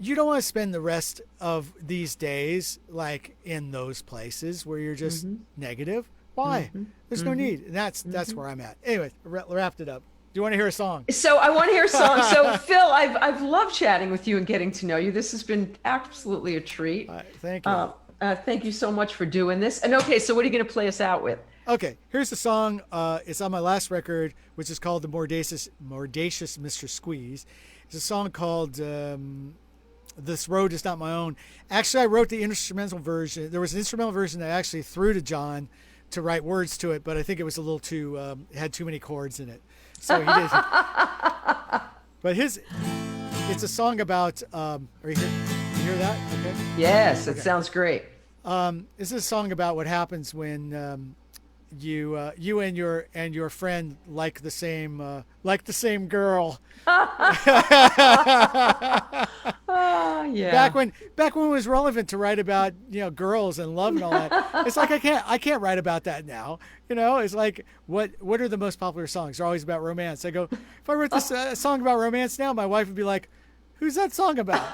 Speaker 1: you don't want to spend the rest of these days like in those places where you're just negative. Why? There's no need. And that's where I'm at. Anyway, wrapped it up. Do you want to hear a song?
Speaker 2: So I want to hear a song. So Phil, I've loved chatting with you and getting to know you. This has been absolutely a treat.
Speaker 1: Thank you.
Speaker 2: Thank you so much for doing this. And okay, so what are you going to play us out with?
Speaker 1: Okay, here's the song. It's on my last record, which is called The Mordacious Mr. Squeeze. It's a song called This Road Is Not My Own. Actually, I wrote the instrumental version. There was an instrumental version that I actually threw to John to write words to it, but I think it was a little too, it had too many chords in it. So he did. But it's a song about, you hear that? Okay.
Speaker 2: Yes, it sounds great.
Speaker 1: This is a song about what happens when you and your friend like the same girl.
Speaker 2: Yeah.
Speaker 1: Back when it was relevant to write about girls and love and all that. It's like I can't write about that now. It's like what are the most popular songs? They're always about romance. I go, if I wrote this song about romance now, my wife would be like, "Who's that song about?"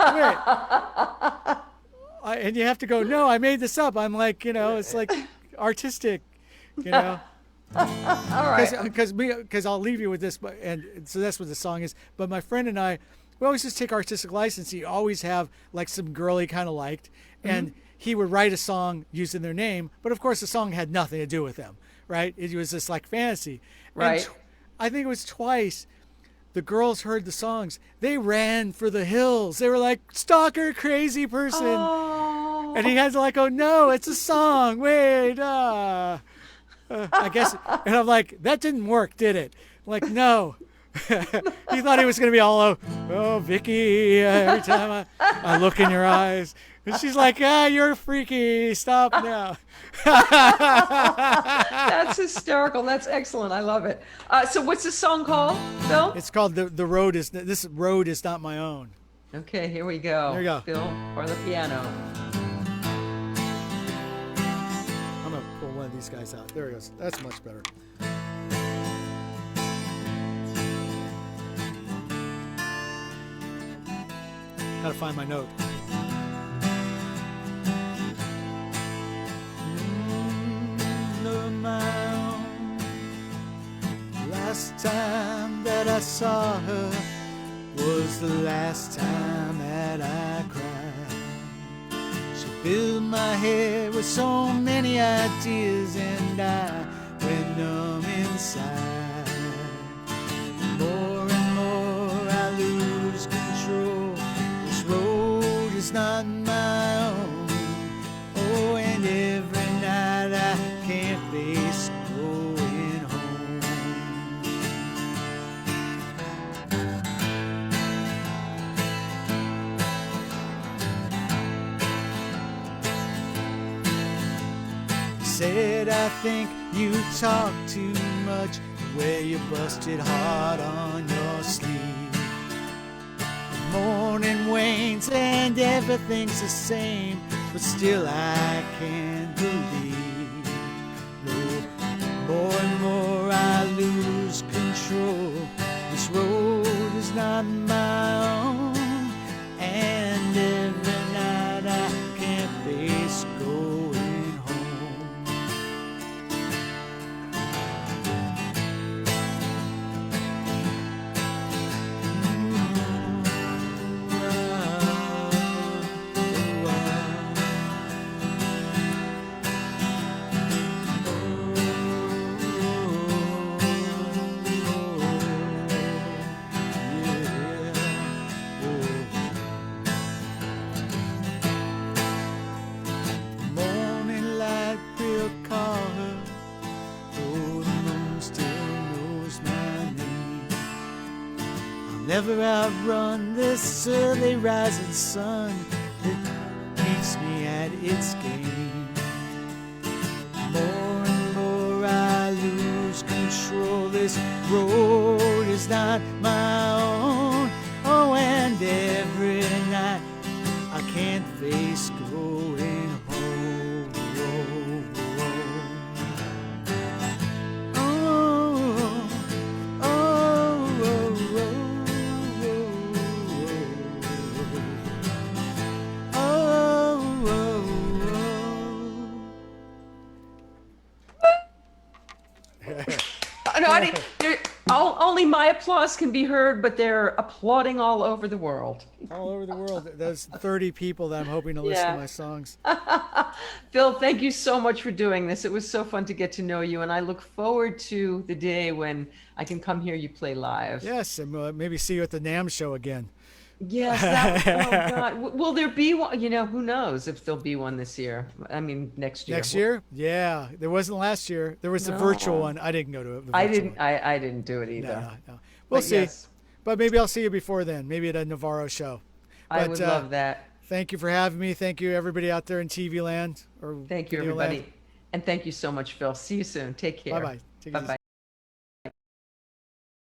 Speaker 1: Wait. And you have to go, "No, I made this up." I'm like, it's like artistic,
Speaker 2: All right.
Speaker 1: Because I'll leave you with this, and so that's what the song is. But my friend and I, we always just take artistic license. He always have like some girl he kind of liked, and he would write a song using their name. But of course, the song had nothing to do with them, right? It was just like fantasy.
Speaker 2: Right.
Speaker 1: And I think it was twice. The girls heard the songs. They ran for the hills. They were like, "Stalker, crazy person."
Speaker 2: Oh.
Speaker 1: And he had to like, "Oh no, it's a song. Wait, I guess." And I'm like, "That didn't work, did it?" Like, no. He thought he was going to be all, "Oh, Vicki, every time I look in your eyes." And she's like, you're freaky. Stop now.
Speaker 2: That's hysterical. That's excellent. I love it. So what's the song called, Phil?
Speaker 1: It's called the road is this road is not my own.
Speaker 2: Okay, here we go.
Speaker 1: There you go.
Speaker 2: Phil, Parlapiano.
Speaker 1: I'm gonna pull one of these guys out. There he goes. That's much better. Gotta find my note. Last time that I saw her was the last time that I cried. She filled my head with so many ideas and I went numb inside. More and more I lose control. This road is not my own. Oh, and every night I can't face going home. Said I think you talk too much, wear your busted heart on your sleeve. The morning wanes and everything's the same, but still I can't believe. No, more and more I lose control. This road is not my own, and every night I can't face going home. Never outrun this early rising sun that keeps me at its game. More and more I lose control. This road is not my own. Oh, and every night I can't face going home.
Speaker 2: Only my applause can be heard, but they're applauding all over the world.
Speaker 1: All over the world. There's 30 people that I'm hoping to listen to my songs.
Speaker 2: Phil, thank you so much for doing this. It was so fun to get to know you, and I look forward to the day when I can come hear you play live.
Speaker 1: Yes, and maybe see you at the NAMM show again.
Speaker 2: Yes. Oh, God. Will there be one? You know, who knows if there'll be one this year? I mean, next year.
Speaker 1: Next year? Yeah. There wasn't last year. There was the virtual one. I didn't go to it.
Speaker 2: I didn't do it either.
Speaker 1: No. We'll see. Yes. But maybe I'll see you before then. Maybe at a Navarro show.
Speaker 2: I would love that.
Speaker 1: Thank you for having me. Thank you, everybody out there in TV land.
Speaker 2: Thank you, everybody. And thank you so much, Phil. See you soon. Take care.
Speaker 1: Bye-bye.
Speaker 2: Bye-bye.